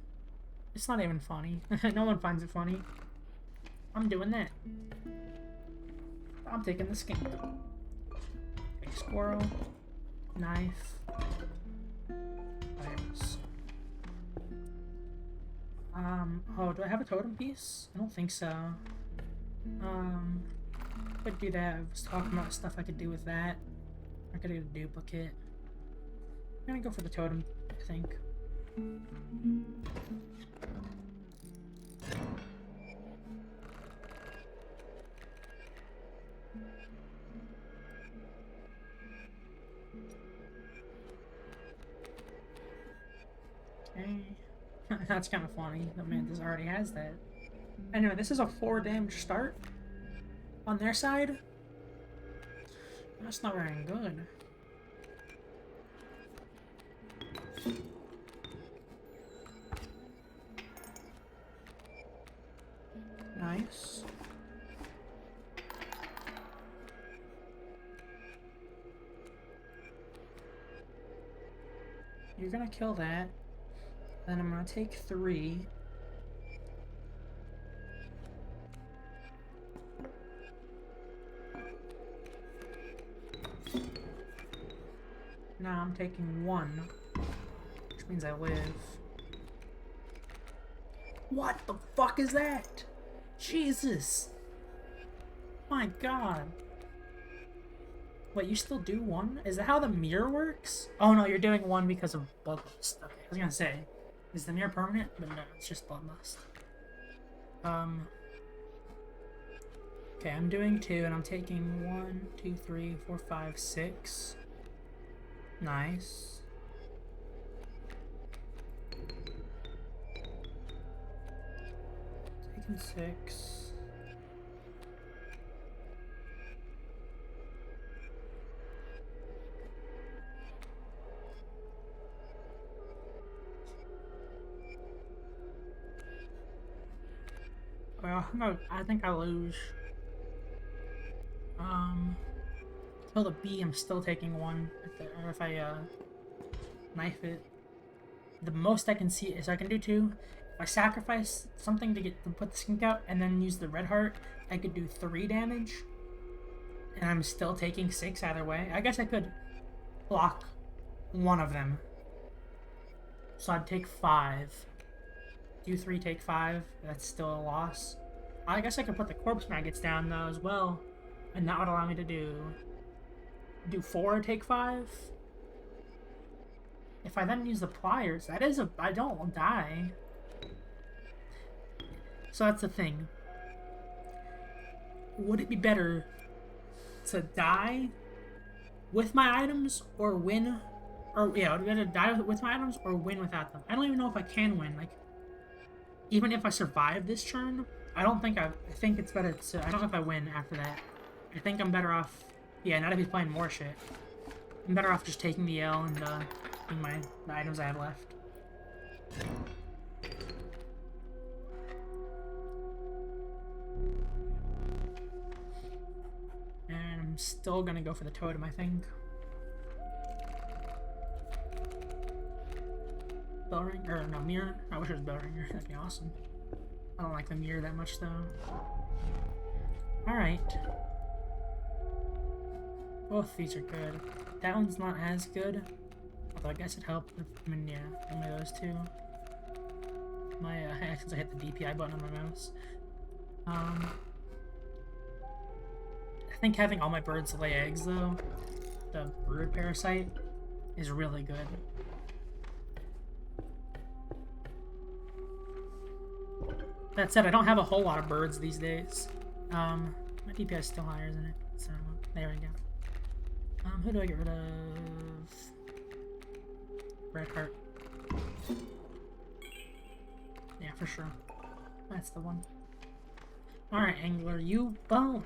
It's not even funny. No one finds it funny. I'm doing that. I'm taking the skink. Big squirrel. Knife. Items. Oh, do I have a totem piece? I don't think so. Could do that. I was talking about stuff I could do with that. I could get a duplicate. I'm gonna go for the totem, I think. Okay. That's kind of funny. The Mantis already has that. Anyway, this is a 4 damage start on their side. That's not very good. Nice. You're gonna kill that. Then I'm gonna take 3. Now I'm taking 1, which means I live. What the fuck is that? Jesus. My god. Wait, you still do one? Is that how the mirror works? Oh no, you're doing one because of bloodlust. Okay, I was gonna say, is the mirror permanent? But no, it's just bloodlust. Okay, I'm doing 2, and I'm taking 1, 2, 3, 4, 5, 6. Nice. Taking 6. Well, no, I think I lose. Till the B, I'm still taking 1. Or if I, knife it. The most I can see is I can do 2. If I sacrifice something to put the skink out and then use the red heart, I could do 3 damage. And I'm still taking 6 either way. I guess I could block one of them. So I'd take 5. Do 3, take 5. That's still a loss. I guess I could put the corpse maggots down though as well. And that would allow me to do 4, take 5. If I then use the pliers, that is I don't die. So that's the thing. Would it be better to die with my items or win? Or yeah, would it be better to die with my items or win without them? I don't even know if I can win. Like, even if I survive this turn, I think it's better to, I don't know if I win after that. I think I'm better off, yeah, not if he's playing more shit. I'm better off just taking the L and the items I have left. And I'm still gonna go for the totem, I think. Bell ring, or no, mirror. I wish it was bell ringer. That'd be awesome. I don't like the mirror that much though. Alright. Both these are good. That one's not as good. Although I guess it helped with, I mean, yeah, only those 2. My, since I hit the DPI button on my mouse. I think having all my birds lay eggs, though, the brood parasite, is really good. That said, I don't have a whole lot of birds these days. My DPI is still higher, isn't it? So, there we go. Who do I get rid of? Red heart. Yeah, for sure. That's the one. Alright, Angler, you bone.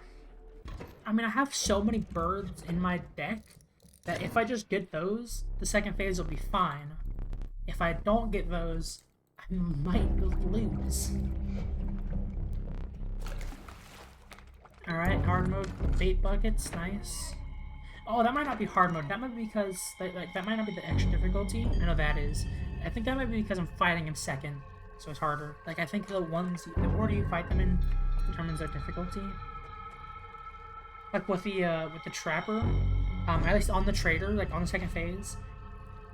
I mean, I have so many birds in my deck that if I just get those, the second phase will be fine. If I don't get those, I might lose. Alright, hard mode, bait buckets, nice. Oh, that might not be hard mode. That might be because, that might not be the extra difficulty. I know that is. I think that might be because I'm fighting him second, so it's harder. Like, I think the order you fight them in determines their difficulty. Like with the trapper, at least on the trader, like on the second phase,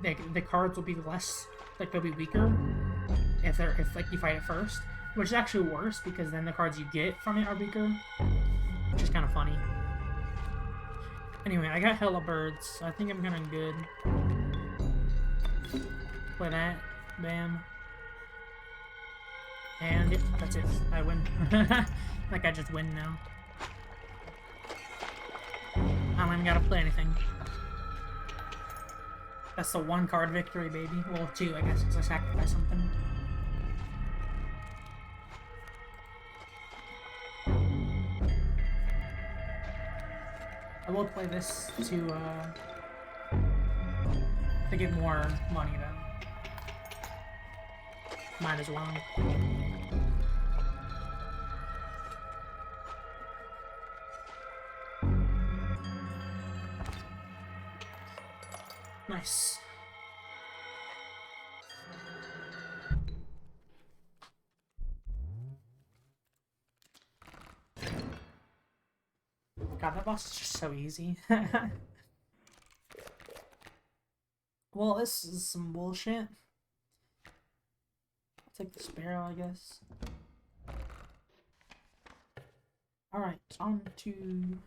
the cards will be less, like they'll be weaker if you fight it first, which is actually worse because then the cards you get from it are weaker, which is kind of funny. Anyway, I got hella birds, so I think I'm kind of good. Play that, bam, and yep, that's it. I win. Like I just win now. I don't even gotta play anything. That's the 1 card victory, baby. Well, 2, I guess, because I sacrificed something. I will play this to get more money, though. Might as well. Nice. God, that boss is just so easy. Well, this is some bullshit. I'll take the sparrow, I guess. Alright, on to...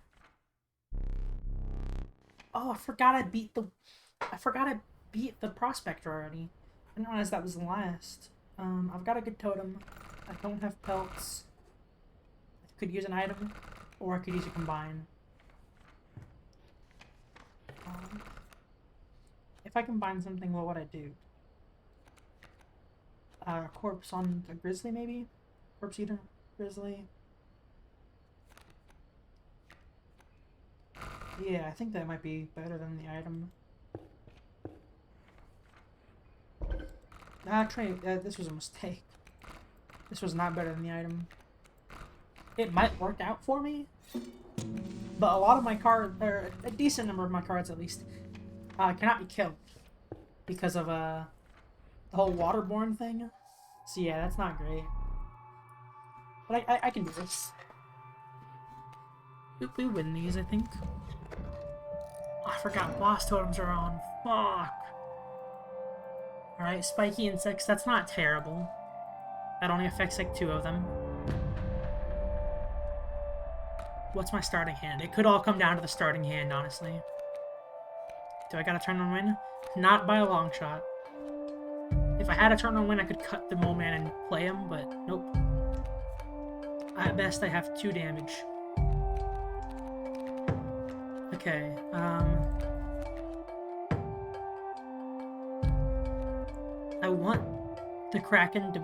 Oh, I forgot I beat the prospector already. I didn't realize that was the last. I've got a good totem. I don't have pelts. I could use an item, or I could use a combine. If I combine something, what would I do? Corpse on a grizzly, maybe? Corpse eater, grizzly. Yeah, I think that might be better than the item. Actually, this was a mistake. This was not better than the item. It might work out for me, but a lot of my cards, or a decent number of my cards at least, cannot be killed because of the whole waterborne thing. So yeah, that's not great. But I can do this. We win these, I think. Oh, I forgot boss totems are on. Fuck. Alright, spiky insects, that's not terrible. That only affects like 2 of them. What's my starting hand? It could all come down to the starting hand, honestly. Do I got a turn on win? Not by a long shot. If I had a turn on win, I could cut the mole man and play him, but nope. At best, I have 2 damage. Okay, I want the Kraken to...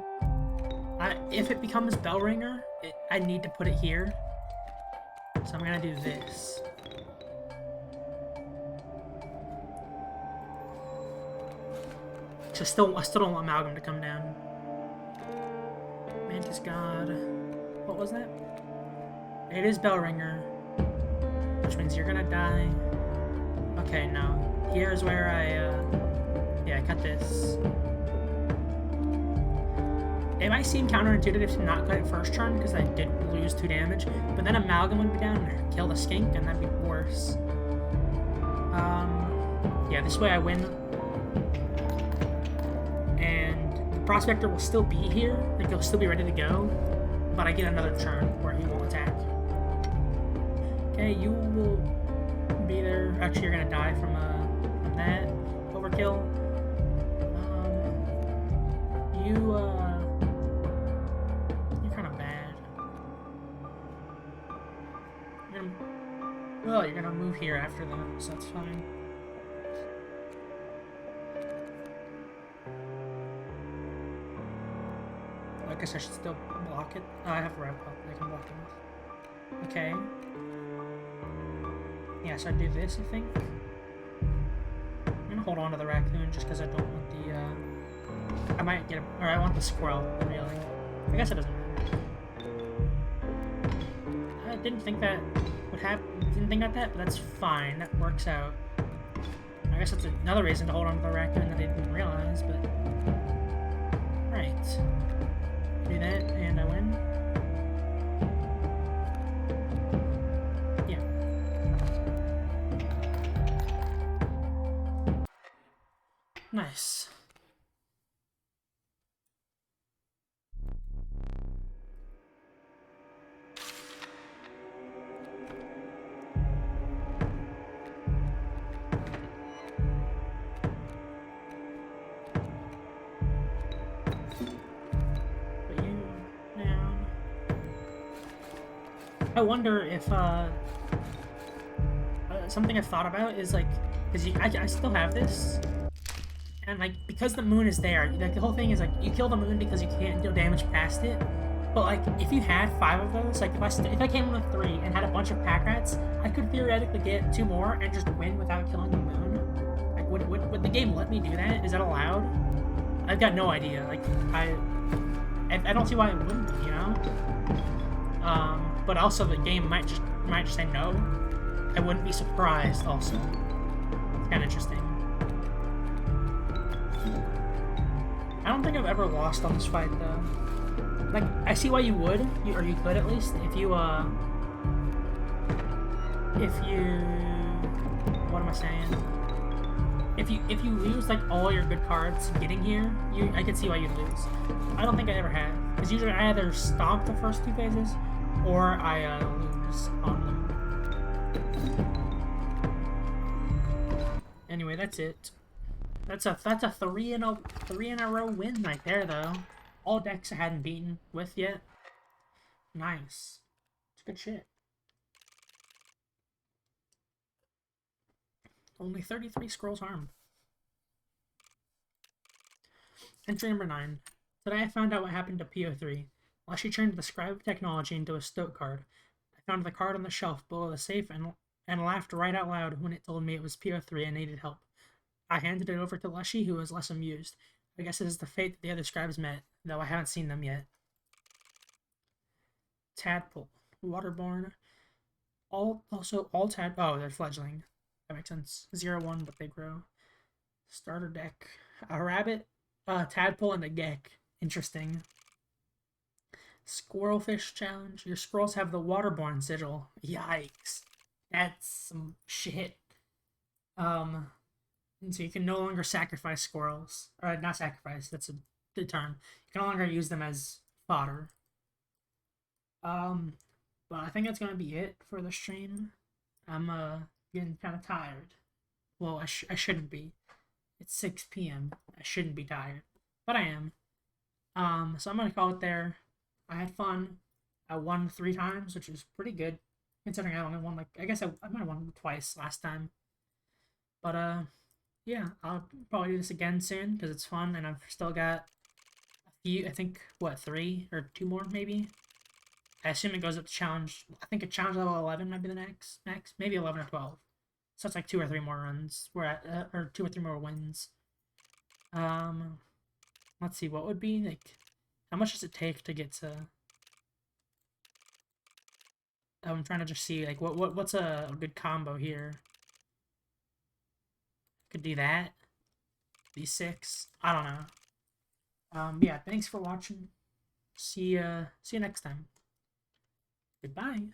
if it becomes Bellringer, I need to put it here. So I'm gonna do this. I still don't want Amalgam to come down. Mantis God. What was that? It is Bellringer. Which means you're gonna die. Okay, no. Here's where I cut this. It might seem counterintuitive to not cut it first turn, because I did lose 2 damage, but then Amalgam would be down and kill the skink, and that'd be worse. Yeah, this way I win. And the Prospector will still be here, like he'll still be ready to go, but I get another turn where he won't attack. Okay, you will be there. Actually, you're gonna die from that overkill. You're kind of bad. Well, you're gonna move here after that, so that's fine. I guess I should still block it. Oh, I have a wrap up. I can block it. Okay. Yeah, so I do this, I think. I'm gonna hold on to the raccoon just because I don't want the, I might get a... Or I want the squirrel, really. I guess it doesn't matter. I didn't think that would happen. Didn't think about that, but that's fine. That works out. I guess that's another reason to hold on to the raccoon that I didn't realize, but... Right. Do that, and I win. Yeah. Nice. I wonder if, something I've thought about is, like, because I still have this, and, like, because the moon is there, like, the whole thing is, like, you kill the moon because you can't deal damage past it, but, like, if you had 5 of those, like, if I came in with 3 and had a bunch of pack rats, I could theoretically get 2 more and just win without killing the moon. Like, would the game let me do that? Is that allowed? I've got no idea. Like, I don't see why it wouldn't be, you know? But also the game might just say no. I wouldn't be surprised also. It's kind of interesting. I don't think I've ever lost on this fight though. Like, I see why you would, or you could at least, if you, what am I saying? if you lose like all your good cards getting here, I can see why you'd lose. I don't think I ever had, because usually I either stomp the first two phases, or I lose on them. Anyway, that's it. That's a 3 in a row win right there though. All decks I hadn't beaten with yet. Nice. It's good shit. Only 33 scrolls harmed. Entry number 9. Today I found out what happened to PO3. While she turned the Scribe technology into a Stoke card, I found the card on the shelf below the safe and laughed right out loud when it told me it was PO3 and needed help. I handed it over to Leshy, who was less amused. I guess it is the fate that the other scribes met, though I haven't seen them yet. Tadpole. Waterborne. All tad. Oh, they're fledgling. That makes sense. 0-1, but they grow. Starter deck. A rabbit, a tadpole, and a gek. Interesting. Squirrelfish challenge. Your scrolls have the waterborne sigil. Yikes. That's some shit. And so you can no longer sacrifice squirrels. Or not sacrifice, that's a good term. You can no longer use them as fodder. But I think that's gonna be it for the stream. I'm getting kind of tired. Well, I shouldn't be. It's 6 p.m. I shouldn't be tired, but I am. So I'm gonna call it there. I had fun. I won 3 times, which is pretty good, considering I only won like I guess I might have won twice last time. But yeah, I'll probably do this again soon because it's fun, and I've still got a few. I think what 3 or 2 more maybe. I assume it goes up to challenge. I think a challenge level 11 might be the next, maybe 11 or 12. So it's like 2 or 3 more runs. We're at or 2 or 3 more wins. Let's see what would be like. How much does it take to get to? I'm trying to just see like what's a good combo here. Could do that. D6. I don't know. Yeah. Thanks for watching. See you next time. Goodbye.